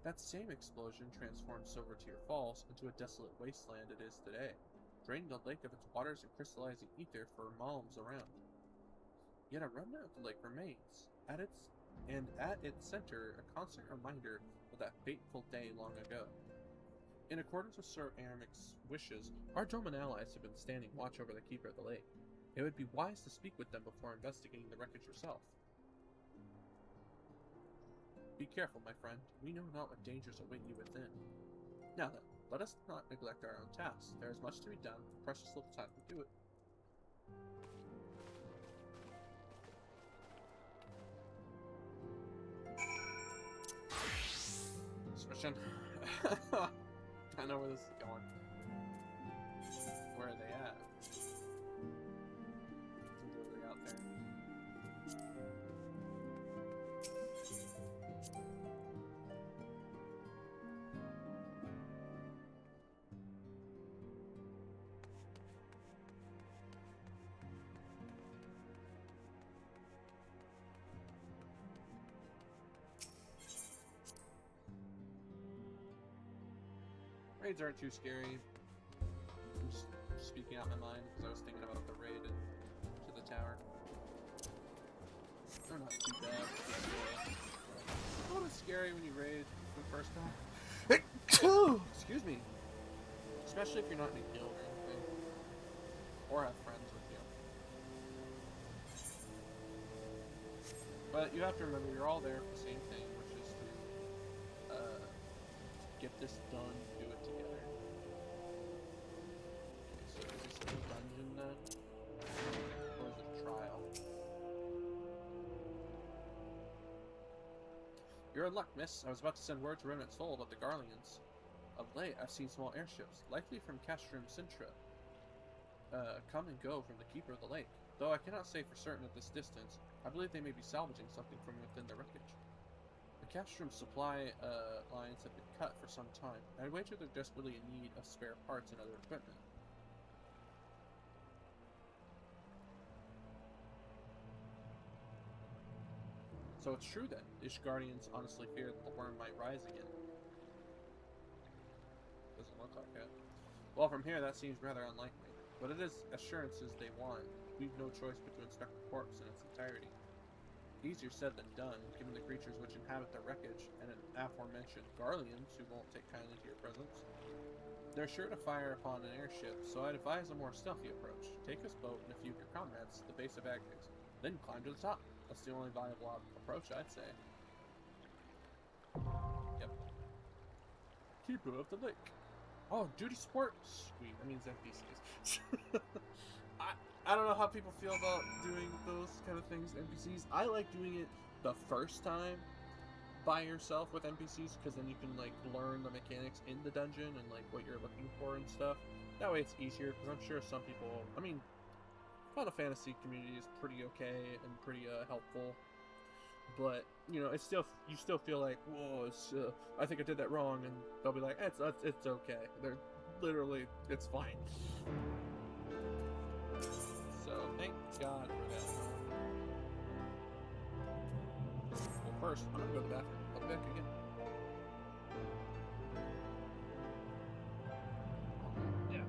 [SPEAKER 3] That same explosion transformed Silvertear Falls into a desolate wasteland it is today, draining the lake of its waters and crystallizing ether for malms around. Yet a remnant of the lake remains, at its center a constant reminder of that fateful day long ago. In accordance with Sir Ermic's wishes, our Doman allies have been standing watch over the Keeper of the Lake. It would be wise to speak with them before investigating the wreckage yourself. Be careful, my friend. We know not what dangers await you within. Now then, let us not neglect our own tasks. There is much to be done, precious little time to do it. Switching. I know where this is going. Where are they at? Literally out there. Raids aren't too scary. I'm just speaking out my mind because I was thinking about the raid to the tower. They're not too bad. A little bit scary when you raid for the first time. Excuse me. Especially if you're not in a guild or anything. or have friends with you. But you have to remember, you're all there for the same thing, which is to get this done, do it together. Okay, so is this a dungeon then? Or is it a trial? You're in luck, miss. I was about to send word to Remnant Soul about the Garleans. Of late, I've seen small airships, likely from Castrum Sintra, come and go from the Keeper of the Lake. Though I cannot say for certain at this distance, I believe they may be salvaging something from within the wreckage. The Castrum supply lines have been cut for some time. I wager they're desperately in need of spare parts and other equipment. So it's true then. Ishgardians honestly fear that the worm might rise again. Doesn't look like it. Well, from here that seems rather unlikely. But it is assurances they want. We've no choice but to inspect the corpse in its entirety. Easier said than done, given the creatures which inhabit the wreckage and an aforementioned Garleans who won't take kindly to your presence. They're sure to fire upon an airship, so I'd advise a more stealthy approach. Take this boat and a few of your comrades to the base of Agnes, then climb to the top. That's the only viable approach, I'd say. Yep. Keeper of the Lake. Oh, duty sport? Sweet, that means NPCs. I don't know how people feel about doing those kind of things, NPCs. I like doing it the first time by yourself with NPCs, because then you can like learn the mechanics in the dungeon and like what you're looking for and stuff. That way it's easier, because I'm sure some people, I mean, Final Fantasy community is pretty okay and pretty helpful. But, you know, it's still, you still feel like, whoa, it's, I think I did that wrong, and they'll be like, it's okay. They're literally, it's fine. So, thank God for that. Well, first, I'm gonna go to the bathroom. I'll be back again. Yeah.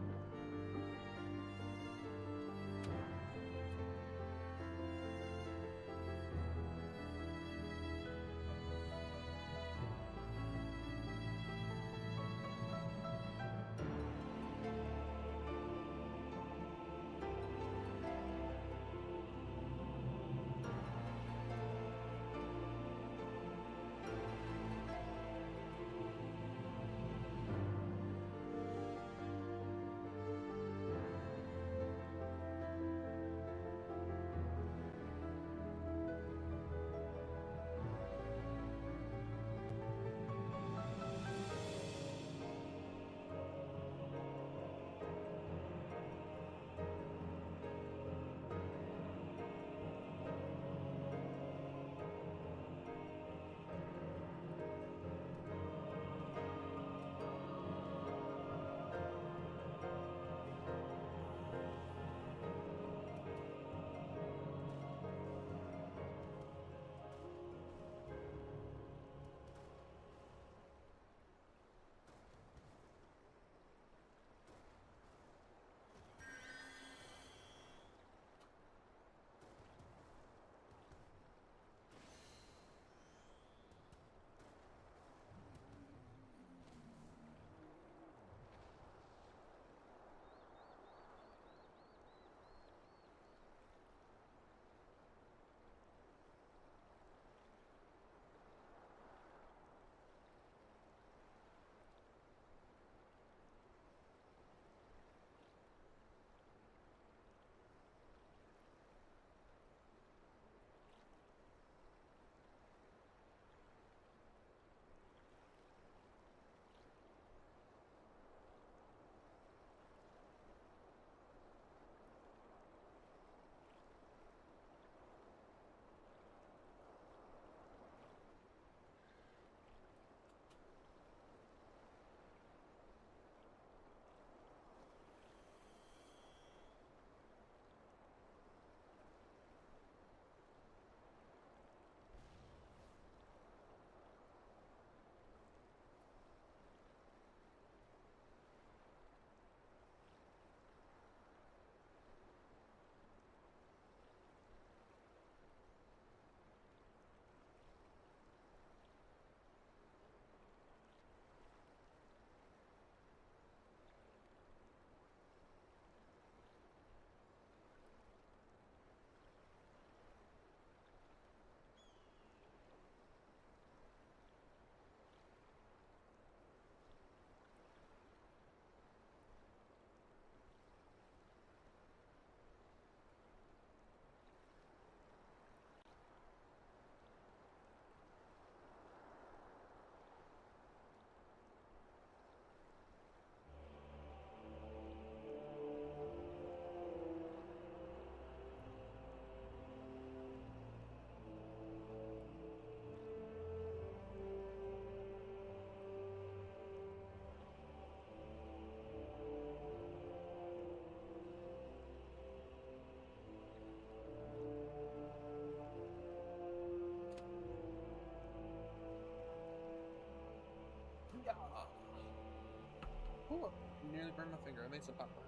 [SPEAKER 3] accidentally burned my finger. I made some popcorn.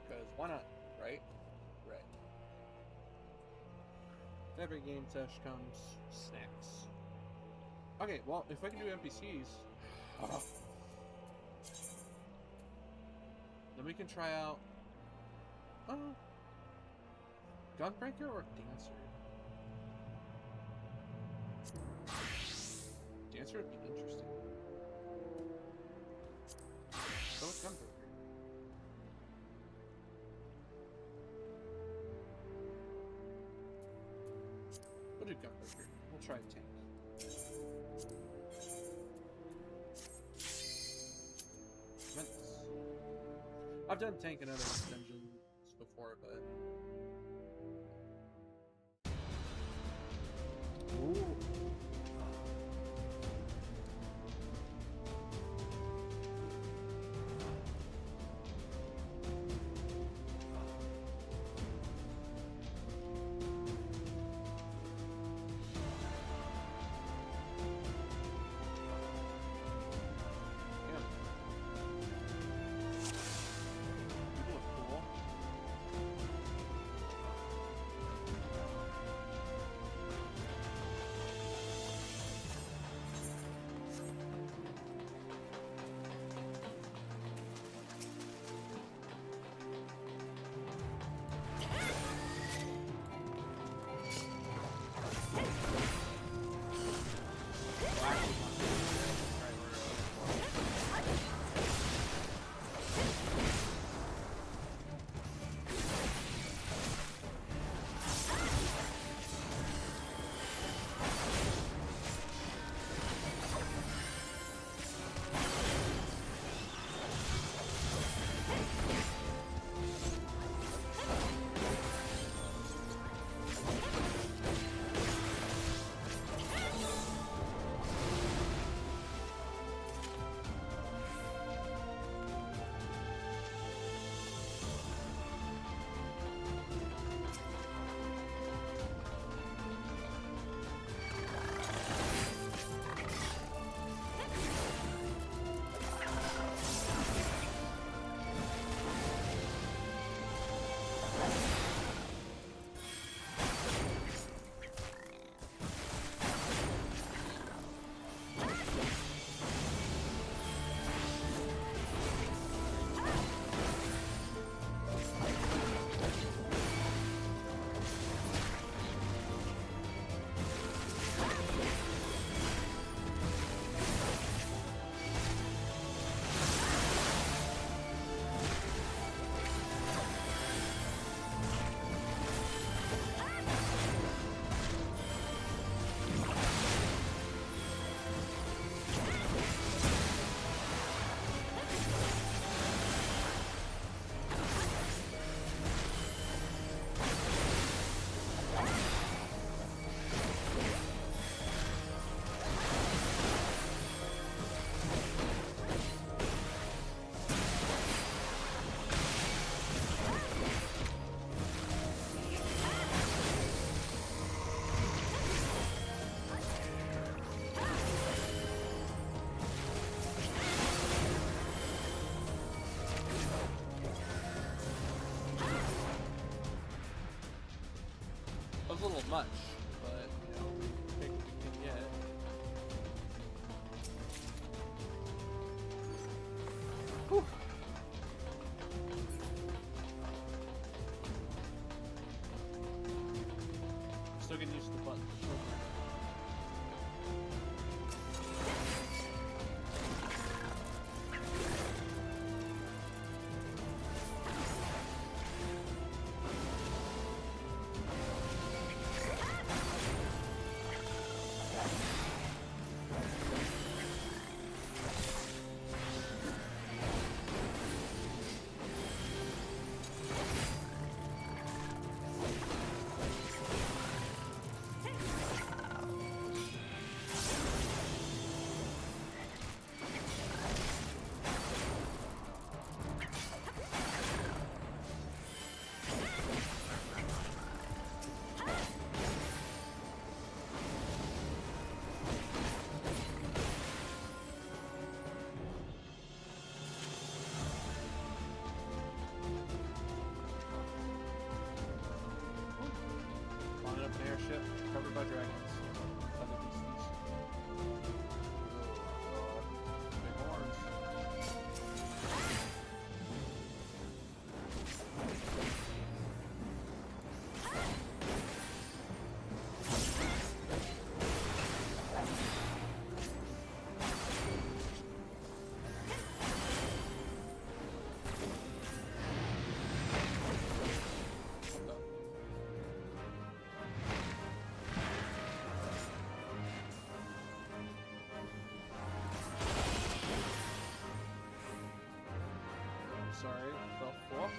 [SPEAKER 3] Because why not, right? Right. Every game test comes snacks. Okay, well, if I can do NPCs, then we can try out Gunbreaker or Dancer. Dancer would be interesting. So it's Gunbreaker. We'll do Gunbreaker. We'll try Tank. Tremendous. I've done Tank in other dungeons before, but... Ooh. A little much, but you know, take what we can get. Whew. Still getting used to the button. by dragons. Other beasties. Oh, big horns. Sorry, the fuck?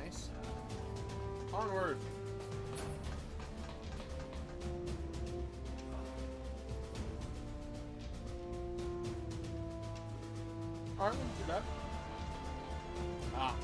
[SPEAKER 3] Nice. Onward! Alright, wasn't too bad. Ah.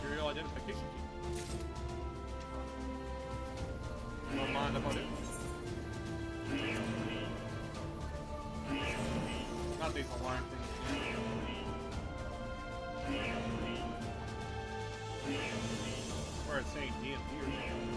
[SPEAKER 3] Serial identification key. Don't mind about it. Not these alarm things. Where it's saying DMP or something.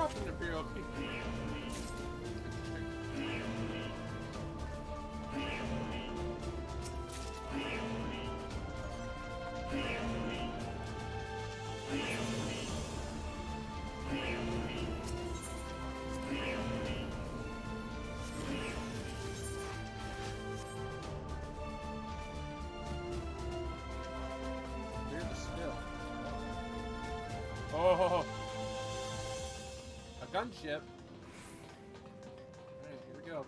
[SPEAKER 3] dropped an Imperial key. Here's the skill. Oh, a gunship. Alright, here we go.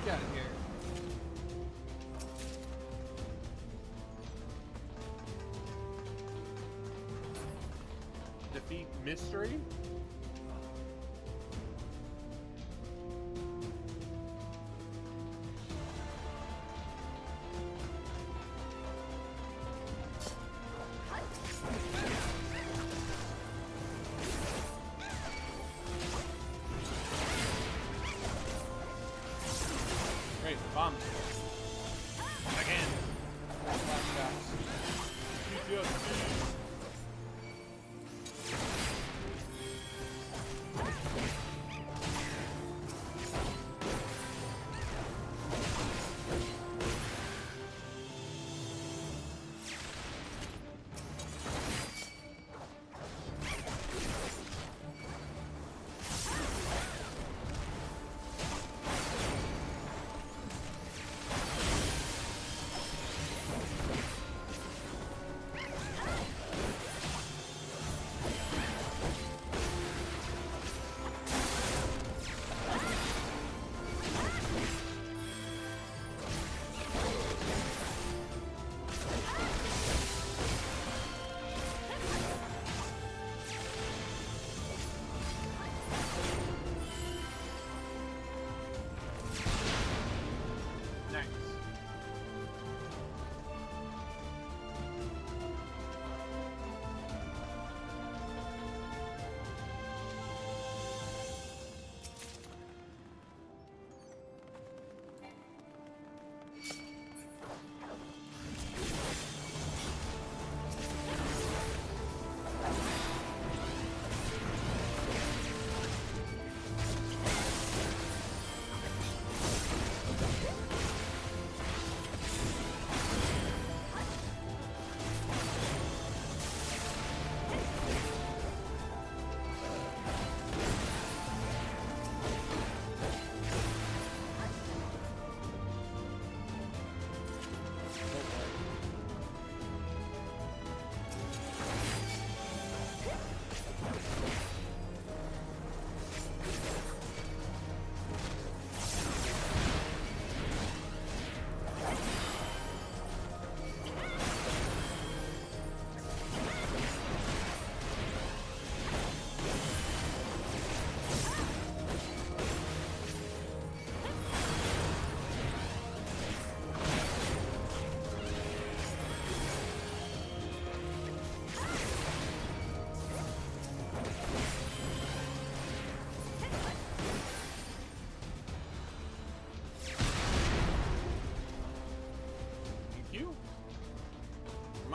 [SPEAKER 3] Get out of here. Defeat mystery? Great, the bombs. Again. Flashbacks.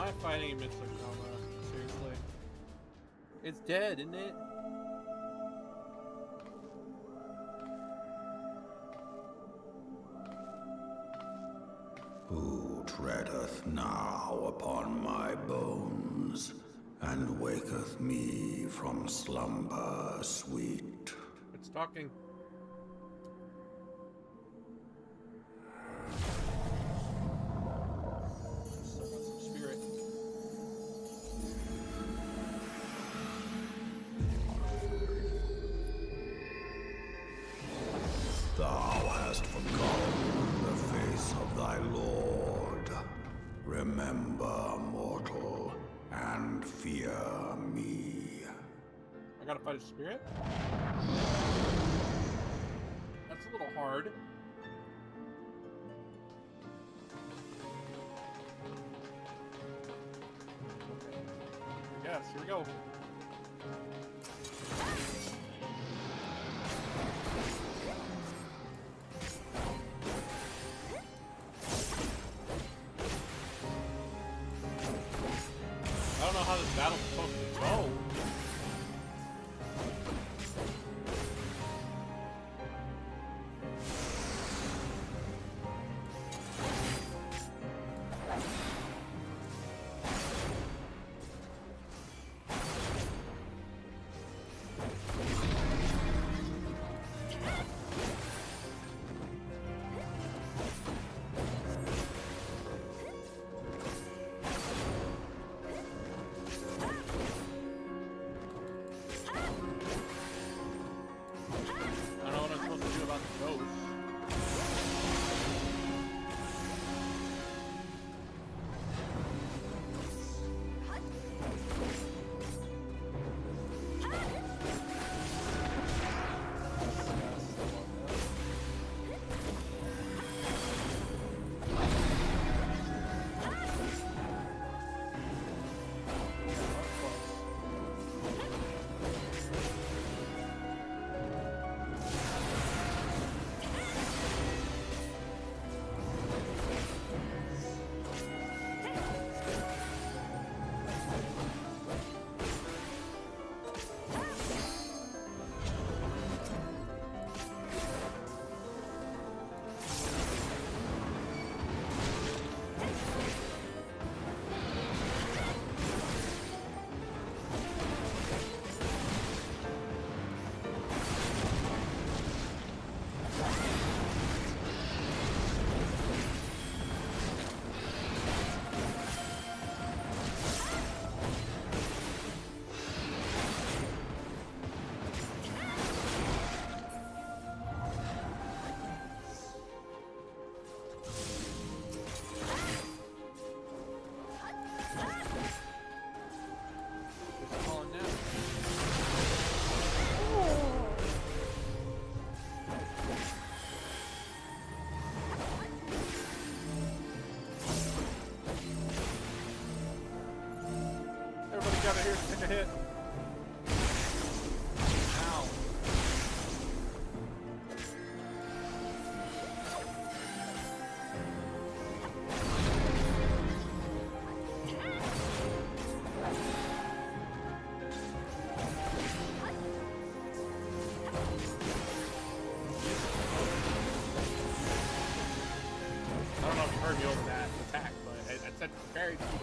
[SPEAKER 3] I fighting a Mitsukama? Seriously? It's dead, isn't it?
[SPEAKER 8] Who treadeth now upon my bones, and waketh me from slumber sweet?
[SPEAKER 3] It's talking. Still got some spirit.
[SPEAKER 8] Thou hast forgotten the face of thy Lord. Remember, mortal, and fear me.
[SPEAKER 3] I gotta fight a spirit? That's a little hard. Okay. Yes, here we go. I don't know how this battle's supposed to go. I don't know what I'm supposed to do about the ghost. It's calling now. Everybody gather here to take a hit. Ow. I don't know if you heard me over that attack, but I said very cool.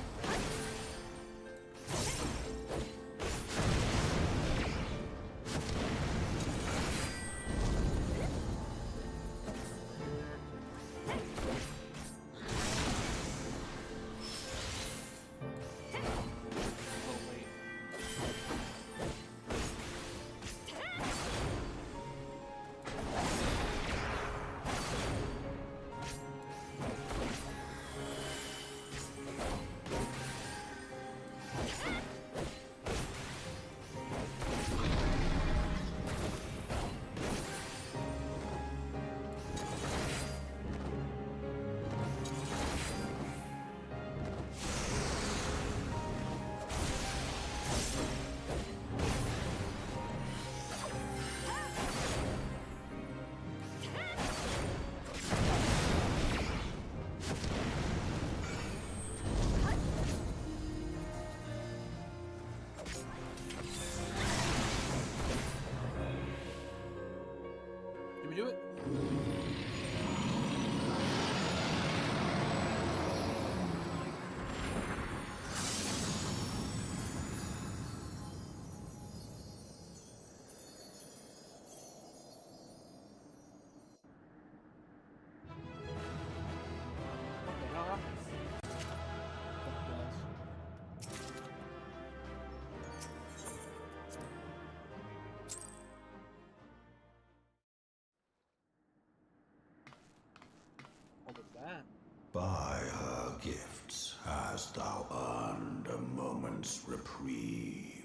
[SPEAKER 3] that?
[SPEAKER 8] By her gifts hast thou earned a moment's reprieve.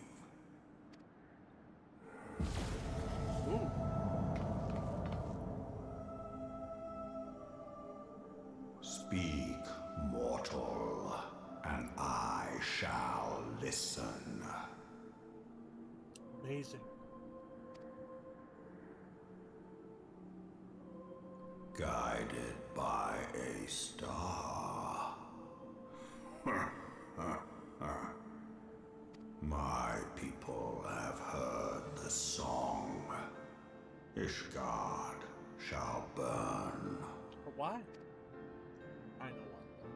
[SPEAKER 3] Ooh.
[SPEAKER 8] Speak, mortal, and I shall listen.
[SPEAKER 3] Amazing.
[SPEAKER 8] Guided by a star. My people have heard the song. Ishgard shall burn.
[SPEAKER 3] But why? I know why.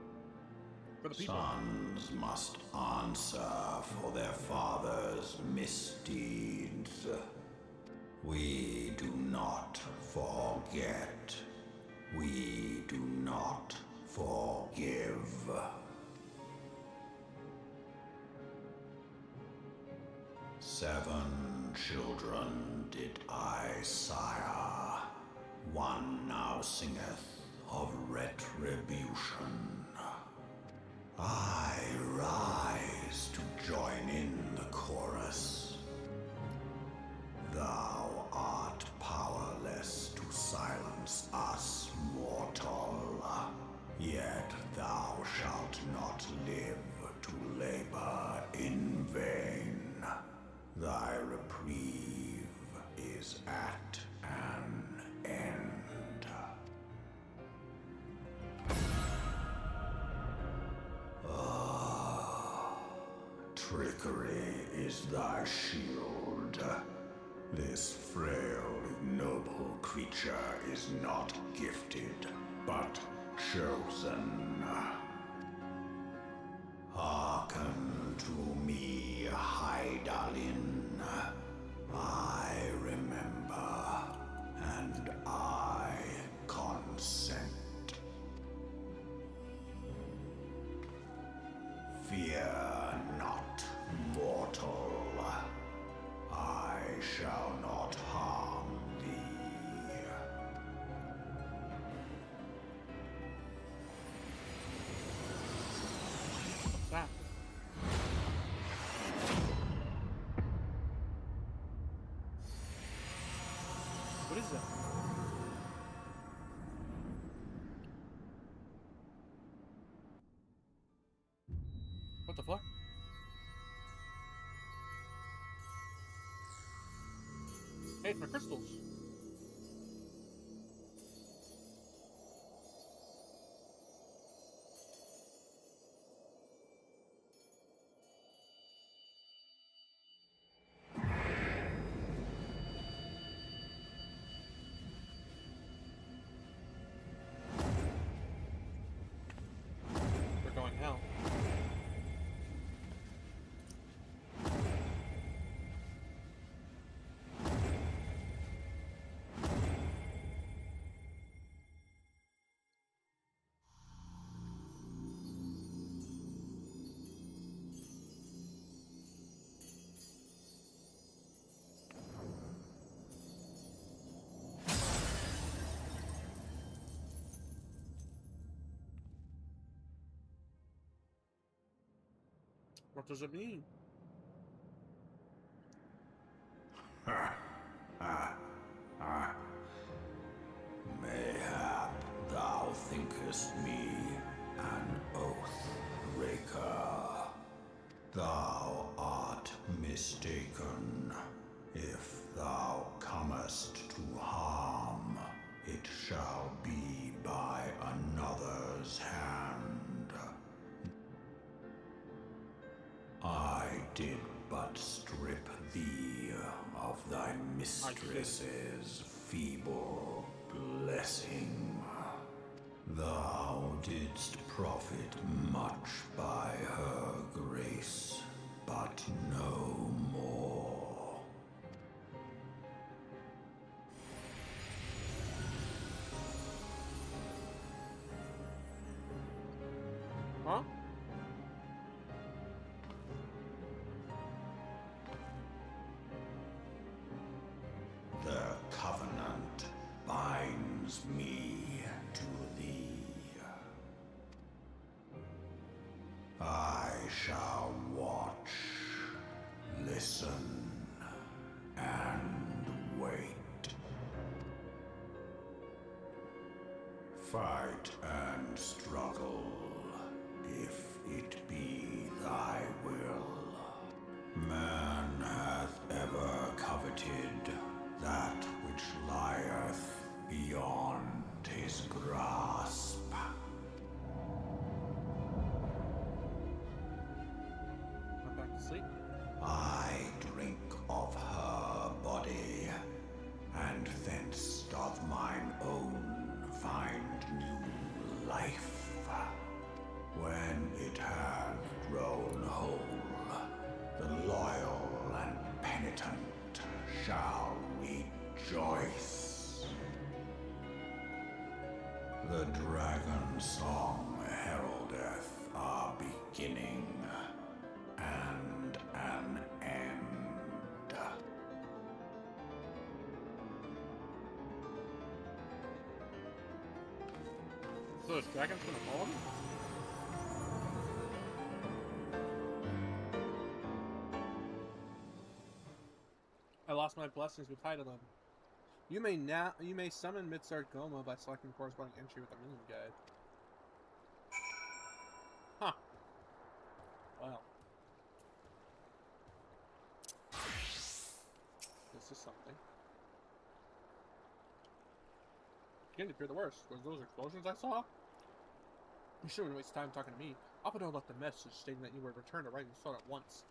[SPEAKER 3] For the people.
[SPEAKER 8] Sons must answer for their father's misdeeds. We do not forget. We do not forgive. Seven children did I sire. One now singeth of retribution. I rise to join in the chorus. Thou art powerless to silence us, mortal. Yet thou shalt not live to labor in vain. Thy reprieve is at an end. Trickery is thy shield. This frail, ignoble creature is not gifted, but chosen. Hearken to me, Hydaelyn. I remember, and I consent. Fear not, mortal. I shall not harm thee.
[SPEAKER 3] What's that? What is that? What the fuck? Hey, it's my crystals. We're going hell. What does it mean?
[SPEAKER 8] Mayhap thou thinkest me an oath breaker. Thou art mistaken. If thou comest to harm, it shall be by another's hand. I did but strip thee of thy mistress's feeble blessing. Thou didst profit much by her grace, but no more.
[SPEAKER 3] Huh?
[SPEAKER 8] The covenant binds me to thee. shall watch, listen, and wait. Fight and struggle, if it be thy will. Man hath ever coveted that which lieth beyond his grasp.
[SPEAKER 3] I'm back to sleep.
[SPEAKER 8] I drink of her body, and thence doth mine own find new life. When it hath grown whole, the loyal and penitent shall rejoice. The dragon song heraldeth our beginning and an end.
[SPEAKER 3] So this dragon's gonna follow me? I lost my blessings with Heidelin. You may summon Midsart Goma by selecting corresponding entry with the minion guide. Huh. Wow. This is something. Beginning to fear the worst. Was those explosions I saw? You shouldn't waste time talking to me. Alpado left a message stating that you would return to Rising Sun at once.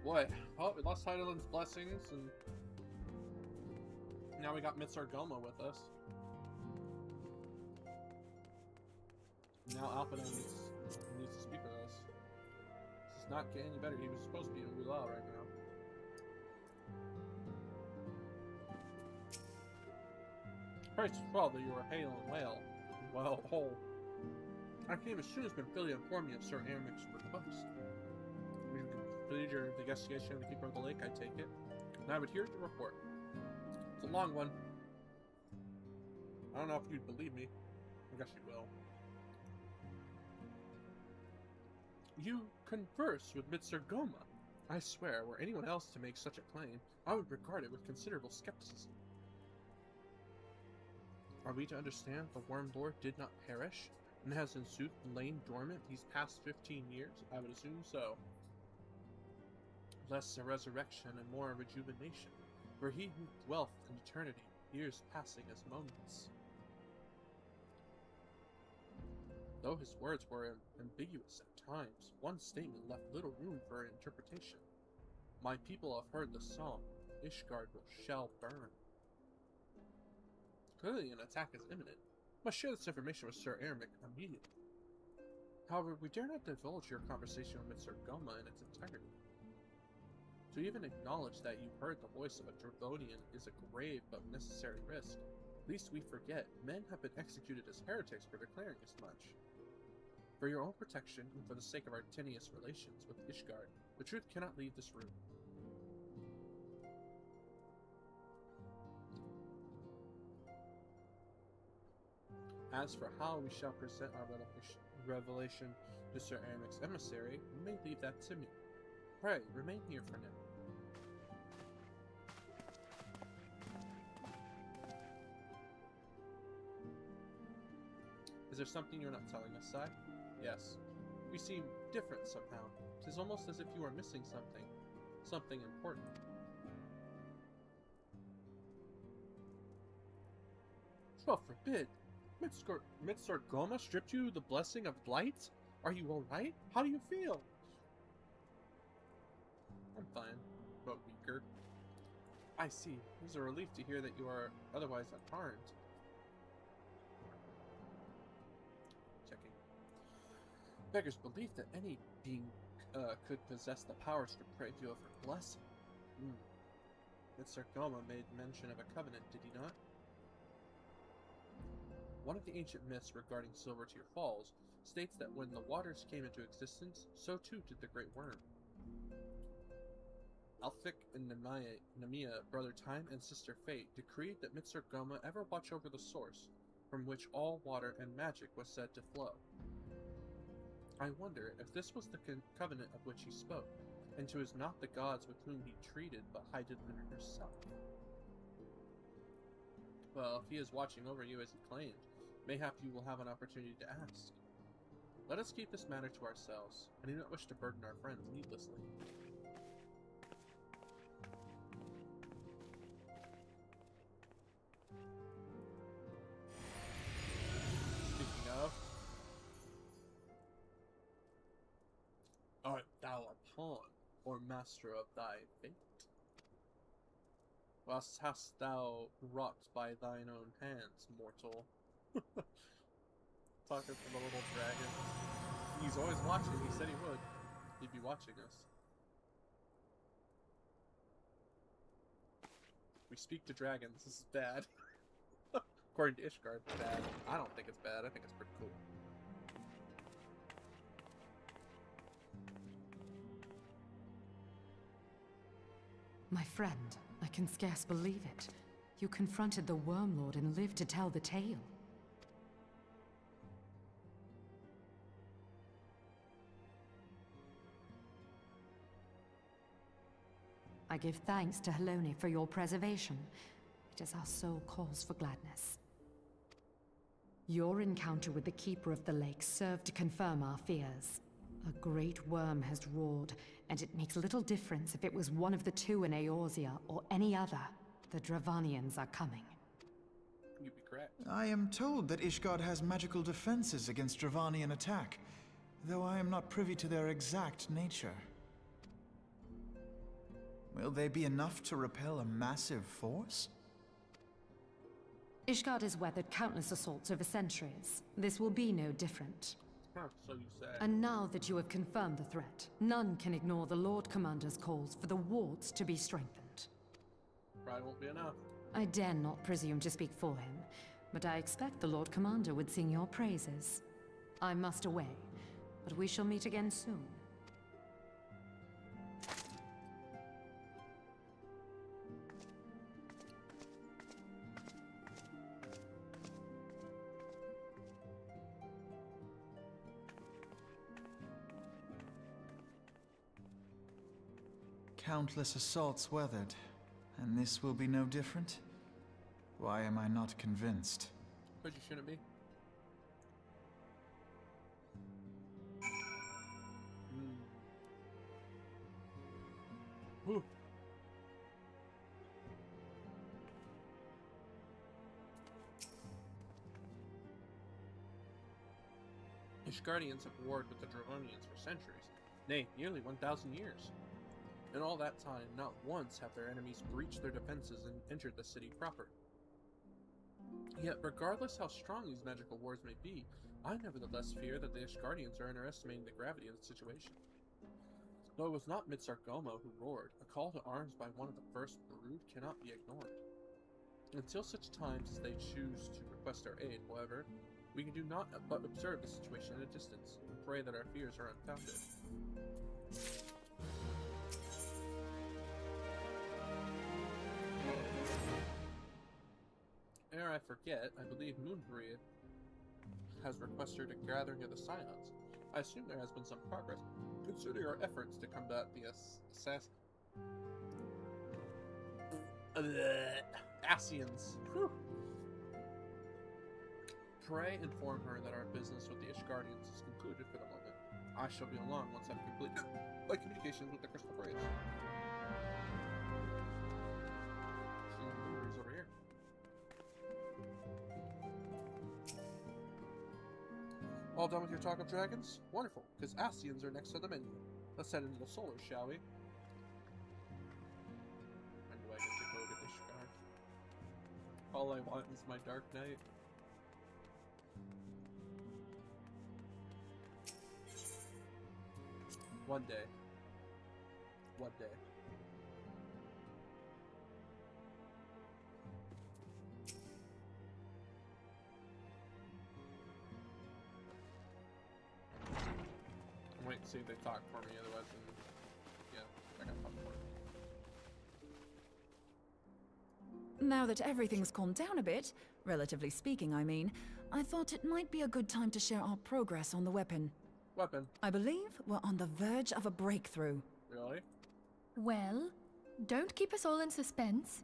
[SPEAKER 3] Boy, well, we lost Heidelin's blessings, and now we got Midsart Goma with us. Now Alpha needs to speak with us. This is not getting any better. He was supposed to be in Ulal right now. Praise well that you are hale and well whole. I came as soon as Benfilia informed me of Sir Ermic's request. We completed your investigation of the Keeper of the Lake, I take it. And I would hear your report. It's a long one. I don't know if you'd believe me. I guess you will. You converse with Midsart Goma. I swear, were anyone else to make such a claim, I would regard it with considerable skepticism. Are we to understand the Worm Lord did not perish, and has in sooth lain dormant these past 15 years? I would assume so. Less a resurrection and more a rejuvenation, for he who dwelleth in eternity, years passing as moments. Though his words were ambiguous at times, one statement left little room for interpretation. My people have heard the song, Ishgard shall burn. Clearly an attack is imminent. Must share this information with Sir Ermic immediately. However, we dare not divulge your conversation with Midsart Goma in its entirety. To even acknowledge that you heard the voice of a Dravonian is a grave but necessary risk. Lest we forget, men have been executed as heretics for declaring as much. For your own protection, and for the sake of our tenuous relations with Ishgard, the truth cannot leave this room. As for how we shall present our revelation to Sir Ermic's emissary, you may leave that to me. Pray, remain here for now. Is there something you're not telling us, Sai? Yes. We seem different somehow. 'Tis almost as if you are missing something. Something important. Well, forbid! Midsart Goma stripped you the blessing of light? Are you alright? How do you feel? I'm fine, but weaker. I see. It is a relief to hear that you are otherwise unharmed. Checking. Beggars belief that any being could possess the powers to deprive you of her blessing. Mr. Goma made mention of a covenant, did he not? One of the ancient myths regarding Silvertear Falls states that when the waters came into existence, so too did the Great Worm. Alfik and Namiya, Brother Time and Sister Fate, decreed that Mr. Goma ever watch over the source, from which all water and magic was said to flow. I wonder if this was the covenant of which he spoke, and 'twas not the gods with whom he treated, but Heidelberg herself. Well, if he is watching over you as he claimed, mayhap you will have an opportunity to ask. Let us keep this matter to ourselves. I do not wish to burden our friends needlessly. Speaking of, art thou a pawn, or master of thy fate? What hast thou wrought by thine own hands, mortal? Talking to the little dragon. He's always watching. He said he would. He'd be watching us. We speak to dragons. This is bad. According to Ishgard, it's bad. I don't think it's bad. I think it's pretty cool.
[SPEAKER 5] My friend, I can scarce believe it. You confronted the Wormlord and lived to tell the tale. I give thanks to Helone for your preservation. It is our sole cause for gladness. Your encounter with the Keeper of the Lake served to confirm our fears. A great worm has roared, and it makes little difference if it was one of the two in Eorzea or any other. The Dravanians are coming.
[SPEAKER 3] You'd be correct.
[SPEAKER 9] I am told that Ishgard has magical defenses against Dravanian attack, though I am not privy to their exact nature. Will they be enough to repel a massive force?
[SPEAKER 5] Ishgard has weathered countless assaults over centuries. This will be no different.
[SPEAKER 3] Huh, so you say.
[SPEAKER 5] And now that you have confirmed the threat, none can ignore the Lord Commander's calls for the wards to be strengthened.
[SPEAKER 3] Probably won't be enough.
[SPEAKER 5] I dare not presume to speak for him, but I expect the Lord Commander would sing your praises. I must away, but we shall meet again soon.
[SPEAKER 9] Countless assaults weathered, and this will be no different? Why am I not convinced?
[SPEAKER 3] But you shouldn't be. Whew. Ishgardians have warred with the Dravanians for centuries, nay, nearly 1,000 years. In all that time, not once have their enemies breached their defenses and entered the city proper. Yet, regardless how strong these magical wars may be, I nevertheless fear that the Ishgardians are underestimating the gravity of the situation. Though it was not Mitsar Gomo who roared, a call to arms by one of the first brood cannot be ignored. Until such times as they choose to request our aid, however, we can do not but observe the situation at a distance, and pray that our fears are unfounded. Ere I forget, I believe Moonbreed has requested a gathering of the Scions. I assume there has been some progress, considering our efforts to combat the Ascians. Pray inform her that our business with the Ishgardians is concluded for the moment. I shall be along once I've completed my communications with the Crystal Braves. Moonbreed's over here. All done with your talk of dragons? Wonderful, because Ascians are next on the menu. Let's head into the solar, shall we? When do I get to go to Ishgard? All I want is my Dark Knight. One day. One day. I'm waiting to see if they talk for me, otherwise, yeah, I got popcorn.
[SPEAKER 6] Now that everything's calmed down a bit, relatively speaking, I mean, I thought it might be a good time to share our progress on the weapon.
[SPEAKER 3] Weapon.
[SPEAKER 6] I believe we're on the verge of a breakthrough.
[SPEAKER 3] Really?
[SPEAKER 4] Well, don't keep us all in suspense.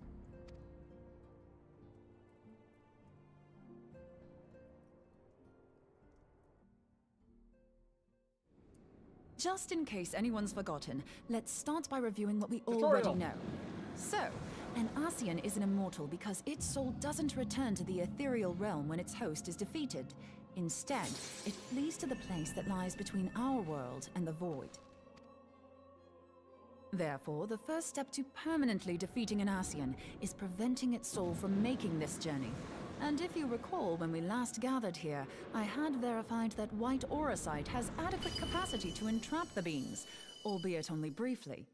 [SPEAKER 6] Just in case anyone's forgotten, let's start by reviewing what we
[SPEAKER 3] Tutorial.
[SPEAKER 6] already know. So, an Ascian is an immortal because its soul doesn't return to the ethereal realm when its host is defeated. Instead, it flees to the place that lies between our world and the void. Therefore, the first step to permanently defeating an Ascian is preventing its soul from making this journey. And if you recall, when we last gathered here, I had verified that white auracite has adequate capacity to entrap the beings, albeit only briefly.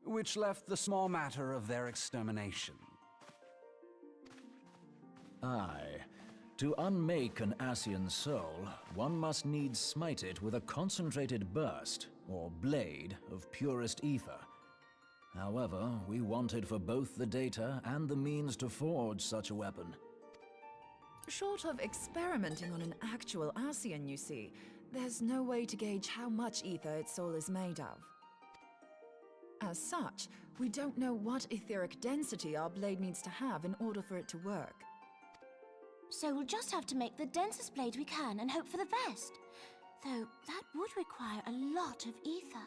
[SPEAKER 10] Which left the small matter of their extermination.
[SPEAKER 7] Aye. To unmake an Ascian soul, one must needs smite it with a concentrated burst, or blade, of purest ether. However, we wanted for both the data and the means to forge such a weapon.
[SPEAKER 6] Short of experimenting on an actual Ascian, you see, there's no way to gauge how much ether its soul is made of. As such, we don't know what etheric density our blade needs to have in order for it to work.
[SPEAKER 11] So we'll just have to make the densest blade we can and hope for the best. Though that would require a lot of ether.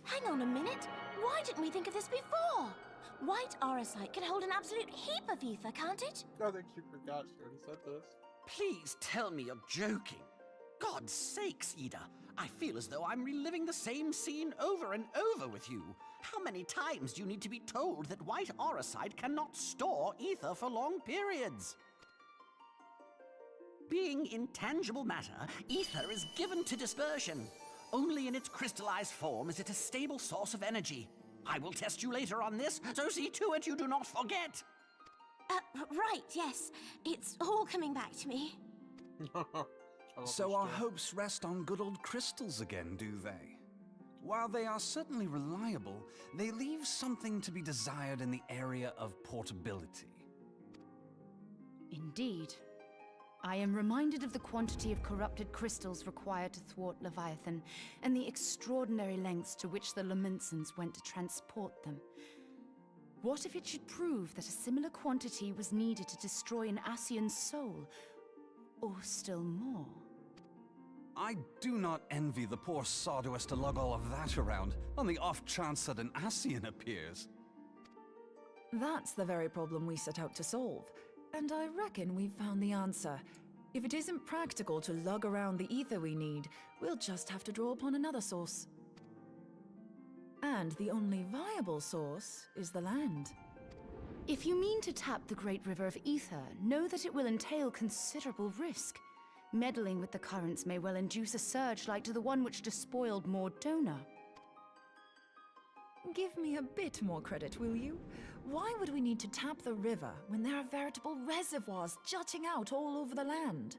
[SPEAKER 11] Hang on a minute! Why didn't we think of this before? White auracite can hold an absolute heap of ether, can't it?
[SPEAKER 3] I think she forgot she already said this.
[SPEAKER 12] Please tell me you're joking. God's sakes, Ida. I feel as though I'm reliving the same scene over and over with you. How many times do you need to be told that white auracite cannot store ether for long periods? Being intangible matter, ether is given to dispersion. Only in its crystallized form is it a stable source of energy. I will test you later on this, so see to it you do not forget.
[SPEAKER 11] Right, yes. It's all coming back to me.
[SPEAKER 10] So our hopes rest on good old crystals again, do they? While they are certainly reliable, they leave something to be desired in the area of portability.
[SPEAKER 13] Indeed. I am reminded of the quantity of corrupted crystals required to thwart Leviathan, and the extraordinary lengths to which the Lamentsons went to transport them. What if it should prove that a similar quantity was needed to destroy an Ascian's soul? Or still more?
[SPEAKER 10] I do not envy the poor sod who has to lug all of that around, on the off chance that an Ascian appears.
[SPEAKER 6] That's the very problem we set out to solve. And I reckon we've found the answer. If it isn't practical to lug around the ether we need, we'll just have to draw upon another source. And the only viable source is the land.
[SPEAKER 13] If you mean to tap the Great River of Ether, know that it will entail considerable risk. Meddling with the currents may well induce a surge like to the one which despoiled Mordona.
[SPEAKER 6] Give me a bit more credit, will you? Why would we need to tap the river when there are veritable reservoirs jutting out all over the land?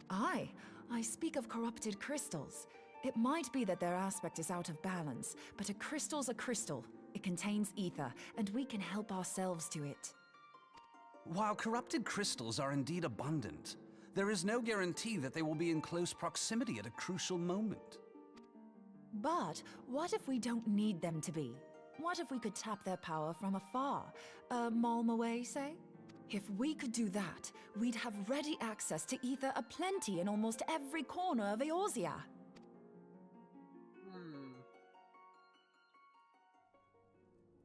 [SPEAKER 6] Aye, I speak of corrupted crystals. It might be that their aspect is out of balance, but a crystal's a crystal. It contains ether, and we can help ourselves to it.
[SPEAKER 10] While corrupted crystals are indeed abundant, there is no guarantee that they will be in close proximity at a crucial moment.
[SPEAKER 6] But what if we don't need them to be? What if we could tap their power from afar? A malm away, say? If we could do that, we'd have ready access to ether aplenty in almost every corner of Eorzea.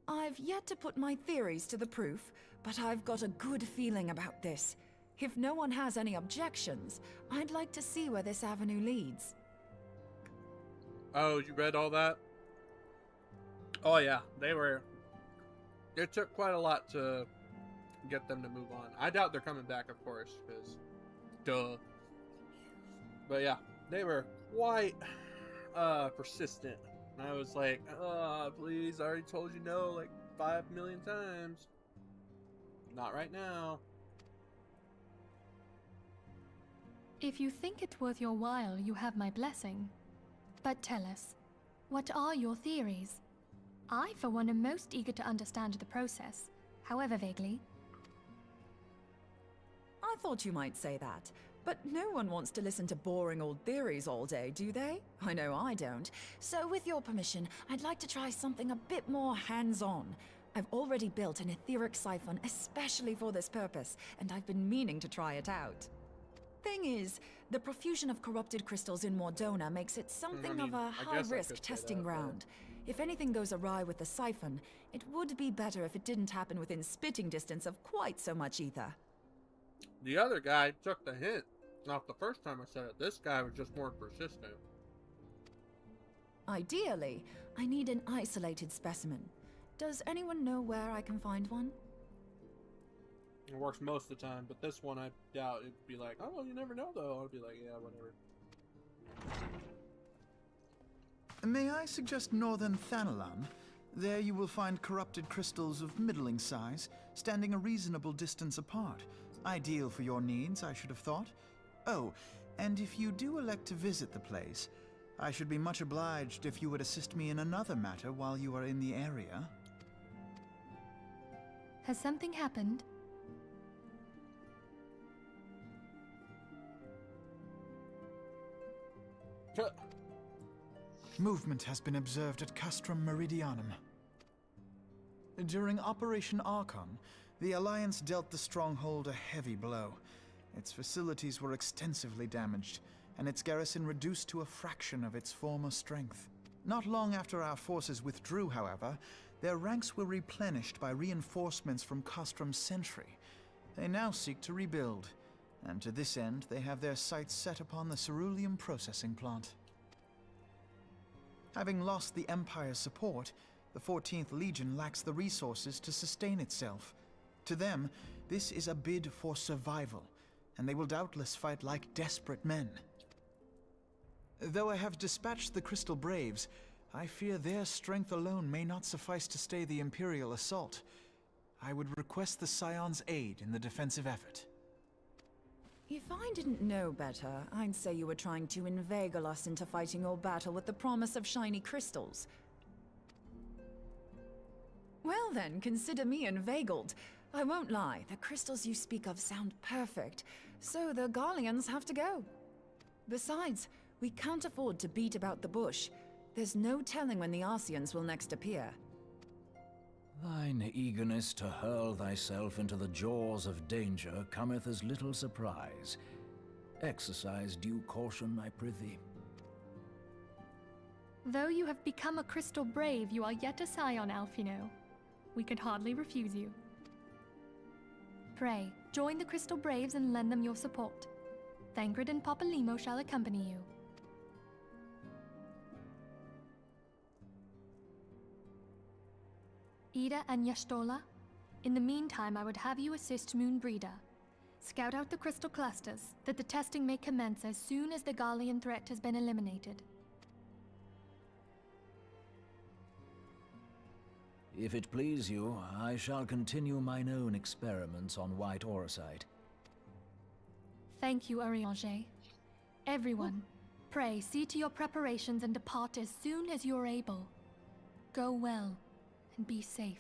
[SPEAKER 6] I've yet to put my theories to the proof, but I've got a good feeling about this. If no one has any objections, I'd like to see where this avenue leads.
[SPEAKER 3] Oh, you read all that? Oh yeah, it took quite a lot to get them to move on. I doubt they're coming back, of course, because duh. But yeah, they were quite persistent. And I was like, please, I already told you no like 5 million times. Not right now.
[SPEAKER 4] If you think it worth your while, you have my blessing. But tell us, what are your theories? I, for one, am most eager to understand the process, however vaguely.
[SPEAKER 6] I thought you might say that, but no one wants to listen to boring old theories all day, do they? I know I don't. So with your permission, I'd like to try something a bit more hands-on. I've already built an etheric siphon especially for this purpose, and I've been meaning to try it out. Thing is, the profusion of corrupted crystals in Mordona makes it something of a high-risk testing ground. If anything goes awry with the siphon, it would be better if it didn't happen within spitting distance of quite so much ether.
[SPEAKER 3] The other guy took the hint. Not the first time I said it. This guy was just more persistent.
[SPEAKER 6] Ideally, I need an isolated specimen. Does anyone know where I can find one?
[SPEAKER 3] It works most of the time, but this one I doubt it'd be like, oh, well, you never know though. I'd be like, yeah, whatever.
[SPEAKER 9] May I suggest northern Thanalan? There you will find corrupted crystals of middling size, standing a reasonable distance apart. Ideal for your needs, I should have thought. Oh, and if you do elect to visit the place, I should be much obliged if you would assist me in another matter while you are in the area.
[SPEAKER 4] Has something happened?
[SPEAKER 9] Movement has been observed at Castrum Meridianum. During Operation Archon, the Alliance dealt the stronghold a heavy blow. Its facilities were extensively damaged, and its garrison reduced to a fraction of its former strength. Not long after our forces withdrew, however, their ranks were replenished by reinforcements from Castrum's sentry. They now seek to rebuild, and to this end they have their sights set upon the ceruleum processing plant. Having lost the Empire's support, the 14th Legion lacks the resources to sustain itself. To them, this is a bid for survival, and they will doubtless fight like desperate men. Though I have dispatched the Crystal Braves, I fear their strength alone may not suffice to stay the Imperial assault. I would request the Scion's aid in the defensive effort.
[SPEAKER 6] If I didn't know better, I'd say you were trying to inveigle us into fighting your battle with the promise of shiny crystals. Well then, consider me inveigled. I won't lie, the crystals you speak of sound perfect, so the Garleans have to go. Besides, we can't afford to beat about the bush. There's no telling when the Arceans will next appear.
[SPEAKER 7] Thine eagerness to hurl thyself into the jaws of danger cometh as little surprise. Exercise due caution, I prithee.
[SPEAKER 4] Though you have become a crystal brave, you are yet a scion, Alphino. We could hardly refuse you. Pray, join the Crystal Braves and lend them your support. Thancred and Papalymo shall accompany you. Ida and Y'shtola, in the meantime I would have you assist Moonbreeder. Scout out the crystal clusters, that the testing may commence as soon as the Garlean threat has been eliminated.
[SPEAKER 7] If it please you, I shall continue mine own experiments on white aurosite.
[SPEAKER 4] Thank you, Urianger. Everyone, pray see to your preparations and depart as soon as you are able. Go well, and be safe.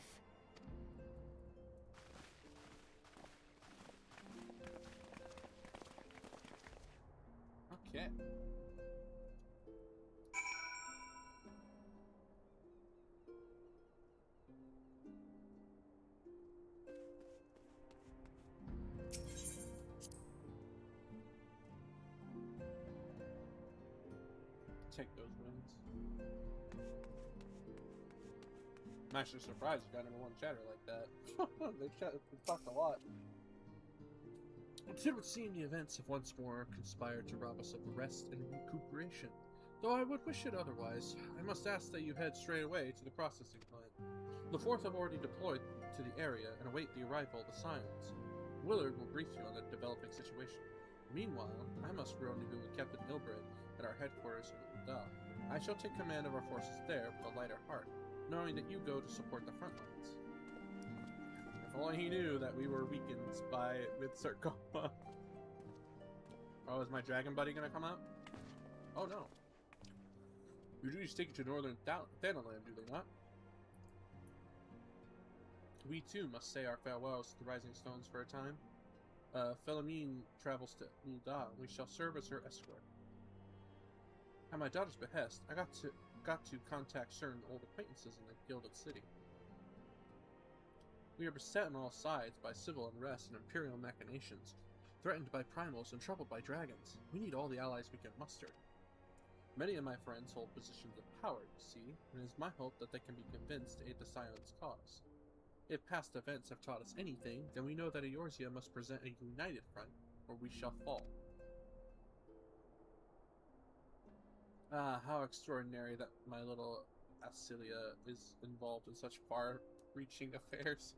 [SPEAKER 3] Okay. Take those wins. I'm actually surprised you got #1 chatter like that. They talked a lot. It would seem the events have once more conspired to rob us of rest and recuperation. Though I would wish it otherwise, I must ask that you head straight away to the processing plant. The 4th have already deployed to the area and await the arrival of the Scions. Willard will brief you on the developing situation. Meanwhile, I must rendezvous with Captain Ilbred at our headquarters in Ul'dah. I shall take command of our forces there with a lighter heart, knowing that you go to support the front lines. If only he knew that we were weakened by mid-sarcoma. Oh, is my dragon buddy gonna come out? Oh no. Your duties take you to northern Thanaland, do they not? We too must say our farewells to the Rising Stones for a time. Philemine travels to Ul'dah, and we shall serve as her escort. At my daughter's behest, I got to contact certain old acquaintances in the Gilded City. We are beset on all sides by civil unrest and imperial machinations, threatened by primals and troubled by dragons. We need all the allies we can muster. Many of my friends hold positions of power, you see, and it is my hope that they can be convinced to aid the Scion's cause. If past events have taught us anything, then we know that Eorzea must present a united front, or we shall fall. Ah, how extraordinary that my little Acilia is involved in such far-reaching affairs.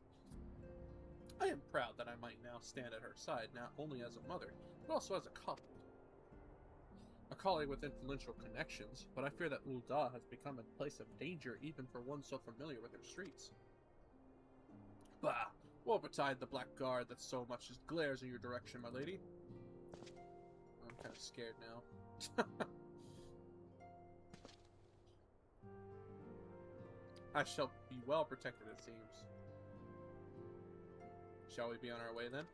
[SPEAKER 3] I am proud that I might now stand at her side, not only as a mother, but also as a colleague. A colleague with influential connections, but I fear that Ul'dah has become a place of danger even for one so familiar with her streets. Bah! Woe betide the black guard that so much as glares in your direction, my lady. I'm kind of scared now. I shall be well protected, it seems. Shall we be on our way, then?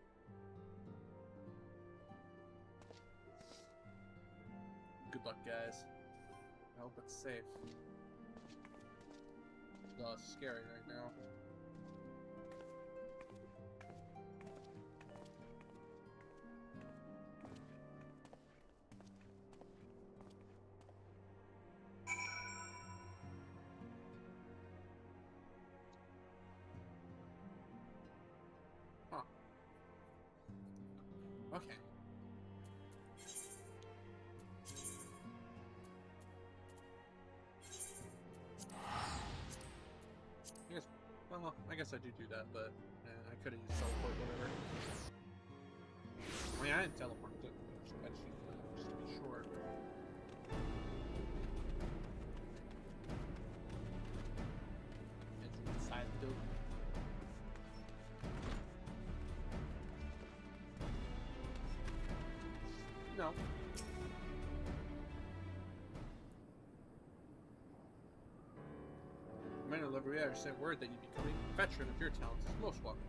[SPEAKER 3] Good luck, guys. I hope it's safe. Oh, it's scary right now. Huh. Okay. I guess I do that, but I could have used teleport, whatever. I mean, I didn't teleport, I just used that just to be sure. It's inside the building. No. Commander Levrier sent word that you'd be coming. Veteran of your talents is most welcome.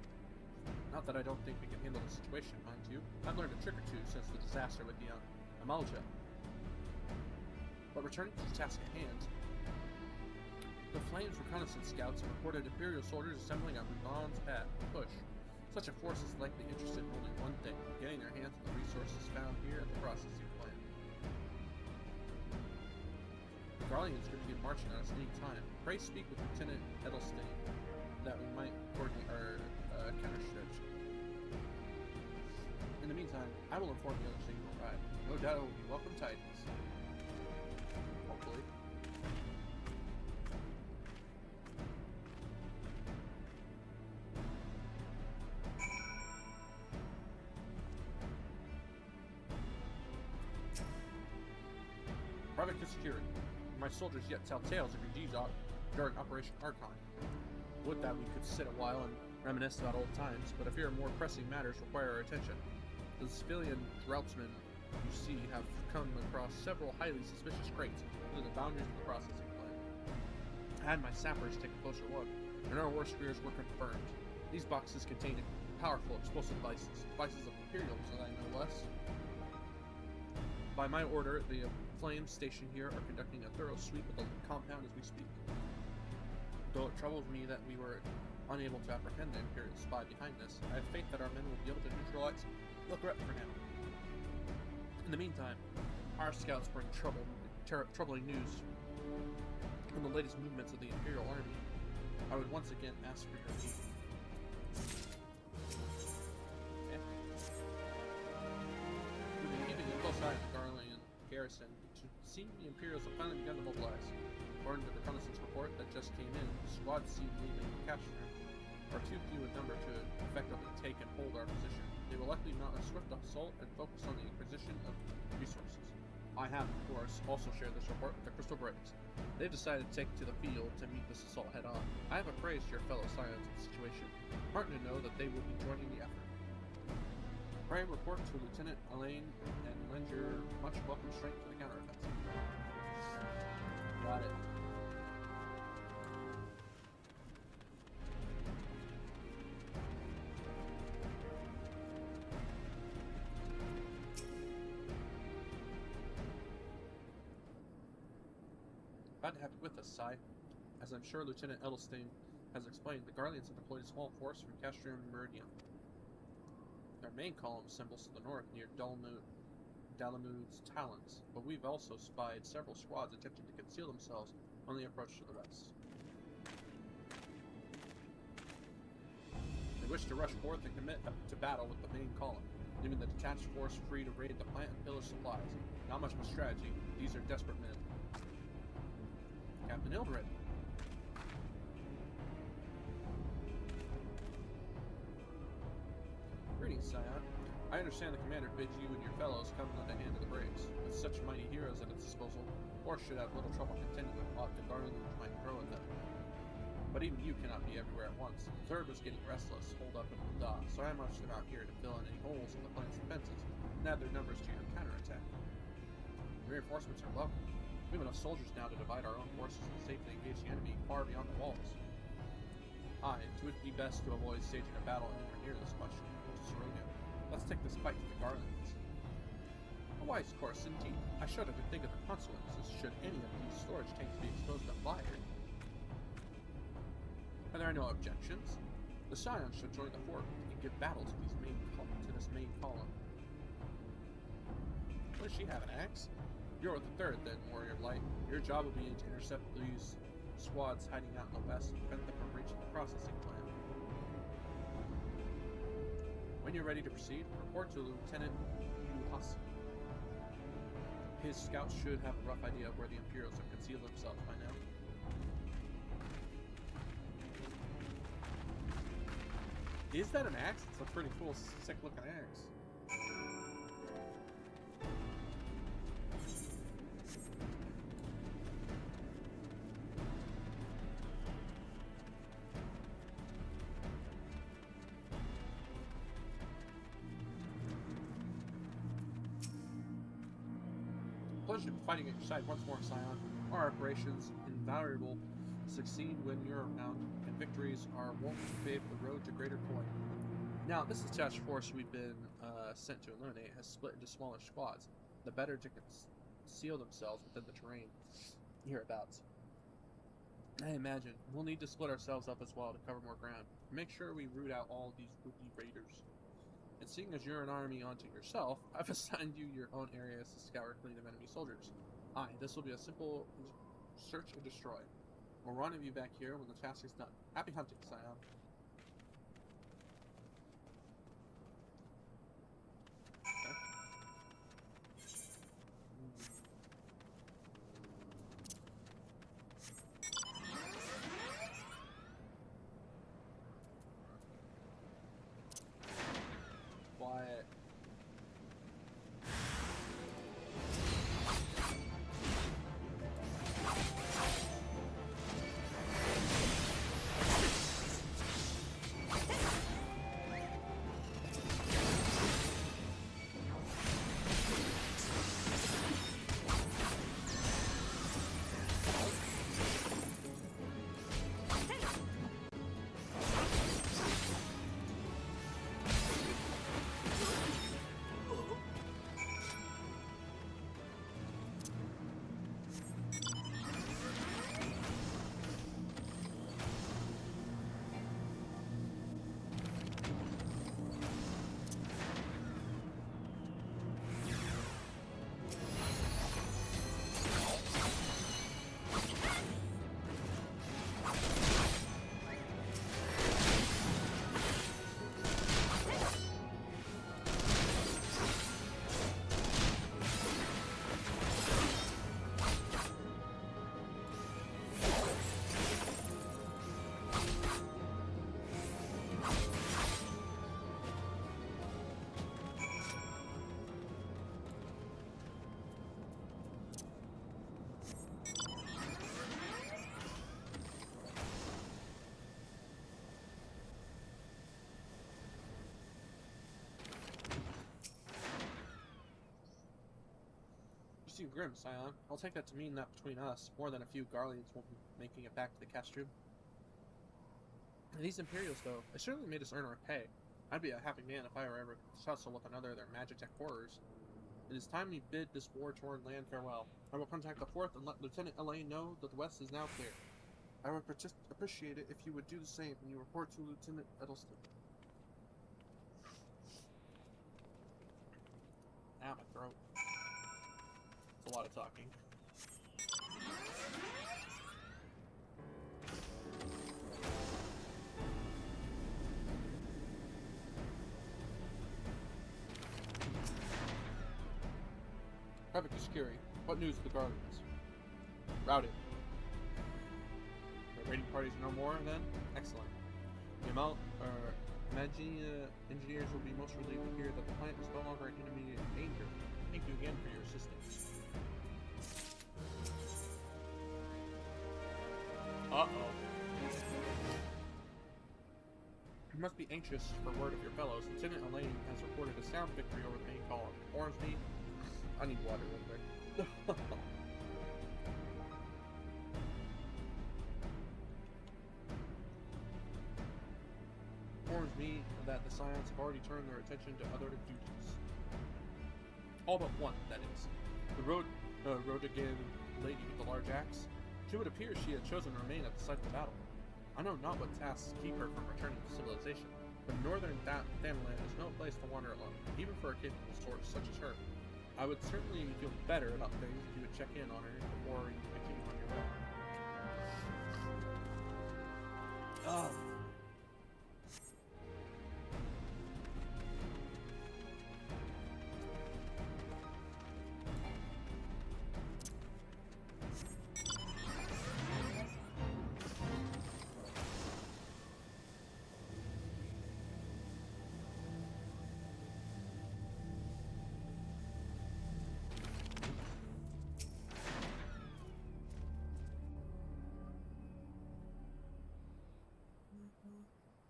[SPEAKER 3] Not that I don't think we can handle the situation, mind you. I've learned a trick or two since the disaster with the Amalja. But returning to the task at hand, the Flames reconnaissance scouts have reported Imperial soldiers assembling on Ruban's path. Push. Such a force is likely interested in only one thing: getting their hands on the resources found here at the processing plant. The Garleans could begin marching on us any time. Pray speak with Lieutenant Edelstein that we might coordinate our counterstretch. In the meantime, I will inform the others that you arrive. No doubt it will be welcome tidings. Hopefully. Private security. My soldiers yet tell tales of your deeds during Operation Archon. Would that we could sit a while and reminisce about old times, but I fear more pressing matters require our attention. The civilian draughtsmen you see have come across several highly suspicious crates within the boundaries of the processing plant. I had my sappers take a closer look, and our worst fears were confirmed. These boxes contain powerful explosive devices of Imperials, that I know less. By my order, the Flames stationed here are conducting a thorough sweep of the compound as we speak. Though it troubles me that we were unable to apprehend the Imperial spy behind this, I have faith that our men will be able to neutralize the threat for now. In the meantime, our scouts bring troubling news on the latest movements of the Imperial army. I would once again ask for your aid. Okay. We've been keeping a close eye on the Garlean garrison. To see the Imperials have finally begun to mobilize. According to the reconnaissance report that just came in, the squads seen leaving the capture are too few in number to effectively take and hold our position. They will likely mount a swift assault and focus on the acquisition of resources. I have, of course, also shared this report with the Crystal Braves. They've decided to take it to the field to meet this assault head-on. I have appraised your fellow scions of the situation. Heartened to know that they will be joining the effort. Pray report to Lieutenant Elaine and lend your much welcome strength to the counteroffensive. Got it. Glad to have you with us, Sai. As I'm sure Lieutenant Edelstein has explained, the Guardians have deployed a small force from Castrium Meridium. Their main column assembles to the north near Dalamud's Talons, but we've also spied several squads attempting to conceal themselves on the approach to the west. They wish to rush forth and commit to battle with the main column, leaving the detached force free to raid the plant and pillage supplies. Not much of a strategy, these are desperate men. Captain Ildred. Greetings, Scion. I understand the commander bids you and your fellows come lend a hand to the Braves. With such mighty heroes at its disposal, Horse should have little trouble contending with aught the Garland might throw at them. But even you cannot be everywhere at once. The third was getting restless, holed up in Ul'dah, so I marched them out here to fill in any holes in the plant's defenses and add their numbers to your counterattack. Reinforcements are welcome. We have enough soldiers now to divide our own forces and safely engage the enemy far beyond the walls. Aye, it would be best to avoid staging a battle anywhere near this question. Saronia. Let's take this fight to the Garlands. A wise course indeed. I shudder to think of the consequences should any of these storage tanks be exposed to fire. Are there no objections? The Scions should join the fort and give battle to this main column. Does she have an axe? You're with the third, then, Warrior Light. Your job will be to intercept these squads hiding out in the west and prevent them from reaching the processing plant. When you're ready to proceed, report to Lieutenant Yuhasi. His scouts should have a rough idea of where the Imperials have concealed themselves by now. Is that an axe? It's a pretty cool, sick-looking axe. Pleasure to be fighting at your side once more, Scion. Our operations invariably succeed when you're around, and victories are wont to pave the road to greater glory. Now, this detached force we've been sent to eliminate has split into smaller squads, the better to conceal themselves within the terrain hereabouts. I imagine we'll need to split ourselves up as well to cover more ground. Make sure we root out all these would-be raiders. And seeing as you're an army unto yourself, I've assigned you your own areas to scour clean of enemy soldiers. Aye, this will be a simple search and destroy. We'll rendezvous back here when the task is done. Happy hunting, Scion. Quiet. seem grim, Scion. I'll take that to mean that between us, more than a few Garleans won't be making it back to the Castrum. These Imperials, though, they certainly made us earn our pay. I'd be a happy man if I were ever to tussle with another of their Magitech horrors. It is time we bid this war-torn land farewell. I will contact the 4th and let Lieutenant Elaine know that the west is now clear. I would appreciate it if you would do the same when you report to Lieutenant Edelston. Ah, my throat. It's a lot of talking. Private Kuskiri, what news of the Guardians? Routed. The raiding parties are no more, then? Excellent. The Magi engineers will be most relieved to hear that the planet is no longer in immediate danger. Thank you again for your assistance. Uh-oh. You must be anxious for word of your fellows. Lieutenant Elaine has reported a sound victory over the main column. Ormsby, I need water real quick. Informs me that the Scions have already turned their attention to other duties. All but one, that is. The Rhodegan lady with the large axe. She would appear she had chosen to remain at the site of the battle. I know not what tasks keep her from returning to civilization, but northern Thanalan is no place to wander alone, even for a capable source such as her. I would certainly feel better about things if you would check in on her before you continue on your way. Oh.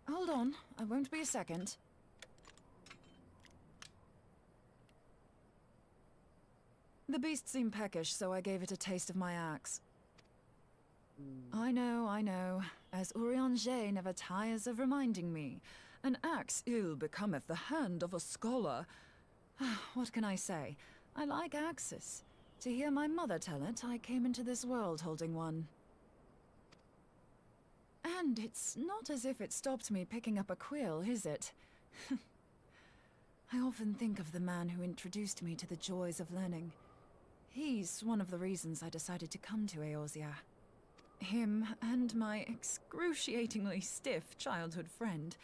[SPEAKER 6] Hold on, I won't be a second. The beast seemed peckish, so I gave it a taste of my axe. I know. As Urianger never tires of reminding me, an axe ill becometh the hand of a scholar. What can I say? I like axes. To hear my mother tell it, I came into this world holding one. And it's not as if it stopped me picking up a quill, is it? I often think of the man who introduced me to the joys of learning. He's one of the reasons I decided to come to Eorzea. Him and my excruciatingly stiff childhood friend.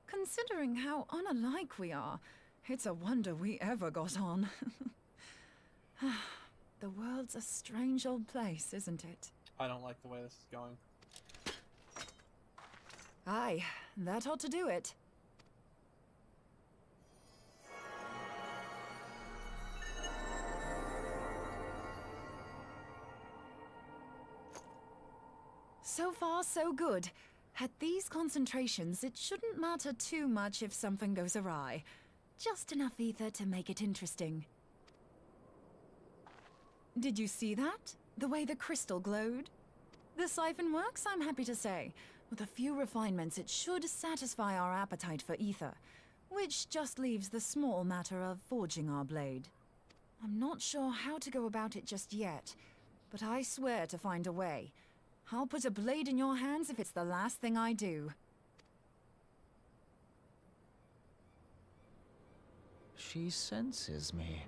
[SPEAKER 6] Considering how unalike we are, it's a wonder we ever got on. The world's a strange old place, isn't it?
[SPEAKER 3] I don't like the way this is going.
[SPEAKER 6] Aye, that ought to do it. So far, so good. At these concentrations, it shouldn't matter too much if something goes awry. Just enough ether to make it interesting. Did you see that? The way the crystal glowed? The siphon works, I'm happy to say. With a few refinements, it should satisfy our appetite for ether, which just leaves the small matter of forging our blade. I'm not sure how to go about it just yet, but I swear to find a way. I'll put a blade in your hands if it's the last thing I do.
[SPEAKER 7] She senses me.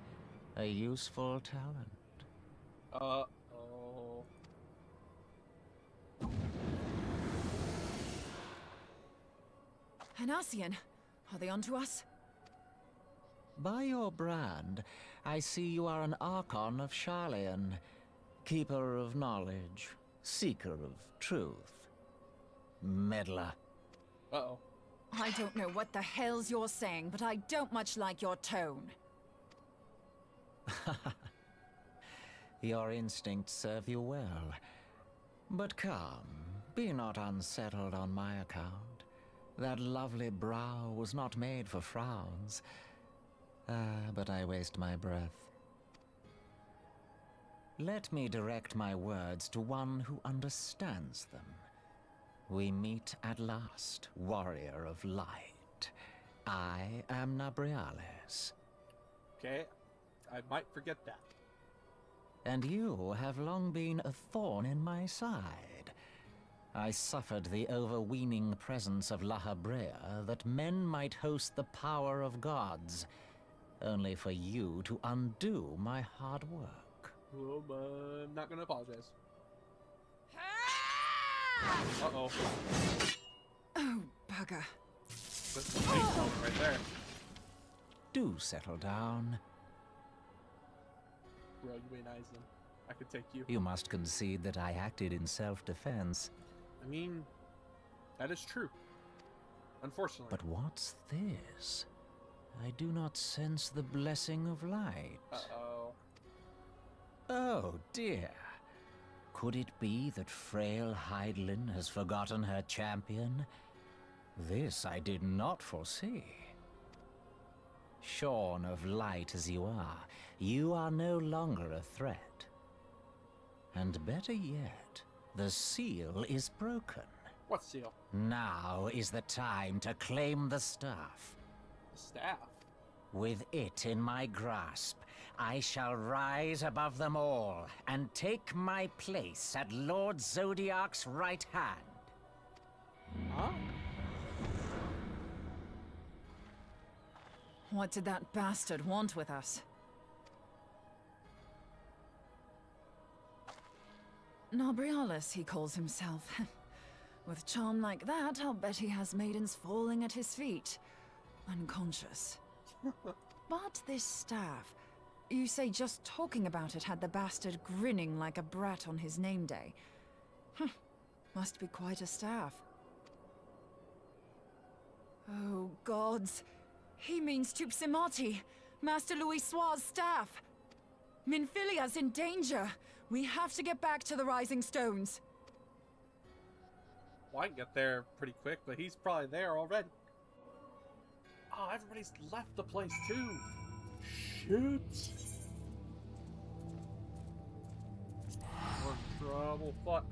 [SPEAKER 7] A useful talent.
[SPEAKER 3] Uh-oh.
[SPEAKER 6] Hanassian, are they onto us?
[SPEAKER 7] By your brand, I see you are an Archon of Sharlayan, keeper of knowledge, seeker of truth. Meddler.
[SPEAKER 3] Uh-oh.
[SPEAKER 6] I don't know what the hell's you're saying, but I don't much like your tone.
[SPEAKER 7] Your instincts serve you well. But come, be not unsettled on my account. That lovely brow was not made for frowns. But I waste my breath. Let me direct my words to one who understands them. We meet at last, warrior of light. I am Nabriales.
[SPEAKER 3] Okay, I might forget that.
[SPEAKER 7] And you have long been a thorn in my side. I suffered the overweening presence of La Habrea that men might host the power of gods, only for you to undo my hard work.
[SPEAKER 3] Well, I'm not gonna apologize. Uh-oh.
[SPEAKER 6] Oh, bugger.
[SPEAKER 3] That's the face moment right there.
[SPEAKER 7] Do settle down.
[SPEAKER 3] Bro, you ain't Aizen. I could take you.
[SPEAKER 7] You must concede that I acted in self-defense.
[SPEAKER 3] I mean, that is true. Unfortunately.
[SPEAKER 7] But what's this? I do not sense the blessing of light.
[SPEAKER 3] Uh-oh.
[SPEAKER 7] Oh, dear. Could it be that frail Hydaelyn has forgotten her champion? This I did not foresee. Shorn of light as you are no longer a threat. And better yet, the seal is broken.
[SPEAKER 3] What seal?
[SPEAKER 7] Now is the time to claim the staff.
[SPEAKER 3] The staff?
[SPEAKER 7] With it in my grasp, I shall rise above them all and take my place at Lord Zodiac's right hand.
[SPEAKER 3] Huh?
[SPEAKER 6] What did that bastard want with us? Nabriales, he calls himself. With charm like that, I'll bet he has maidens falling at his feet, unconscious. But this staff, you say just talking about it had the bastard grinning like a brat on his name day. Must be quite a staff. Oh, gods. He means Tupsimati, Master Louis Soir's staff. Minfilia's in danger. We have to get back to the Rising Stones.
[SPEAKER 3] Well, I can get there pretty quick, but he's probably there already. Oh, everybody's left the place too. Shit. We're in trouble. Fuck.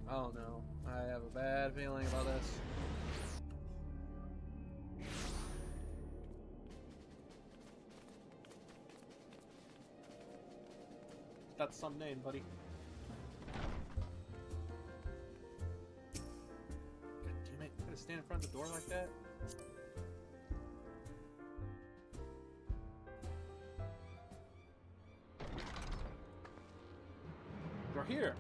[SPEAKER 3] Oh no. I have a bad feeling about this. That's some name, buddy. God damn it. You gotta stand in front of the door like that? They're here!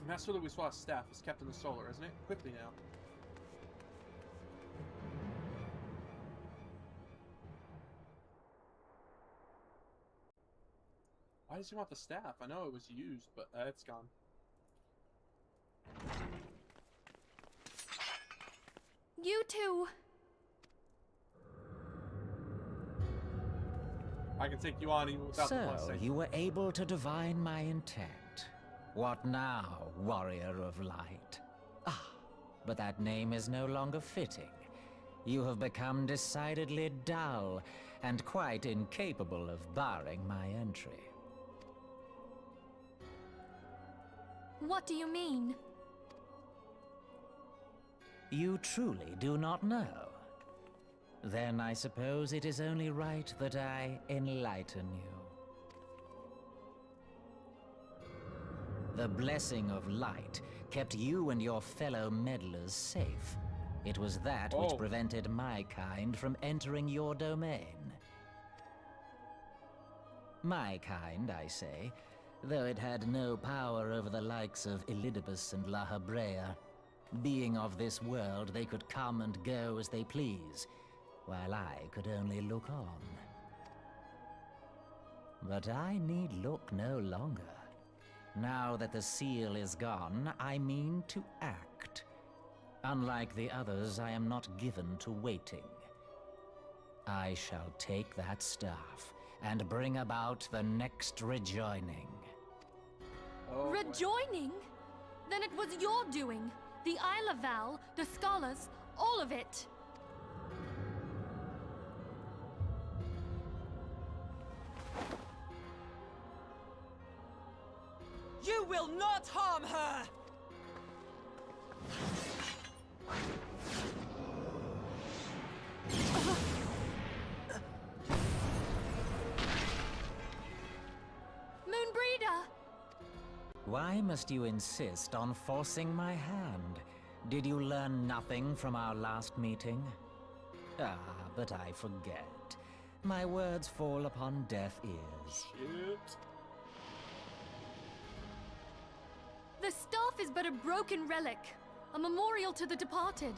[SPEAKER 3] Master Louis Soir's staff is kept in the solar, isn't it? Quickly now. Why does he want the staff? I know it was used, but it's gone.
[SPEAKER 4] You two!
[SPEAKER 3] I can take you on even without the
[SPEAKER 7] So,
[SPEAKER 3] blessing.
[SPEAKER 7] you were able to divine my intent. What now, warrior of light? Ah, but that name is no longer fitting. You have become decidedly dull, and quite incapable of barring my entry.
[SPEAKER 4] What do you mean?
[SPEAKER 7] You truly do not know? Then I suppose it is only right that I enlighten you. The blessing of light kept you and your fellow meddlers safe. It was that which prevented my kind from entering your domain. My kind, I say, though it had no power over the likes of Elidibus and La Habrea. Being of this world, they could come and go as they please, while I could only look on. But I need look no longer. Now that the seal is gone, I mean to act. Unlike the others, I am not given to waiting. I shall take that staff and bring about the next rejoining.
[SPEAKER 3] Oh,
[SPEAKER 4] Rejoining? Then it was your doing. The Isle of Val, the scholars, all of it.
[SPEAKER 6] will not harm her!
[SPEAKER 4] Moonbreeder!
[SPEAKER 14] Why must you insist on forcing my hand? Did you learn nothing from our last meeting? Ah, but I forget. My words fall upon deaf ears.
[SPEAKER 1] Shit.
[SPEAKER 4] The staff is but a broken relic, a memorial to the departed.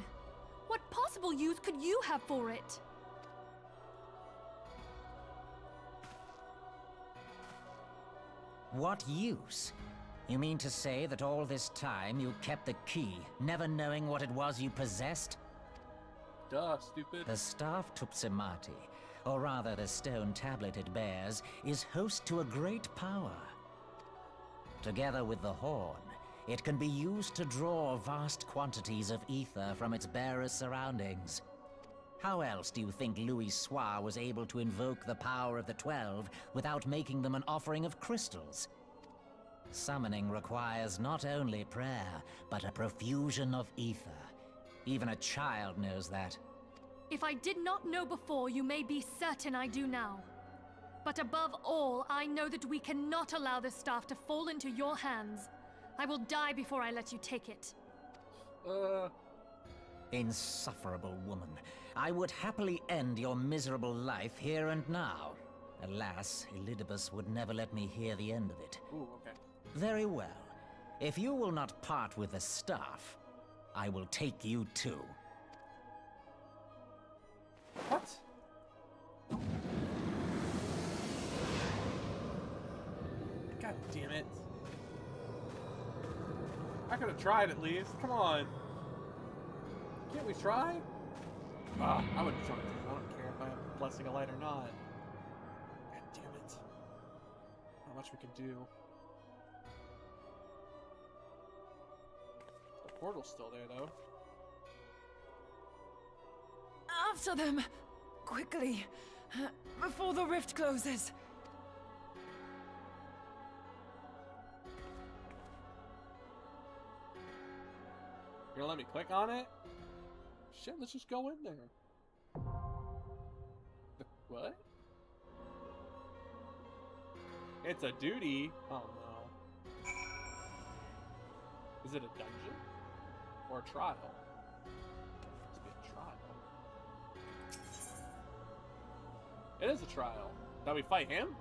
[SPEAKER 4] What possible use could you have for it?
[SPEAKER 14] What use? You mean to say that all this time you kept the key, never knowing what it was you possessed?
[SPEAKER 3] Duh, stupid.
[SPEAKER 14] The staff Tupsimati, or rather the stone tablet it bears, is host to a great power. Together with the horn, it can be used to draw vast quantities of ether from its bearer's surroundings. How else do you think Louis Soir was able to invoke the power of the 12 without making them an offering of crystals? Summoning requires not only prayer, but a profusion of ether. Even a child knows that.
[SPEAKER 4] If I did not know before, you may be certain I do now. But above all, I know that we cannot allow this staff to fall into your hands. I will die before I let you take it.
[SPEAKER 14] Insufferable woman. I would happily end your miserable life here and now. Alas, Elidibus would never let me hear the end of it.
[SPEAKER 3] Ooh, okay.
[SPEAKER 14] Very well. If you will not part with the staff, I will take you too.
[SPEAKER 3] What? God damn it. I could have tried at least. Come on. Can't we try? Ah, I would join you. I don't care if I have a blessing of light or not. God damn it. Not much we can do. The portal's still there, though.
[SPEAKER 6] After them! Quickly! Before the rift closes!
[SPEAKER 3] You're gonna let me click on it? Shit, let's just go in there. What? It's a duty? Oh no. Is it a dungeon? Or a trial? Must be a trial. It is a trial. That we fight him?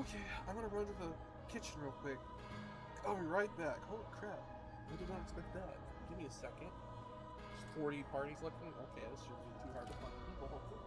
[SPEAKER 3] Okay, I'm gonna run to the kitchen real quick. I'll be right back. Holy crap. I did not expect that. Give me a second. There's 40 parties looking. Okay, this shouldn't be too hard to find people, hopefully.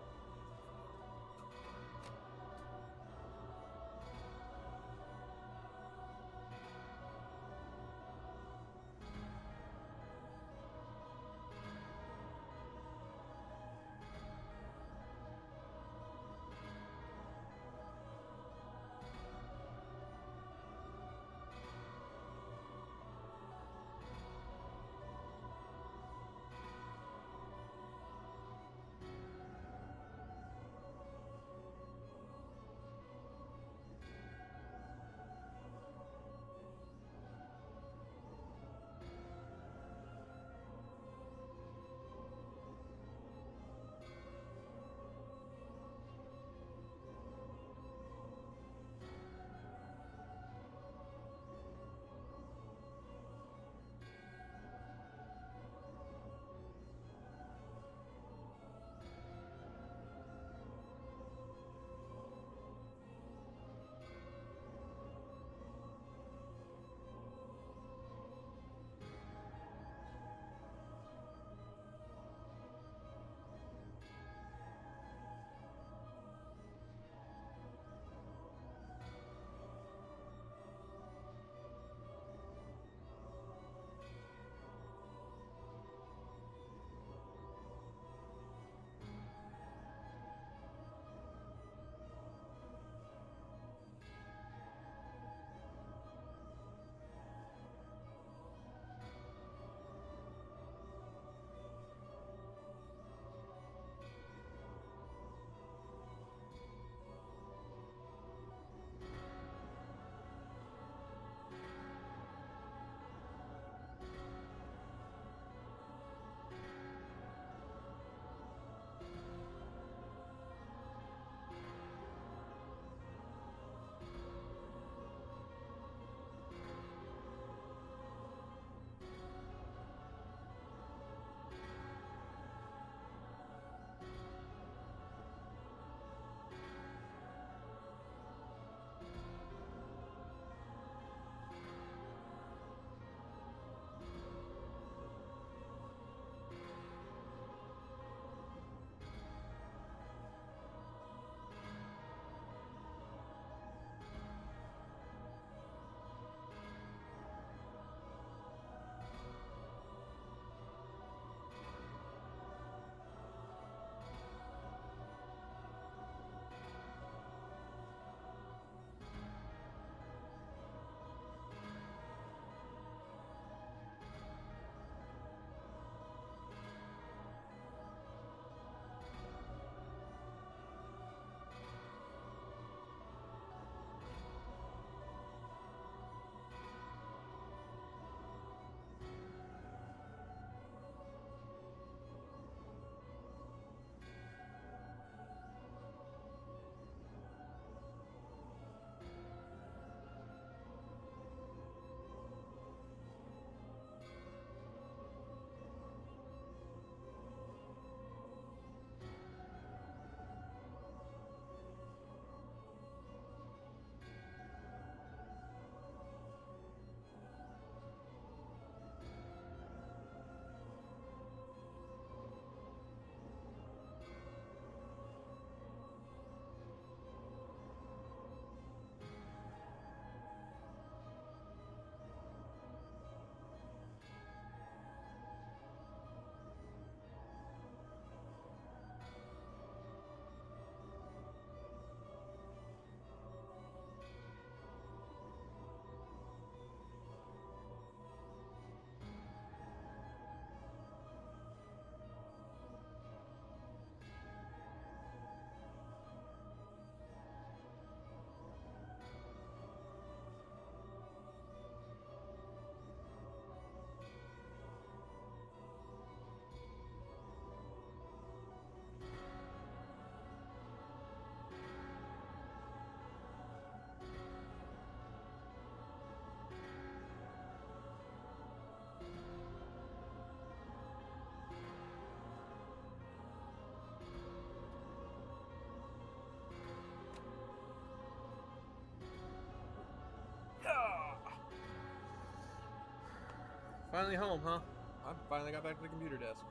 [SPEAKER 3] Finally home, huh? I finally got back to the computer desk.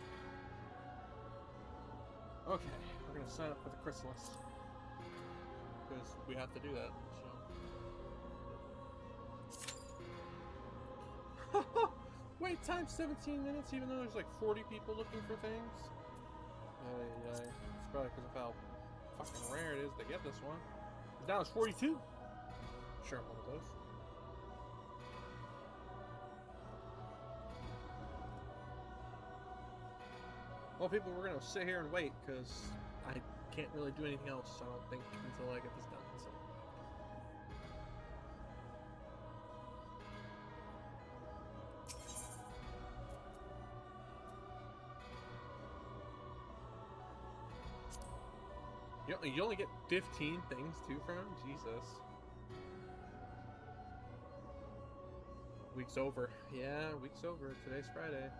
[SPEAKER 3] Okay, we're gonna sign up for the chrysalis. Because we have to do that, so. Wait time 17 minutes even though there's like 40 people looking for things? It's probably because of how fucking rare it is to get this one. Now it's 42. Sure, I'm one of those. Well, people, we're gonna sit here and wait because I can't really do anything else, I don't think, until I get this done. So. You only get 15 things too from him? Jesus. Week's over. Yeah, week's over. Today's Friday.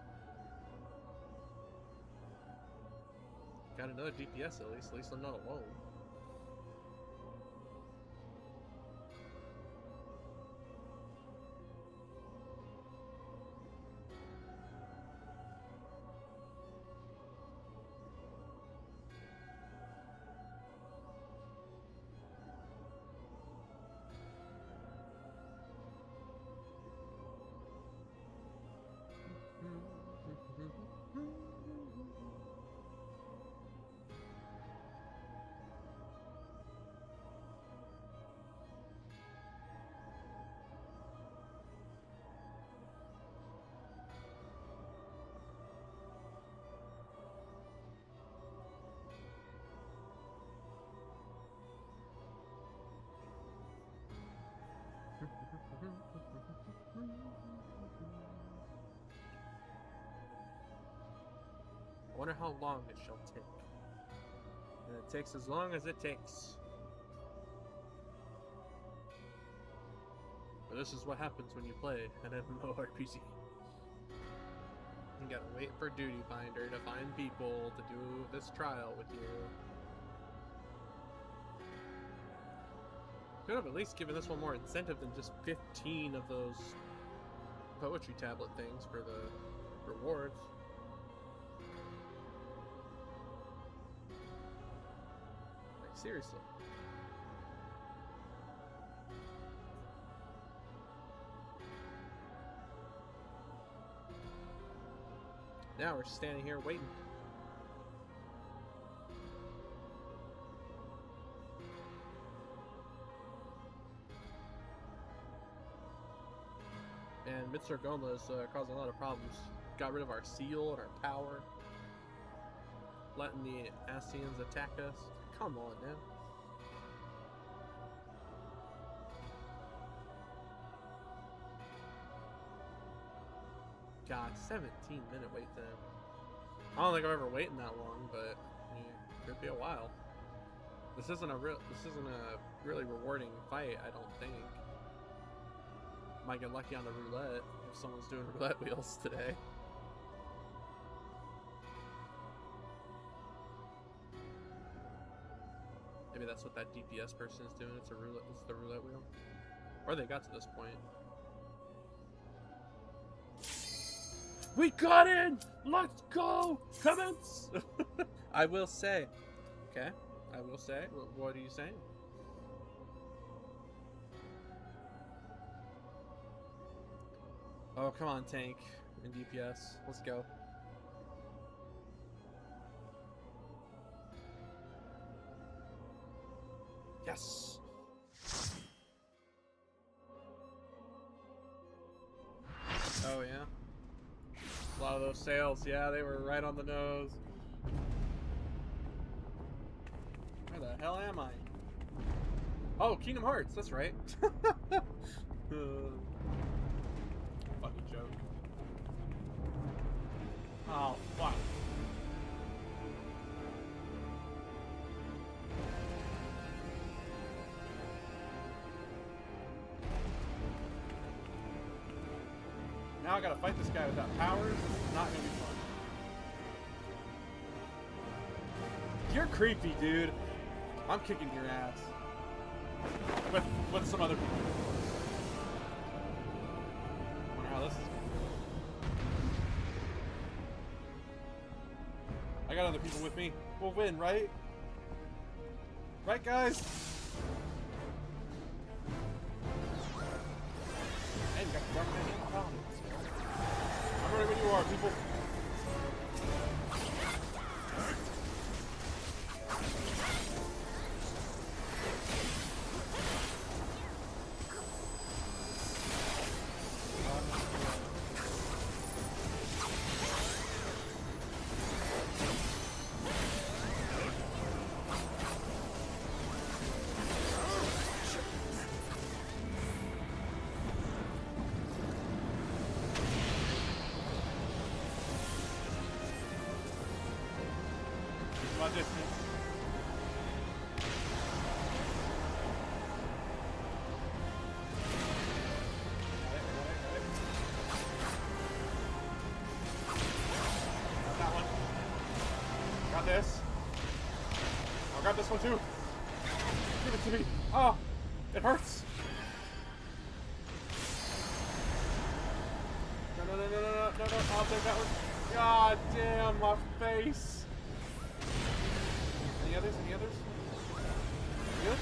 [SPEAKER 3] Got another DPS at least. At least I'm not alone. I wonder how long it shall take. And it takes as long as it takes. But this is what happens when you play an MMORPG. You gotta wait for Duty Finder to find people to do this trial with you. Could have at least given this one more incentive than just 15 of those poetry tablet things for the rewards. Like, seriously. Now we're standing here waiting. And Mitsurgoma is causing a lot of problems. Got rid of our seal and our power. Letting the Ascians attack us. Come on, man. God, 17-minute wait time. I don't think I've ever waited that long, but it could be a while. This isn't a really rewarding fight, I don't think. Might get lucky on the roulette if someone's doing roulette wheels today. Maybe that's what that DPS person is doing. It's the roulette wheel. Or they got to this point. We got in! Let's go! Commence! I will say. Okay? I will say. What are you saying? Oh, come on, tank and DPS. Let's go. Yes! Oh, yeah? A lot of those sales, yeah, they were right on the nose. Where the hell am I? Oh, Kingdom Hearts, that's right. Fucking joke. Oh, fuck. Now I gotta fight this guy without powers. It's not gonna be fun. You're creepy, dude. I'm kicking your ass. With some other people, of course. Wonder how this is gonna go. got other people with me. We'll win, right? Right, guys? And got the dark man in the problem. I'm ready when you are, people. My distance. Got that one. Got this. I'll grab this one too. Give it to me. Oh, it hurts. No. I'll take that one. God damn, my face. Any others? Any others? Good?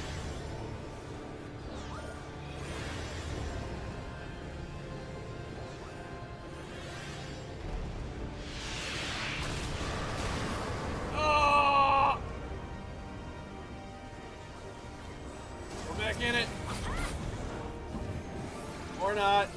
[SPEAKER 3] Oh! We're back in it. Or not.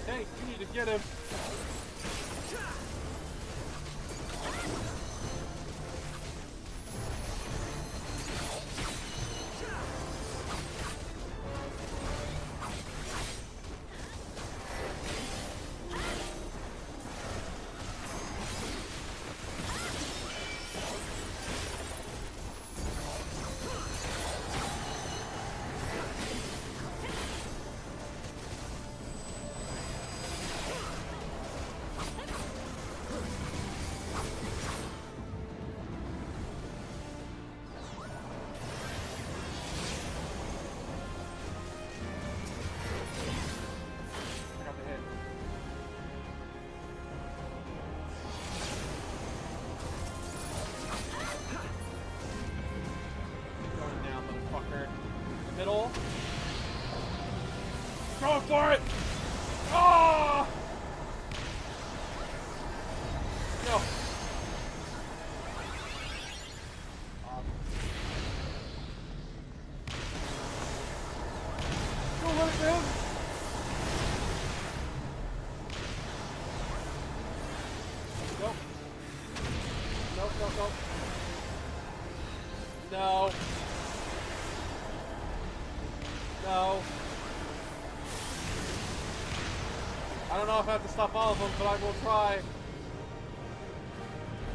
[SPEAKER 3] Hey, you need to get him. Middle. Go for it! Oh! No. Don't let it down. Nope. Nope. No. No. I don't know if I have to stop all of them, but I will try.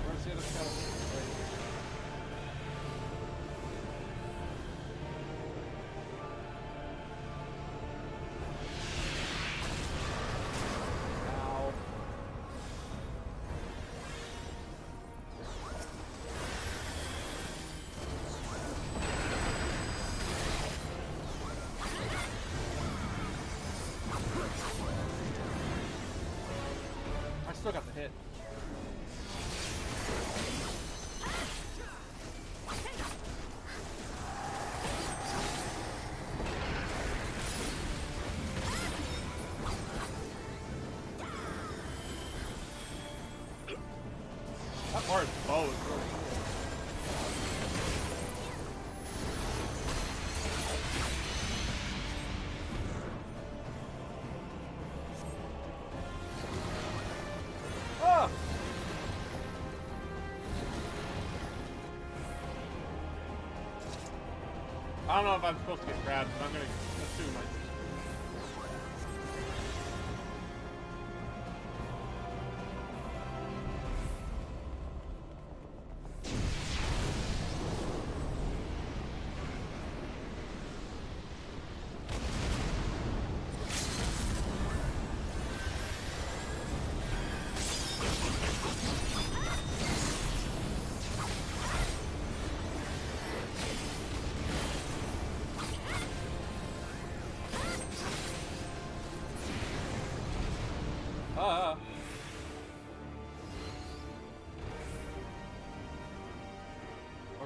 [SPEAKER 3] Where's the other skeleton? Ow. I still got the hit. That part bow is really cool. I don't know if I'm supposed to get grabbed, but I'm gonna assume I.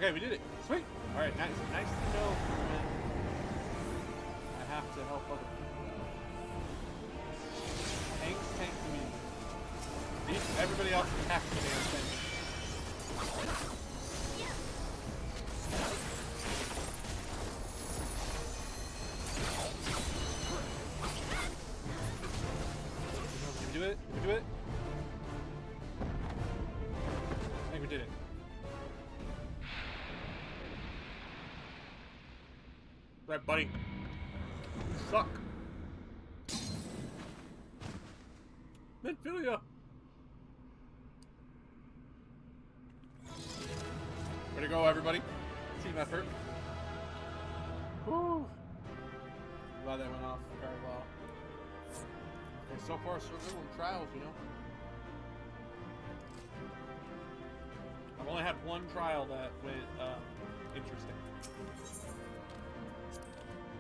[SPEAKER 3] Okay, we did it. Sweet. All right, nice to know when I have to help other people. Tanks tank me. Everybody else attacks me. Did we do it? Did we do it? I think we did it. Right, buddy. You suck. Menphilia. Way to go, everybody. Team effort. Woo. Glad that went off very well. Okay, so far so good on trials, you know. I've only had one trial that went interesting.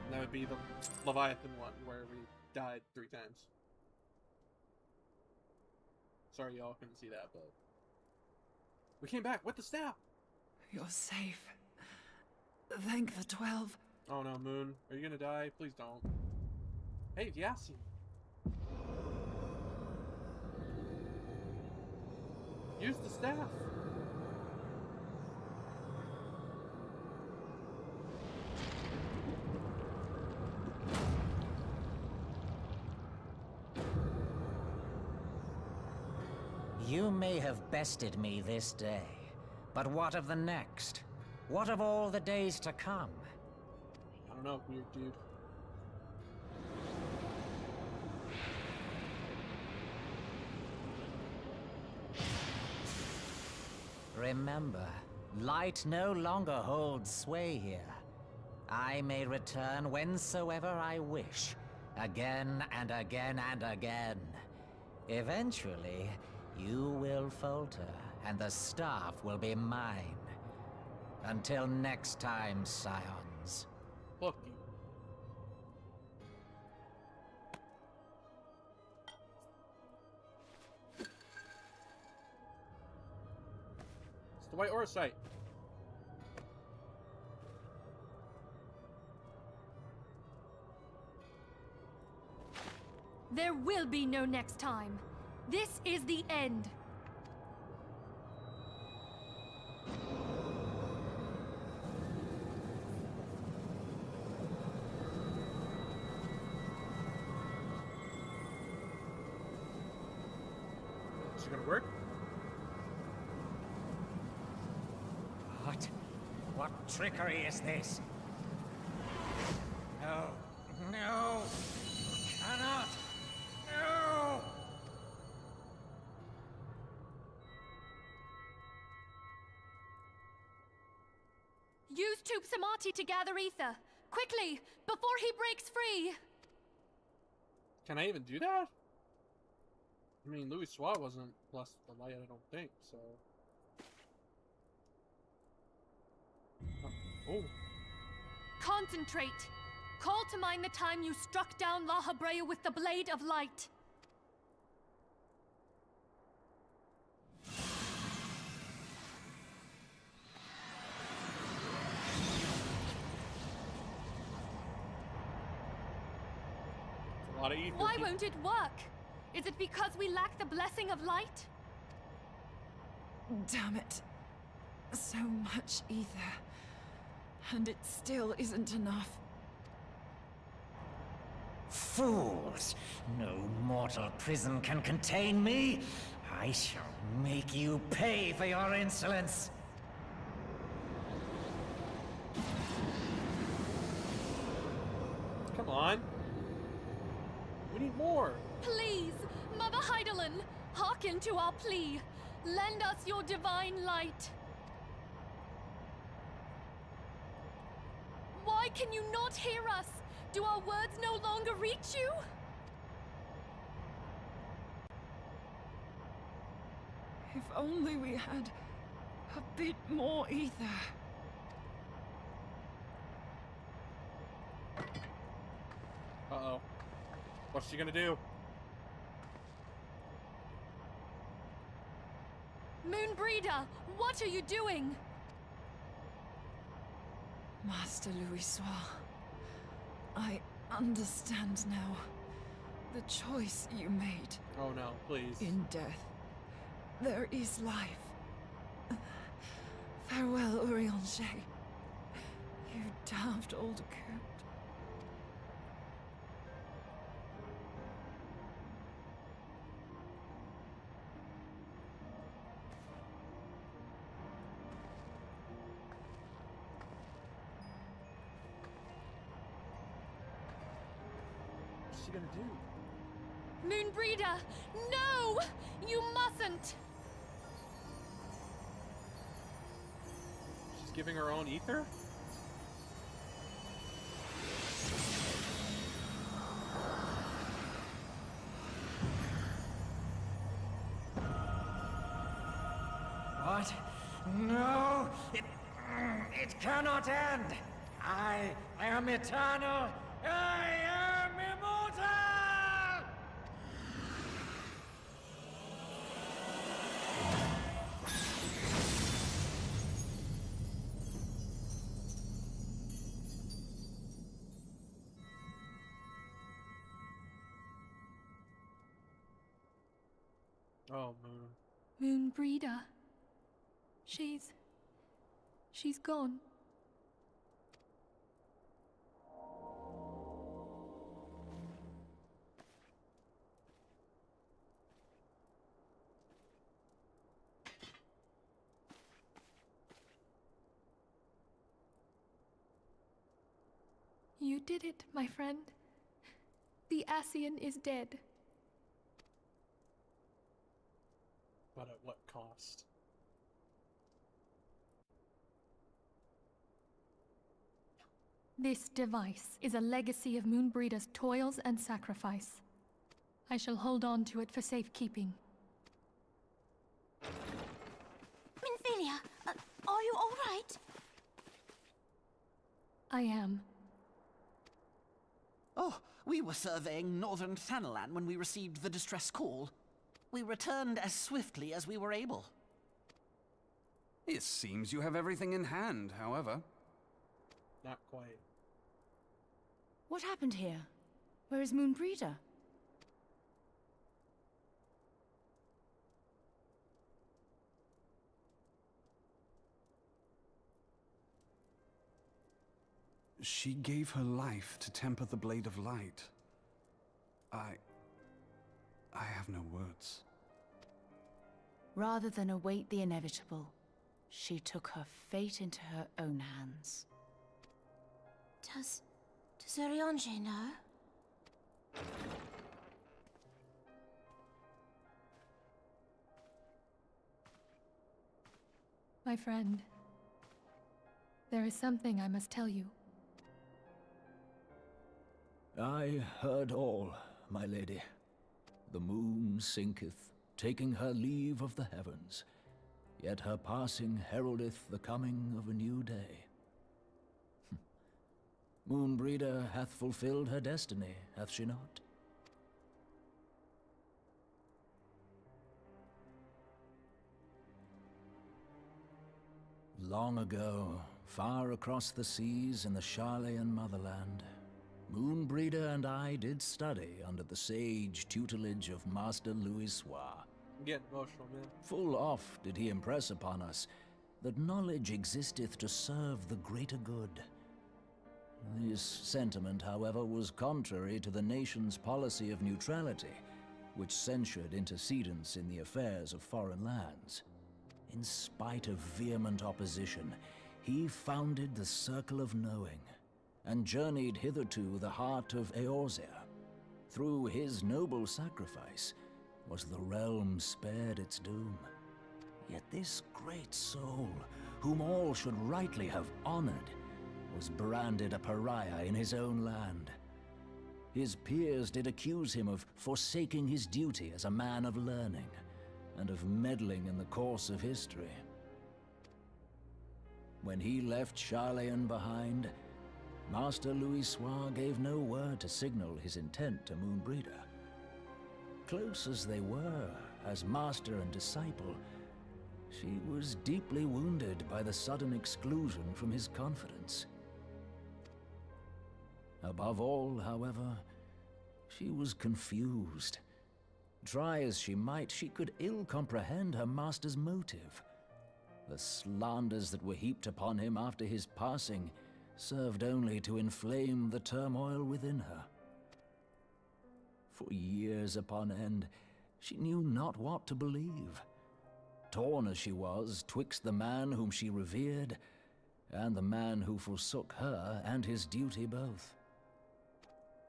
[SPEAKER 3] And that would be the Leviathan one, where we died 3 times. Sorry y'all couldn't see that, but... we came back with the staff!
[SPEAKER 6] You're safe. Thank the 12.
[SPEAKER 3] Oh no, Moon. Are you gonna die? Please don't. Hey, Yassi! Use the staff!
[SPEAKER 14] You may have bested me this day, but what of the next? What of all the days to come?
[SPEAKER 3] I don't know, weird dude.
[SPEAKER 14] Remember, light no longer holds sway here. I may return whensoever I wish, again and again and again. Eventually, you will falter, and the staff will be mine. Until next time, scions.
[SPEAKER 3] Fuck you. It's the White Orosite.
[SPEAKER 4] There will be no next time. This is the end.
[SPEAKER 3] Is it gonna work?
[SPEAKER 14] What? What trickery is this? No. No! Cannot! No!
[SPEAKER 4] Use Tube Samati to gather ether. Quickly, before he breaks free!
[SPEAKER 3] Can I even do that? I mean, Louis Swat wasn't blessed with the light, I don't think, so... Oh.
[SPEAKER 4] Concentrate! Call to mind the time you struck down La Habrea with the Blade of Light.
[SPEAKER 3] A lot of ether.
[SPEAKER 4] Why won't it work? Is it because we lack the blessing of light?
[SPEAKER 6] Damn it. So much ether. And it still isn't enough.
[SPEAKER 14] Fools! No mortal prison can contain me! I shall make you pay for your insolence!
[SPEAKER 3] Come on! We need more!
[SPEAKER 4] Please, Mother Heidelin, hearken to our plea. Lend us your divine light. Why can you not hear us? Do our words no longer reach you?
[SPEAKER 6] If only we had a bit more ether.
[SPEAKER 3] Uh-oh. What's she gonna do?
[SPEAKER 4] Moonbreeder, what are you doing?
[SPEAKER 6] Master Louis Soir, I understand now. The choice you made.
[SPEAKER 3] Oh no, please.
[SPEAKER 6] In death, there is life. Farewell, Urianger. You daft old coot.
[SPEAKER 3] What's she gonna do?
[SPEAKER 4] Moonbreeder! No! You mustn't!
[SPEAKER 3] She's giving her own ether?
[SPEAKER 14] What? No! It cannot end! I am eternal! I am immortal!
[SPEAKER 3] Oh, Moon.
[SPEAKER 4] Moonbreeder. She's gone. You did it, my friend. The Ascian is dead.
[SPEAKER 3] But at what cost?
[SPEAKER 4] This device is a legacy of Moonbreeder's toils and sacrifice. I shall hold on to it for safekeeping.
[SPEAKER 11] Minfilia, are you all right?
[SPEAKER 4] I am.
[SPEAKER 12] Oh, we were surveying northern Thanalan when we received the distress call. We returned as swiftly as we were able.
[SPEAKER 10] It seems you have everything in hand, however.
[SPEAKER 3] Not quite.
[SPEAKER 13] What happened here? Where is Moonbreeder?
[SPEAKER 10] She gave her life to temper the Blade of Light. I have no words.
[SPEAKER 13] Rather than await the inevitable, she took her fate into her own hands.
[SPEAKER 11] Does Urianger know?
[SPEAKER 4] My friend, there is something I must tell you.
[SPEAKER 7] I heard all, my lady. The moon sinketh, taking her leave of the heavens, yet her passing heraldeth the coming of a new day. Moonbreeder hath fulfilled her destiny, hath she not? Long ago, far across the seas in the Charlayan motherland, Moonbreeder and I did study under the sage tutelage of Master Louis Soir.
[SPEAKER 3] I'm getting emotional, man.
[SPEAKER 7] Full oft did he impress upon us that knowledge existeth to serve the greater good. This sentiment, however, was contrary to the nation's policy of neutrality, which censured intercedence in the affairs of foreign lands. In spite of vehement opposition, he founded the Circle of Knowing, and journeyed hitherto the heart of Eorzea. Through his noble sacrifice was the realm spared its doom. Yet this great soul, whom all should rightly have honored, was branded a pariah in his own land. His peers did accuse him of forsaking his duty as a man of learning, and of meddling in the course of history. When he left Charlayan behind, Master Louis Soir gave no word to signal his intent to Moonbreeder. Close as they were, as master and disciple, she was deeply wounded by the sudden exclusion from his confidence. Above all, however, she was confused. Try as she might, she could ill comprehend her master's motive. The slanders that were heaped upon him after his passing served only to inflame the turmoil within her. For years upon end, she knew not what to believe. Torn as she was twixt the man whom she revered and the man who forsook her and his duty both.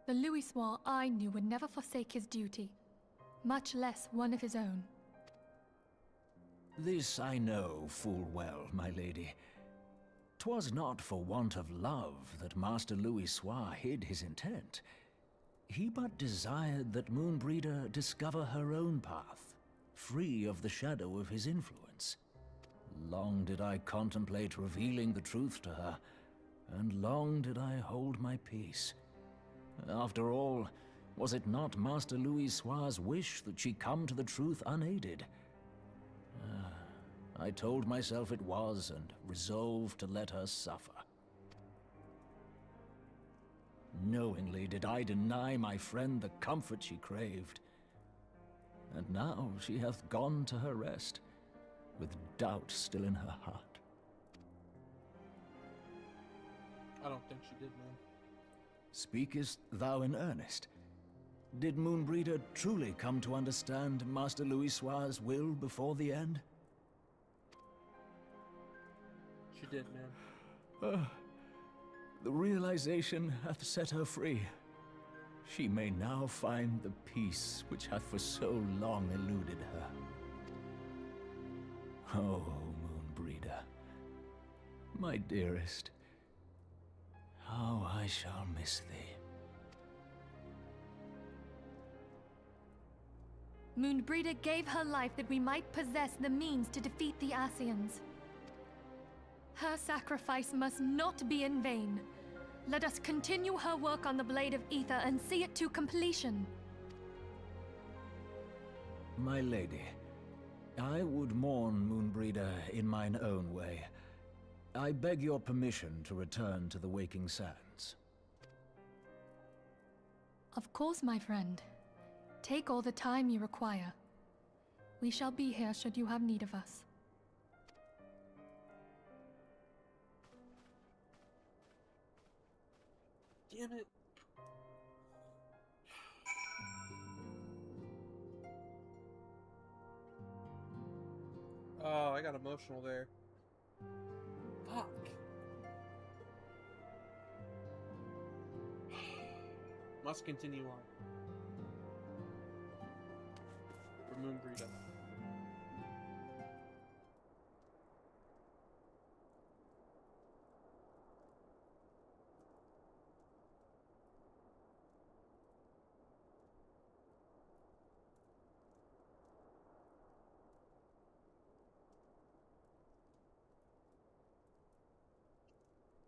[SPEAKER 4] The Louisoix I knew would never forsake his duty, much less one of his own.
[SPEAKER 7] This I know full well, my lady. 'Twas not for want of love that Master Louisoix hid his intent. He but desired that Moonbreeder discover her own path, free of the shadow of his influence. Long did I contemplate revealing the truth to her, and long did I hold my peace. After all, was it not Master Louisoix's wish that she come to the truth unaided? I told myself it was, and resolved to let her suffer. Knowingly did I deny my friend the comfort she craved. And now she hath gone to her rest, with doubt still in her heart.
[SPEAKER 3] I don't think she did, man.
[SPEAKER 7] Speakest thou in earnest? Did Moonbreeder truly come to understand Master Louisoix's will before the end?
[SPEAKER 3] She did, man.
[SPEAKER 7] The realization hath set her free. She may now find the peace which hath for so long eluded her. Oh, Moonbreeder, my dearest, how I shall miss thee.
[SPEAKER 4] Moonbreeder gave her life that we might possess the means to defeat the Ascians. Her sacrifice must not be in vain. Let us continue her work on the Blade of Ether and see it to completion.
[SPEAKER 7] My lady, I would mourn Moonbreeder in mine own way. I beg your permission to return to the Waking Sands.
[SPEAKER 4] Of course, my friend. Take all the time you require. We shall be here should you have need of us.
[SPEAKER 3] Damn it. Oh, I got emotional there. Fuck. Must continue on. For Moonbreeder.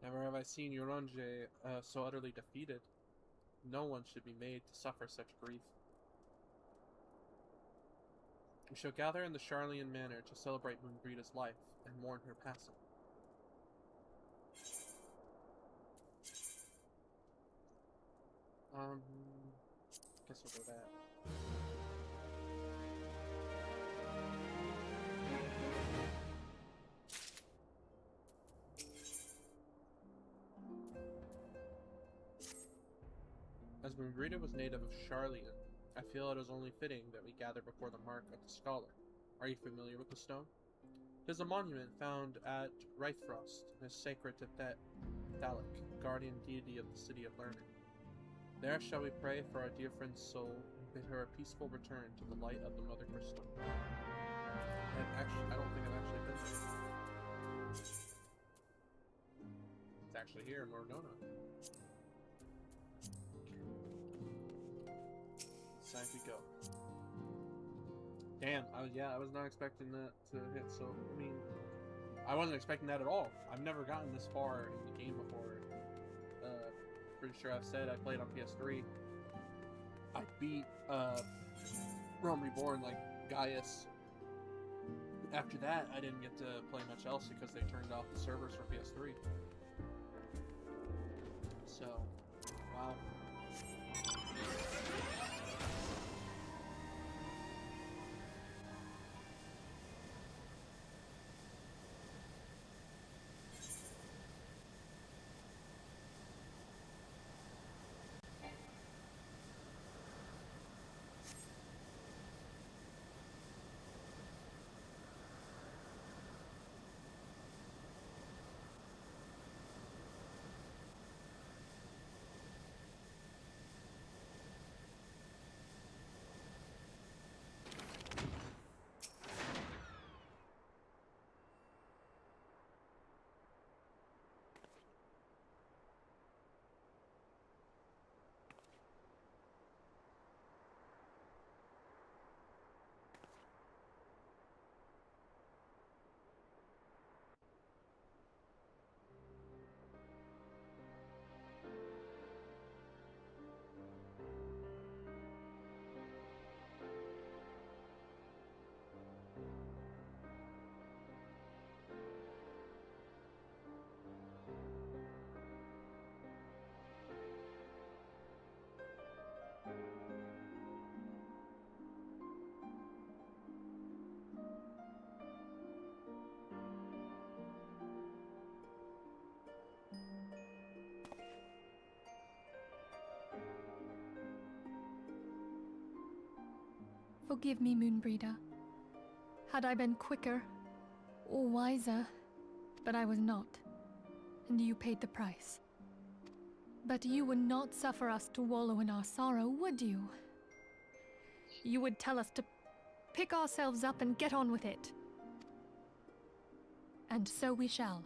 [SPEAKER 3] Never have I seen Yoronje so utterly defeated. No one should be made to suffer such grief. We shall gather in the Charlian Manor to celebrate Moonbreeda's life and mourn her passing. Guess we'll go that. As Moonbreeda was native of Charlian, I feel it is only fitting that we gather before the mark of the scholar. Are you familiar with the stone? It is a monument found at Wraithfrost and is sacred to Thalic, guardian deity of the City of Learning. There shall we pray for our dear friend's soul and bid her a peaceful return to the light of the Mother Crystal. I don't think I've actually been there. It's actually here in Morgana. Side we go. Damn, I was not expecting that to hit, so, I mean, I wasn't expecting that at all. I've never gotten this far in the game before. Pretty sure I've said I played on PS3. I beat, Realm Reborn, like, Gaius. After that, I didn't get to play much else because they turned off the servers for PS3. So, wow.
[SPEAKER 4] Forgive me, Moonbreeder. Had I been quicker or wiser, but I was not, and you paid the price. But you would not suffer us to wallow in our sorrow, would you? You would tell us to pick ourselves up and get on with it. And so we shall.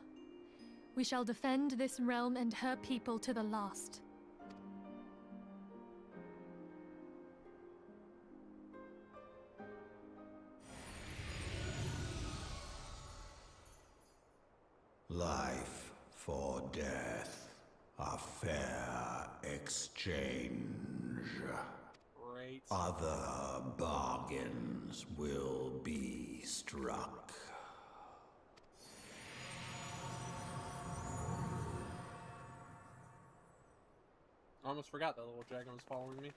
[SPEAKER 4] We shall defend this realm and her people to the last.
[SPEAKER 8] Life for death, a fair exchange.
[SPEAKER 3] Great.
[SPEAKER 8] Other bargains will be struck.
[SPEAKER 3] I almost forgot that little dragon was following me.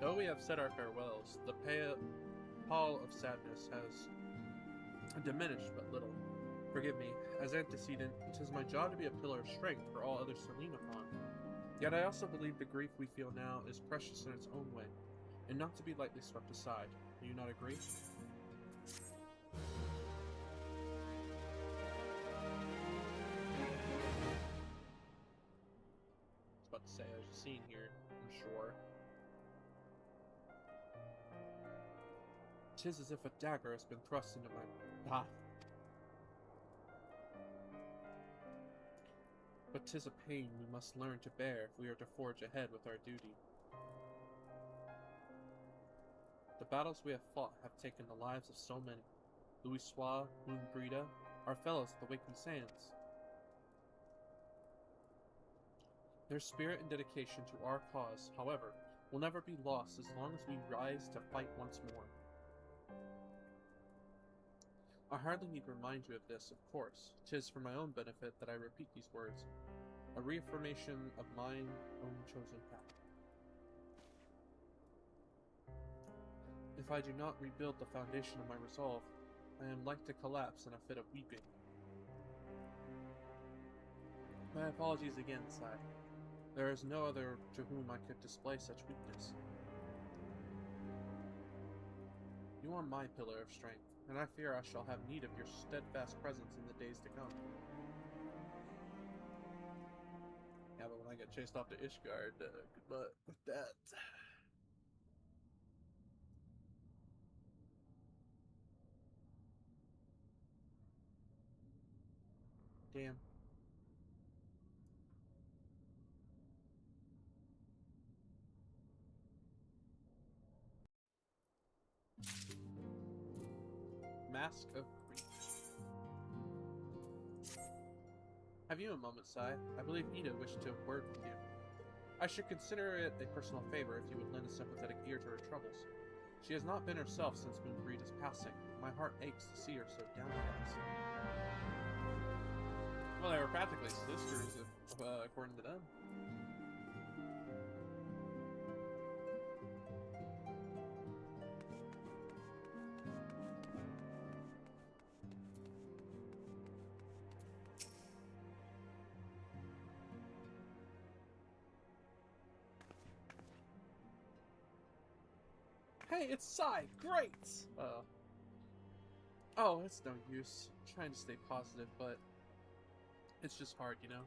[SPEAKER 3] Though we have said our farewells, the pall of sadness has diminished but little. Forgive me, as antecedent, it is my job to be a pillar of strength for all others to lean upon. Yet I also believe the grief we feel now is precious in its own way, and not to be lightly swept aside. Do you not agree? I was about to say, there's a scene here, I'm sure. 'Tis as if a dagger has been thrust into my path. But 'tis a pain we must learn to bear if we are to forge ahead with our duty. The battles we have fought have taken the lives of so many. Louisoix, Moonbreeda, our fellows at the Waking Sands. Their spirit and dedication to our cause, however, will never be lost as long as we rise to fight once more. I hardly need to remind you of this, of course. 'Tis for my own benefit that I repeat these words, a reaffirmation of mine own chosen path. If I do not rebuild the foundation of my resolve, I am like to collapse in a fit of weeping. My apologies again, Sai. There is no other to whom I could display such weakness. You are my pillar of strength, and I fear I shall have need of your steadfast presence in the days to come. Yeah, but when I get chased off to Ishgard, good luck with that. Damn. Mask of Grief. Have you a moment, Sai? I believe Ida wished to word with you. I should consider it a personal favor if you would lend a sympathetic ear to her troubles. She has not been herself since Moonbreeda's passing. My heart aches to see her so downcast. Well, they were practically sisters, according to them. Hey, it's Sai! Great! Oh, it's no use. I'm trying to stay positive, but it's just hard, you know?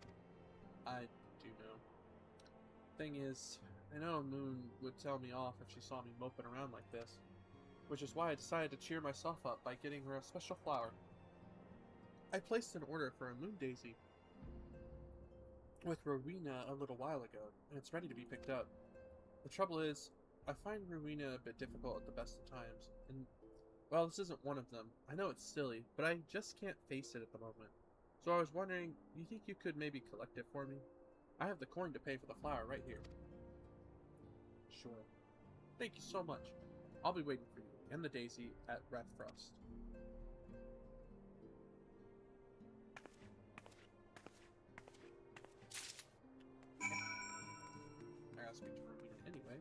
[SPEAKER 3] I do know. Thing is, I know Moon would tell me off if she saw me moping around like this, which is why I decided to cheer myself up by getting her a special flower. I placed an order for a moon daisy with Rowena a little while ago, and it's ready to be picked up. The trouble is, I find Rowena a bit difficult at the best of times, and, well, this isn't one of them. I know it's silly, but I just can't face it at the moment. So I was wondering, you think you could maybe collect it for me? I have the coin to pay for the flower right here. Sure. Thank you so much. I'll be waiting for you and the daisy at Rathfrost. I gotta speak to Rowena anyway.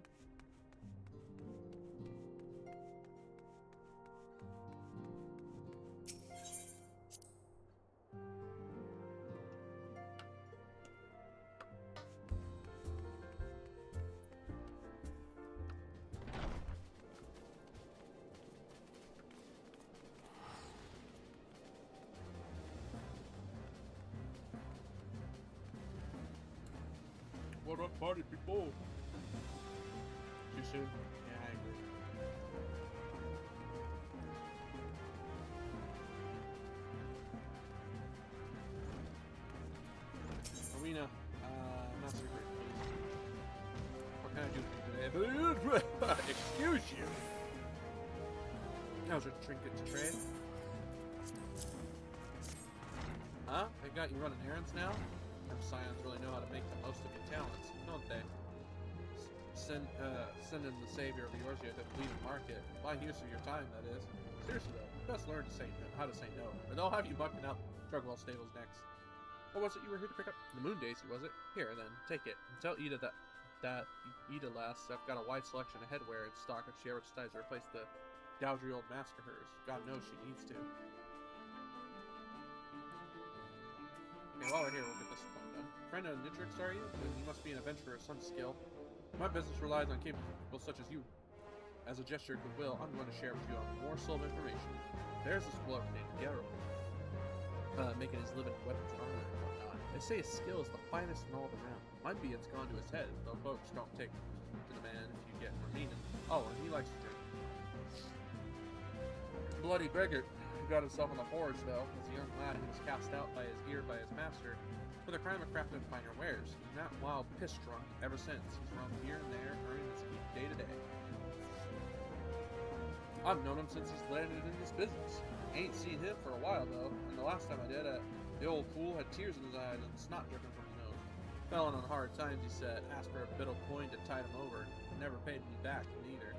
[SPEAKER 2] What up, party people?
[SPEAKER 3] Too soon? Yeah, I agree. Rowena, not so great, please. What can I do for you today?
[SPEAKER 2] Excuse you.
[SPEAKER 3] How's your trinket to trade? Huh? They got you running errands now? Them scions really know how to make the most of your talents, don't they? Sending the savior of Eorzea to the bleeding market. Buying use of your time, that is. Seriously though, you best learn to say no, how to say no, or they'll have you bucking out Drugwell Stables next. What was it you were here to pick up? The moon daisy, was it? Here then, take it. And tell Ida that Ida lass I've got a wide selection of headwear in stock if she ever decides to replace the dowdry old mask of hers. God knows she needs to. Okay, while we're here, we'll get this one done. Friend of Nitrix, are you? Then you must be an adventurer of some skill. My business relies on capable people such as you. As a gesture of goodwill, I'm going to share with you a morsel of information. There's this bloke named Geralt, making his living in weapons and armor and whatnot. They say his skill is the finest in all the realm. Might be it's gone to his head, though folks don't take to the man if you get what I mean. Oh, and he likes to drink. Bloody Beggar got himself in the forge, though, as a young lad who was cast out by his master for the crime of crafting finer wares. He's not wild piss drunk ever since. He's roamed here and there, earning his keep day to day. I've known him since he's landed in this business. Ain't seen him for a while, though, and the last time I did, the old fool had tears in his eyes and snot dripping from his nose. Fell on hard times, he said, asked for a bit of coin to tide him over, never paid me back, neither.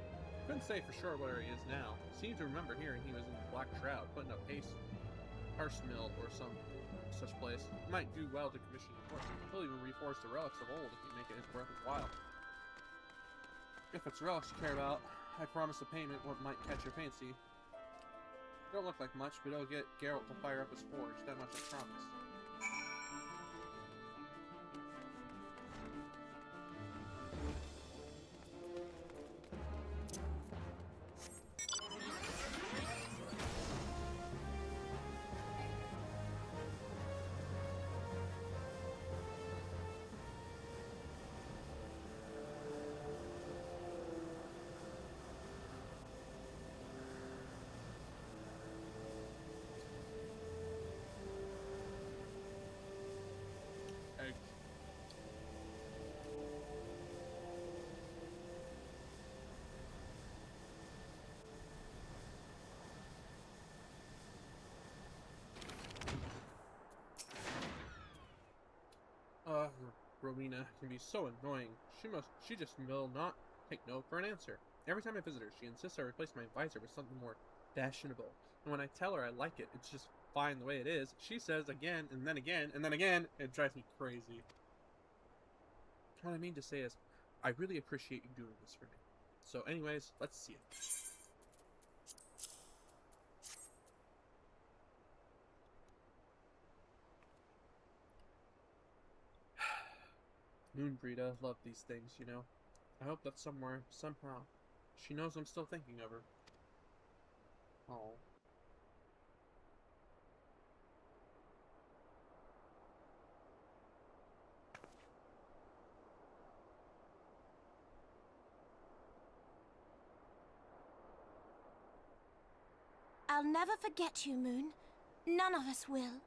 [SPEAKER 3] Couldn't say for sure where he is now. Seemed to remember hearing he was in the Black Shroud, putting up Parse Mill or some such place. Might do well to commission a course. He'll even reforge the relics of old if you make it his worth his while. If it's relics you care about, I promise a payment what might catch your fancy. Don't look like much, but it'll get Geralt to fire up his forge. That much I promise. Rowena can be so annoying. She just will not take no for an answer. Every time I visit her, she insists I replace my visor with something more fashionable. And when I tell her I like it, it's just fine the way it is. She says again, and then again, and then again. It drives me crazy. What I mean to say is, I really appreciate you doing this for me. So anyways, let's see it. Moonbreeda loved these things, you know. I hope that somewhere, somehow, She knows I'm still thinking of her. Oh.
[SPEAKER 11] I'll never forget you, Moon. None of us will.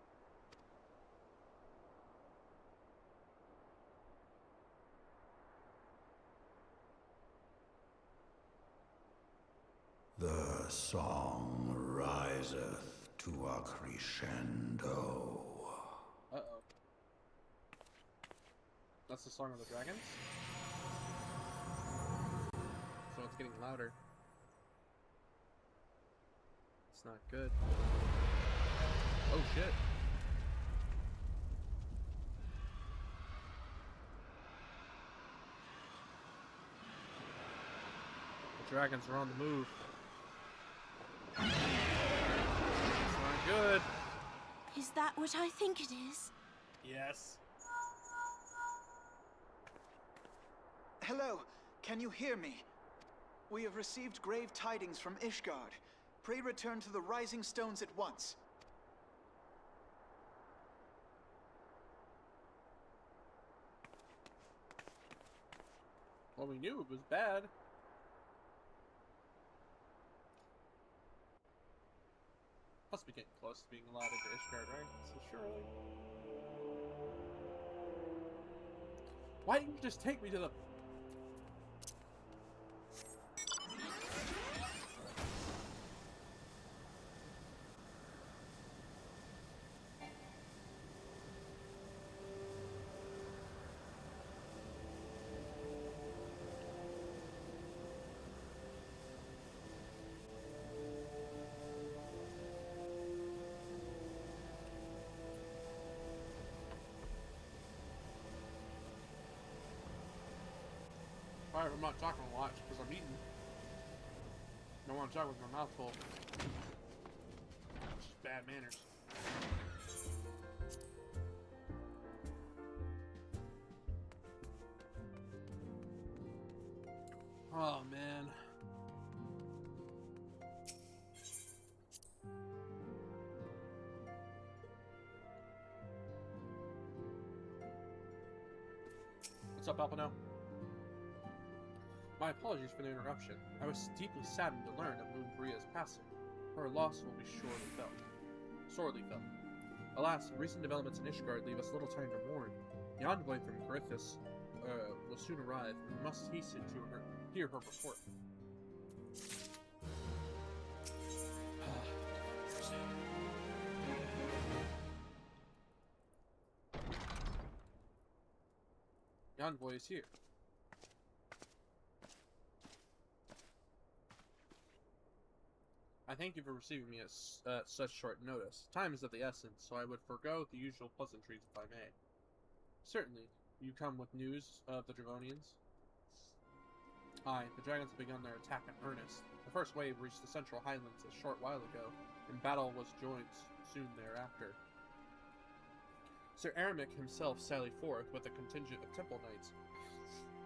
[SPEAKER 8] The song riseth to a crescendo.
[SPEAKER 3] Uh-oh. That's the Song of the Dragons? So it's getting louder. It's not good. Oh shit. The dragons are on the move. It's not good.
[SPEAKER 11] Is that what I think it is?
[SPEAKER 3] Yes.
[SPEAKER 9] Hello, can you hear me? We have received grave tidings from Ishgard. Pray return to the Rising Stones at once.
[SPEAKER 3] Well, we knew it was bad. Must be getting close to being allotted to Ishgard, right? So surely. Why didn't you just take me to the... Alright, I'm not talking a lot because I'm eating. I don't want to talk with my mouth full. It's just bad manners. Oh man. What's up, Alpino? My apologies for the interruption. I was deeply saddened to learn of Moon Bria's passing. Her loss will be sorely felt. Alas, recent developments in Ishgard leave us little time to mourn. The envoy from Garithus will soon arrive, and we must hasten to hear her report. The envoy is here. I thank you for receiving me at such short notice. Time is of the essence, so I would forego the usual pleasantries if I may. Certainly. You come with news of the Dravonians? Aye, the dragons have begun their attack in earnest. The first wave reached the central highlands a short while ago, and battle was joined soon thereafter. Sir Aramis himself sallied forth with a contingent of temple knights,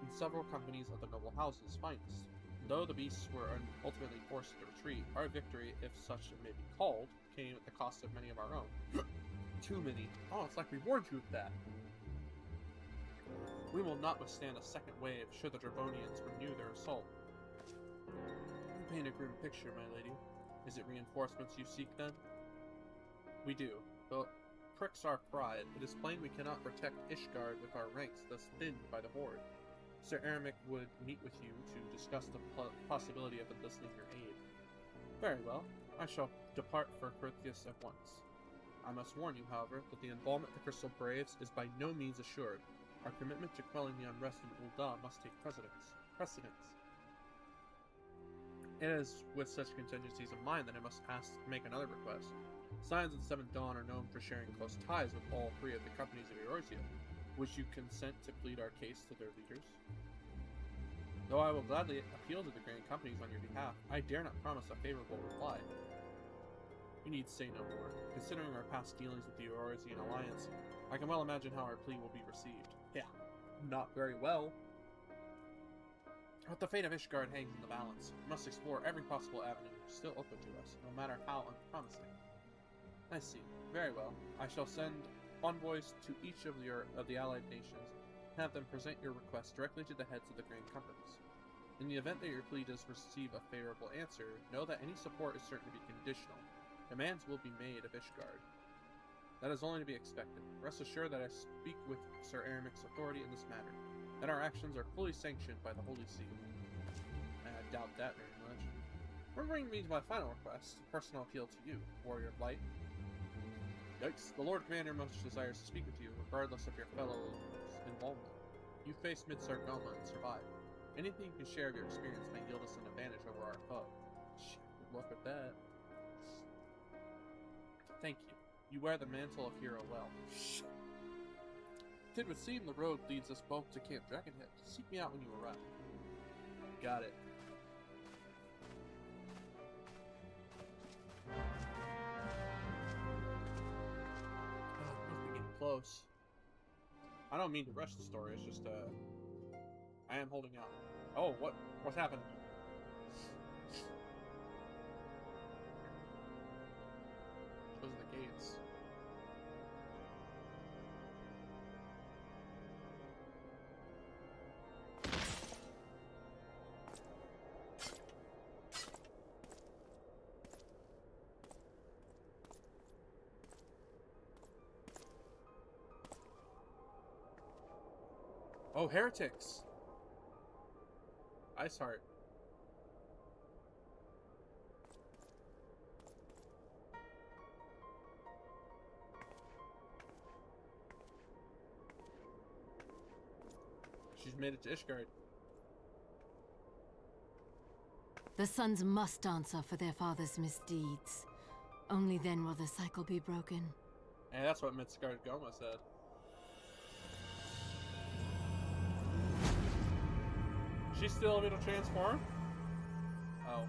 [SPEAKER 3] and several companies of the noble house's finest. Though the beasts were ultimately forced to retreat, our victory, if such it may be called, came at the cost of many of our own. Too many. Oh, it's like we warned you of that. We will not withstand a second wave should the Dravonians renew their assault. You paint a grim picture, my lady. Is it reinforcements you seek, then? We do. Though it pricks our pride, it is plain we cannot protect Ishgard with our ranks thus thinned by the Horde. Sir Aramis would meet with you to discuss the possibility of enlisting your aid. Very well. I shall depart for Corythius at once. I must warn you, however, that the involvement of the Crystal Braves is by no means assured. Our commitment to quelling the unrest in Ul'dah must take precedence. It is with such contingencies in mind that I must make another request. Scions of the Seventh Dawn are known for sharing close ties with all three of the companies of Eorzea. Would you consent to plead our case to their leaders? Though I will gladly appeal to the grand companies on your behalf, I dare not promise a favorable reply. You need say no more. Considering our past dealings with the Eorzean Alliance, I can well imagine how our plea will be received. Yeah, not very well. But the fate of Ishgard hangs in the balance. We must explore every possible avenue still open to us, no matter how unpromising. I see. Very well. I shall send envoys to each of the allied nations, and have them present your request directly to the heads of the grand companies. In the event that your plea does receive a favorable answer, know that any support is certain to be conditional. Demands will be made of Ishgard. That is only to be expected. Rest assured that I speak with Sir Aramic's authority in this matter, that our actions are fully sanctioned by the Holy See. I doubt that very much. Bringing me to my final request, a personal appeal to you, Warrior of Light. Yikes. The Lord Commander much desires to speak with you, regardless of your fellow's involvement. You faced Mid-Sargoma and survived. Anything you can share of your experience may yield us an advantage over our foe. Shit, good luck with that. Thank you. You wear the mantle of hero well. It would seem the road leads us both to Camp Dragonhead. Seek me out when you arrive. Got it. We're getting close. I don't mean to rush the story, it's just, I am holding out. Oh, what's happened? Those are the gates. Oh, heretics! Iceheart. She's made it to Ishgard.
[SPEAKER 15] The sons must answer for their father's misdeeds. Only then will the cycle be broken.
[SPEAKER 3] And that's what Mid-Sargoma said. She's still able to transform? Oh.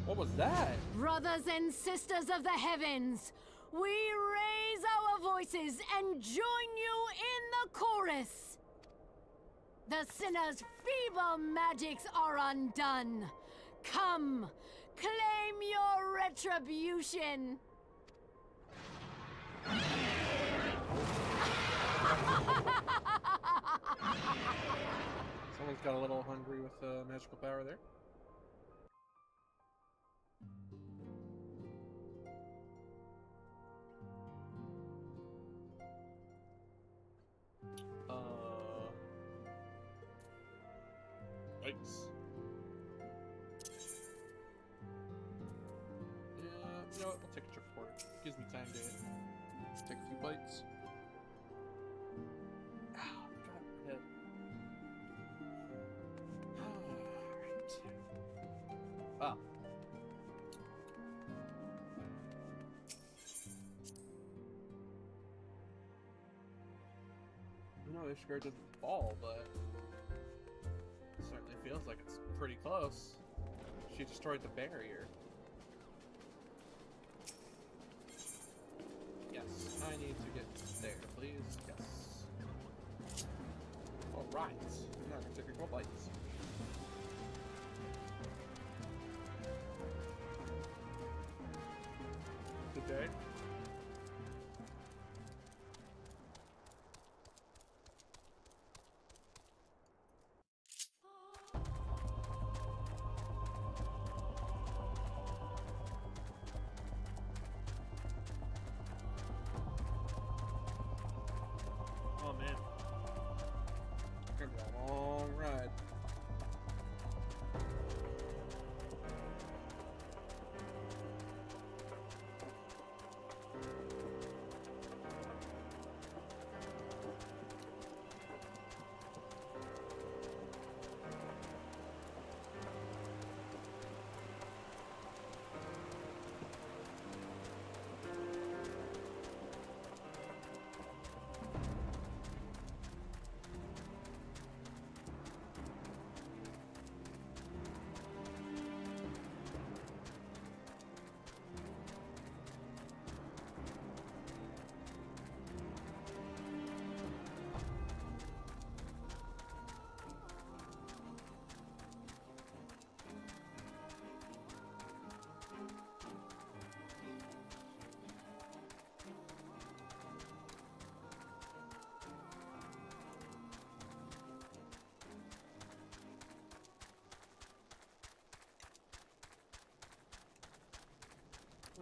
[SPEAKER 3] What was that?
[SPEAKER 15] Brothers and sisters of the heavens, we raise our voices and join you in the chorus. The sinner's feeble magics are undone. Come, claim your retribution.
[SPEAKER 3] Someone's got a little hungry with magical power there. Yikes. Yeah, you know what? We'll take a trip for it. Gives me time to take a few bites. Ow, God, my head. Alright. Ah. You know, Ishgard doesn't fall, but it certainly feels like it's pretty close. She destroyed the barrier. Yes, I need to get there, please. Yes. Alright. Now I'm gonna take a couple bites. Good day. Oh man. It's gonna be a long ride.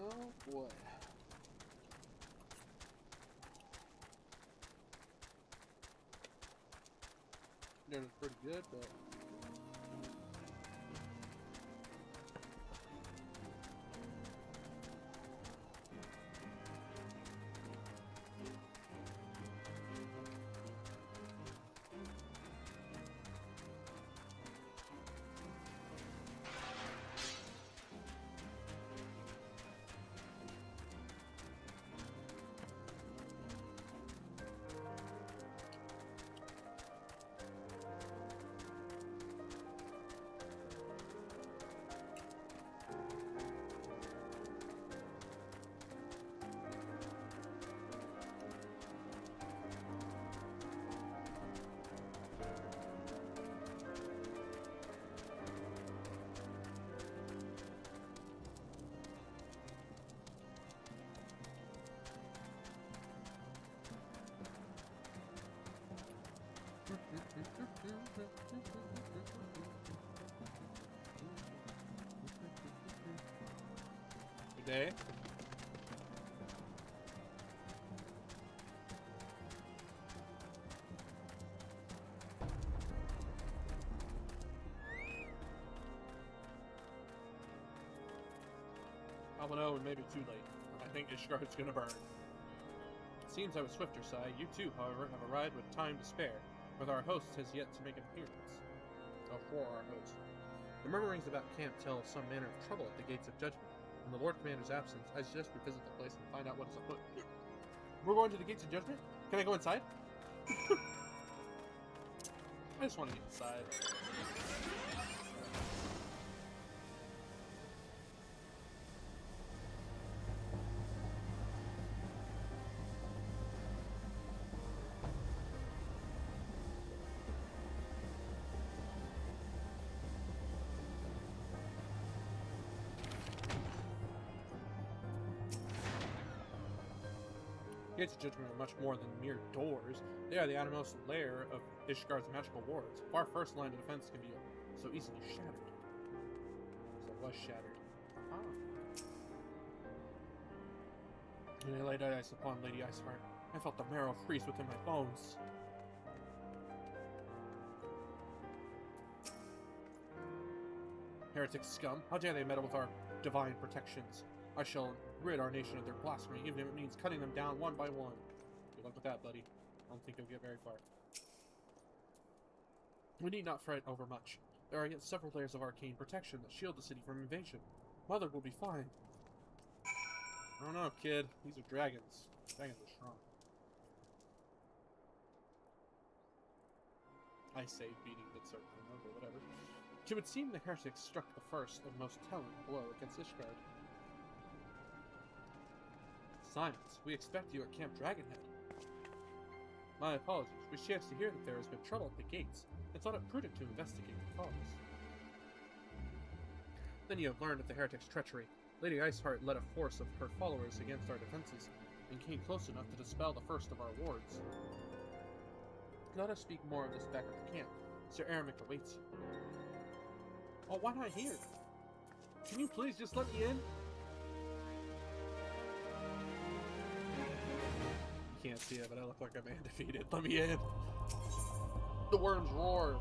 [SPEAKER 3] Oh boy. Doing pretty good, but good day. Oh no, we may be too late. I think Ishgard's gonna burn. It seems I was swifter, Sai. You too, however, have arrived with time to spare, but our host has yet to make an appearance. Oh, for our host. The murmurings about camp tell of some manner of trouble at the gates of judgment. In the Lord Commander's absence, I suggest we visit the place and find out what is afoot. We're going to the gates of judgment? Can I go inside? I just want to get inside. Gates of Judgment are much more than mere doors. They are the outermost layer of Ishgard's magical wards. Our first line of defense can be so easily shattered. So it was shattered. Ah. When I laid eyes upon Lady Iceheart, I felt the marrow freeze within my bones. Heretic scum! How dare they meddle with our divine protections? I shall rid our nation of their blasphemy, even if it means cutting them down one by one. Good luck with that, buddy. I don't think you'll get very far. We need not fret over much. There are yet several layers of arcane protection that shield the city from invasion. Mother will be fine. I don't know, kid. These are dragons. Dragons are strong. I say beating but certainly, but whatever. It would seem the heretics struck the first and most telling blow against Ishgard. Silence. We expect you at Camp Dragonhead. My apologies. We chanced to hear that there has been trouble at the gates, and thought it prudent to investigate the cause. Then you have learned of the heretics' treachery. Lady Iceheart led a force of her followers against our defenses, and came close enough to dispel the first of our wards. Let us speak more of this back at the camp. Sir Aramis awaits you. Oh, why not here? Can you please just let me in? You can't see it, but I look like a man defeated. Let me in. The worms roar.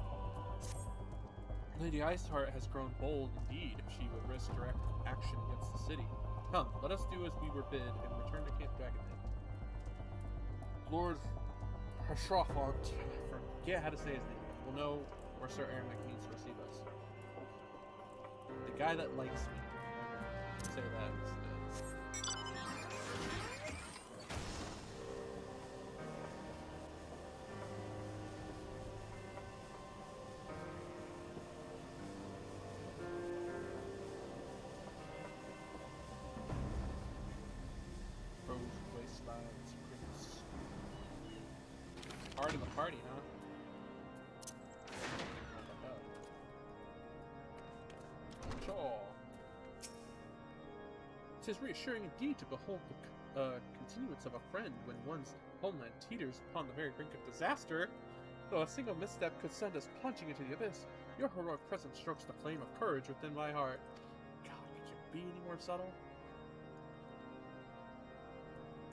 [SPEAKER 3] Lady Iceheart has grown bold indeed if she would risk direct action against the city. Come, let us do as we were bid and return to Camp Dragonhead. Lord Hashrophant, forget how to say his name, will know where Sir Aramis needs to receive us. The guy that likes me. Say that instead. Part of the party, huh? Sure. It is reassuring indeed to behold the continuance of a friend when one's homeland teeters upon the very brink of disaster. Though a single misstep could send us plunging into the abyss, your heroic presence strokes the flame of courage within my heart. God, could you be any more subtle?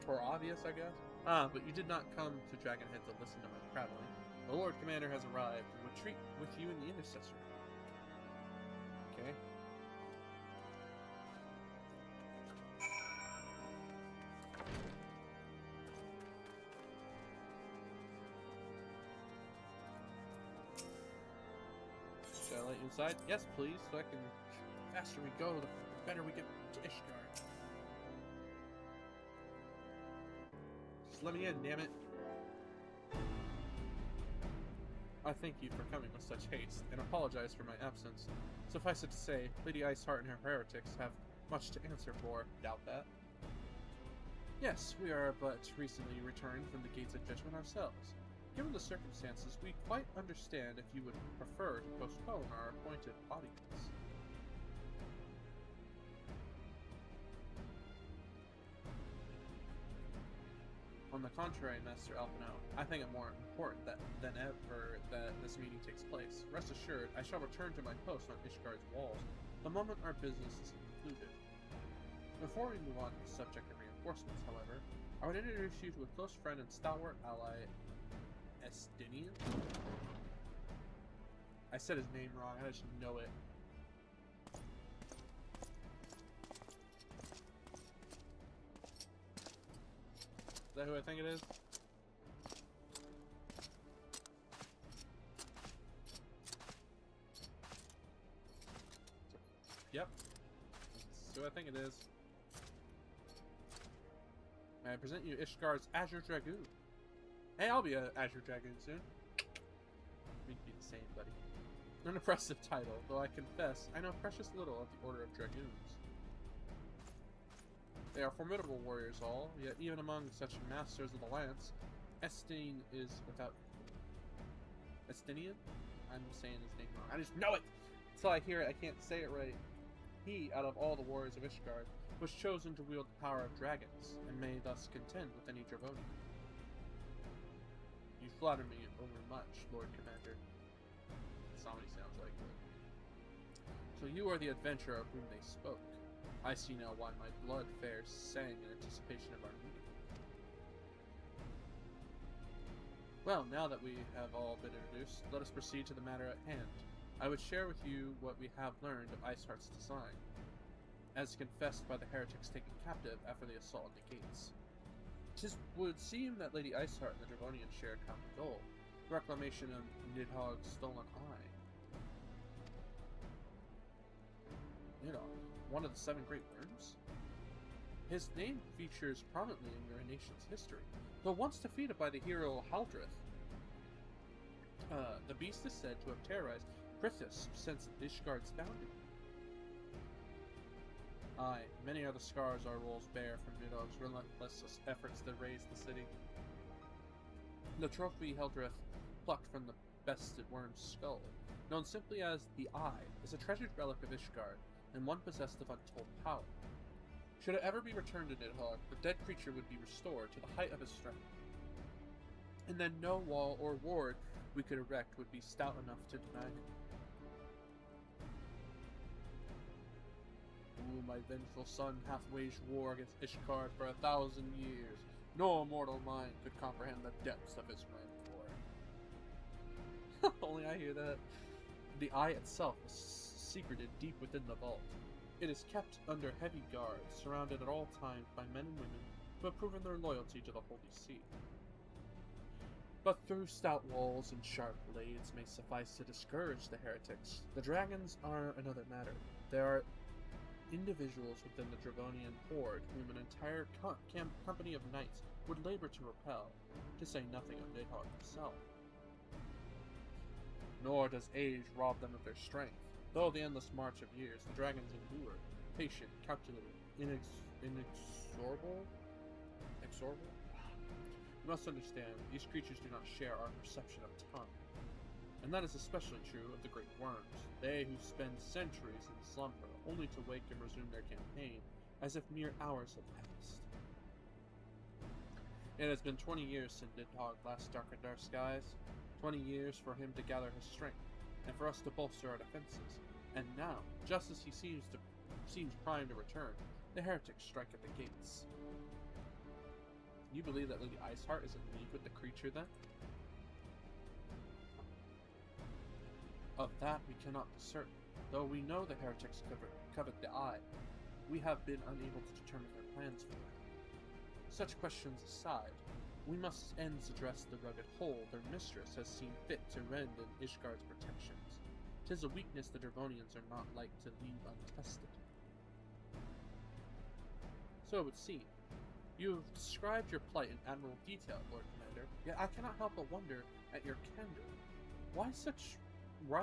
[SPEAKER 3] or obvious, I guess. Ah, but you did not come to Dragonhead to listen to my prattling. The Lord Commander has arrived and would treat with you in the Intercessor. Okay. Should I let you inside? Yes, please, so I can... The faster we go, the better we get to Ishgard. Just let me in, damn it. I thank you for coming with such haste, and apologize for my absence. Suffice it to say, Lady Iceheart and her heretics have much to answer for. Doubt that. Yes, we are but recently returned from the Gates of Judgment ourselves. Given the circumstances, we quite understand if you would prefer to postpone our appointed audience. On the contrary, Master Alphinaud, I think it more important than ever that this meeting takes place. Rest assured, I shall return to my post on Ishgard's walls the moment our business is concluded. Before we move on to the subject of reinforcements, however, I would introduce you to a close friend and stalwart ally, Estinian? I said his name wrong, I just know it. Is that who I think it is? Yep. That's who I think it is. May I present you Ishgard's Azure Dragoon? Hey, I'll be an Azure Dragoon soon. We can be the same, buddy. An impressive title, though I confess I know precious little of the Order of Dragoons. They are formidable warriors all, yet even among such masters of the lance, Estine is without... Estinian? I'm saying his name wrong. I just know it! Until I hear it, I can't say it right. He, out of all the warriors of Ishgard, was chosen to wield the power of dragons, and may thus contend with any Dravonian. You flatter me overmuch, Lord Commander. That's not what he sounds like, but... So you are the adventurer of whom they spoke. I see now why my blood fair sang in anticipation of our meeting. Well, now that we have all been introduced, let us proceed to the matter at hand. I would share with you what we have learned of Iceheart's design, as confessed by the heretics taken captive after the assault on the gates. 'Tis would seem that Lady Iceheart and the Dravonian share a common goal, the reclamation of Nidhogg's stolen eye. Nidhogg, one of the 7 great worms? His name features prominently in your nation's history, though once defeated by the hero Haldrith. The beast is said to have terrorized Krithis since Ishgard's founding. Aye, many are the scars our rolls bear from Nidhogg's relentless efforts to raise the city. The trophy Haldrith plucked from the bested worm's skull, known simply as the Eye, is a treasured relic of Ishgard, and one possessed of untold power. Should it ever be returned to Nidhogg, the dead creature would be restored to the height of his strength. And then no wall or ward we could erect would be stout enough to deny him. Ooh, my vengeful son hath waged war against Ishgard for 1,000 years. No mortal mind could comprehend the depths of his rancor. Only I hear that. The eye itself is secreted deep within the vault. It is kept under heavy guard, surrounded at all times by men and women who have proven their loyalty to the Holy See. But through stout walls and sharp blades may suffice to discourage the heretics. The dragons are another matter. There are individuals within the Dravonian horde whom an entire company of knights would labor to repel, to say nothing of Nidhogg himself. Nor does age rob them of their strength. Though the endless march of years, the dragons endure, patient, calculated, inexorable? You must understand, these creatures do not share our perception of time. And that is especially true of the great worms, they who spend centuries in slumber, only to wake and resume their campaign, as if mere hours have passed. It has been 20 years since Nidhogg last darkened our skies, 20 years for him to gather his strength, and for us to bolster our defenses. And now, just as he seems primed to return, the heretics strike at the gates. You believe that Lady Iceheart is in league with the creature, then? Of that we cannot be certain. Though we know the heretics covet the eye, we have been unable to determine their plans for it. Such questions aside, we must ends address the rugged hole their mistress has seen fit to rend in Ishgard's protections. 'Tis a weakness the Dravonians are not like to leave untested. So it would seem. You have described your plight in admirable detail, Lord Commander, yet I cannot help but wonder at your candor. Why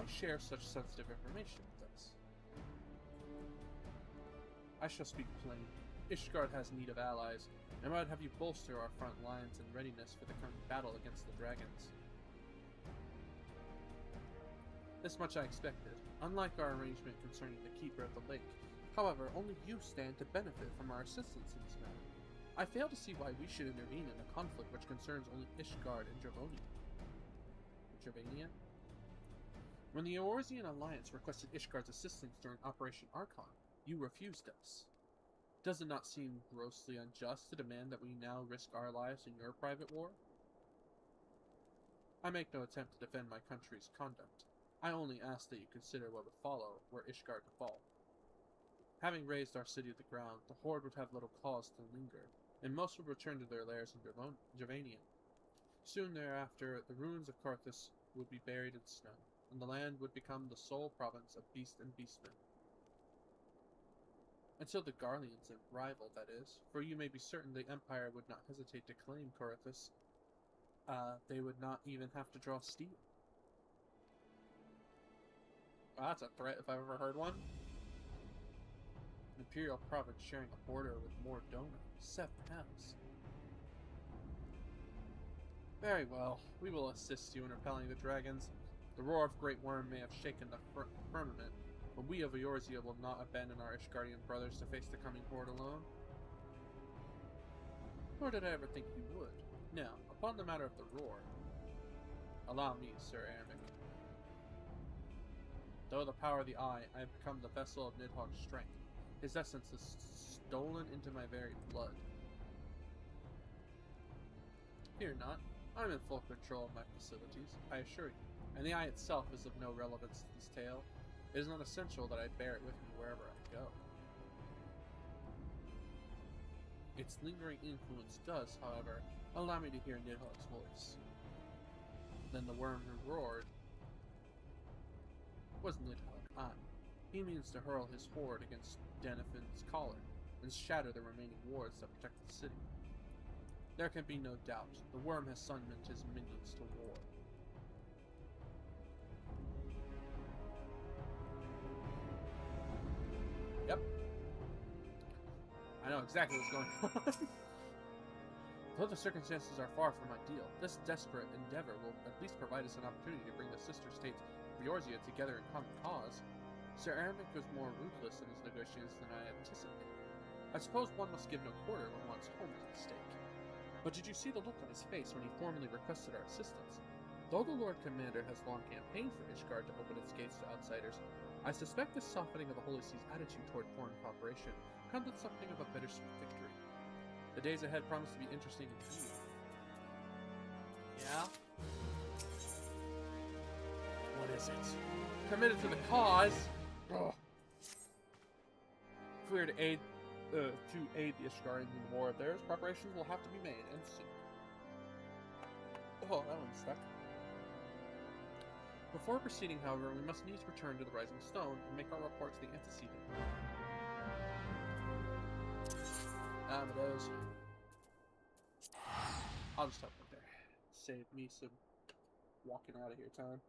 [SPEAKER 3] share such sensitive information with us? I shall speak plain. Ishgard has need of allies, and I would have you bolster our front lines in readiness for the coming battle against the dragons. This much I expected. Unlike our arrangement concerning the Keeper of the Lake, however, only you stand to benefit from our assistance in this matter. I fail to see why we should intervene in a conflict which concerns only Ishgard and Dravania. When the Eorzean Alliance requested Ishgard's assistance during Operation Archon, you refused us. Does it not seem grossly unjust to demand that we now risk our lives in your private war? I make no attempt to defend my country's conduct. I only ask that you consider what would follow were Ishgard to fall. Having razed our city to the ground, the Horde would have little cause to linger, and most would return to their lairs in Dravania. Soon thereafter, the ruins of Karthus would be buried in snow, and the land would become the sole province of beast and beastmen. Until the Garleans rival, that is, for you may be certain the Empire would not hesitate to claim Karthus. They would not even have to draw steel. Well, that's a threat if I've ever heard one. An imperial province sharing a border with Mordona, 7 hells. Very well, we will assist you in repelling the dragons. The roar of Great Worm may have shaken the firmament, but we of Eorzea will not abandon our Ishgardian brothers to face the coming horde alone. Nor did I ever think you would. Now, upon the matter of the roar, allow me, Sir Ermic. Though the power of the eye, I have become the vessel of Nidhogg's strength. His essence is stolen into my very blood. Fear not, I am in full control of my facilities, I assure you, and the eye itself is of no relevance to this tale. It is not essential that I bear it with me wherever I go. Its lingering influence does, however, allow me to hear Nidhogg's voice. Then the worm who roared was Nidhogg. Aye. He means to hurl his horde against Denethan's collar and shatter the remaining wards that protect the city. There can be no doubt, the worm has summoned his minions to war. Yep. I know exactly what's going on. Though the circumstances are far from ideal, this desperate endeavor will at least provide us an opportunity to bring the sister states of Eorzea together in common cause. Sir Ermic was more ruthless in his negotiations than I had anticipated. I suppose one must give no quarter when one's home is at stake. But did you see the look on his face when he formally requested our assistance? Though the Lord Commander has long campaigned for Ishgard to open its gates to outsiders, I suspect this softening of the Holy See's attitude toward foreign cooperation comes with something of a bittersweet victory. The days ahead promise to be interesting indeed. Yeah? What is it? Committed to the cause! Ugh. If we are to aid the Ishgardians in the war of theirs, preparations will have to be made, and soon. Oh, that one's stuck. Before proceeding, however, we must needs return to the Rising Stone and make our report to the antecedent. Those. I'll just stop right there. Save me some walking out of here time.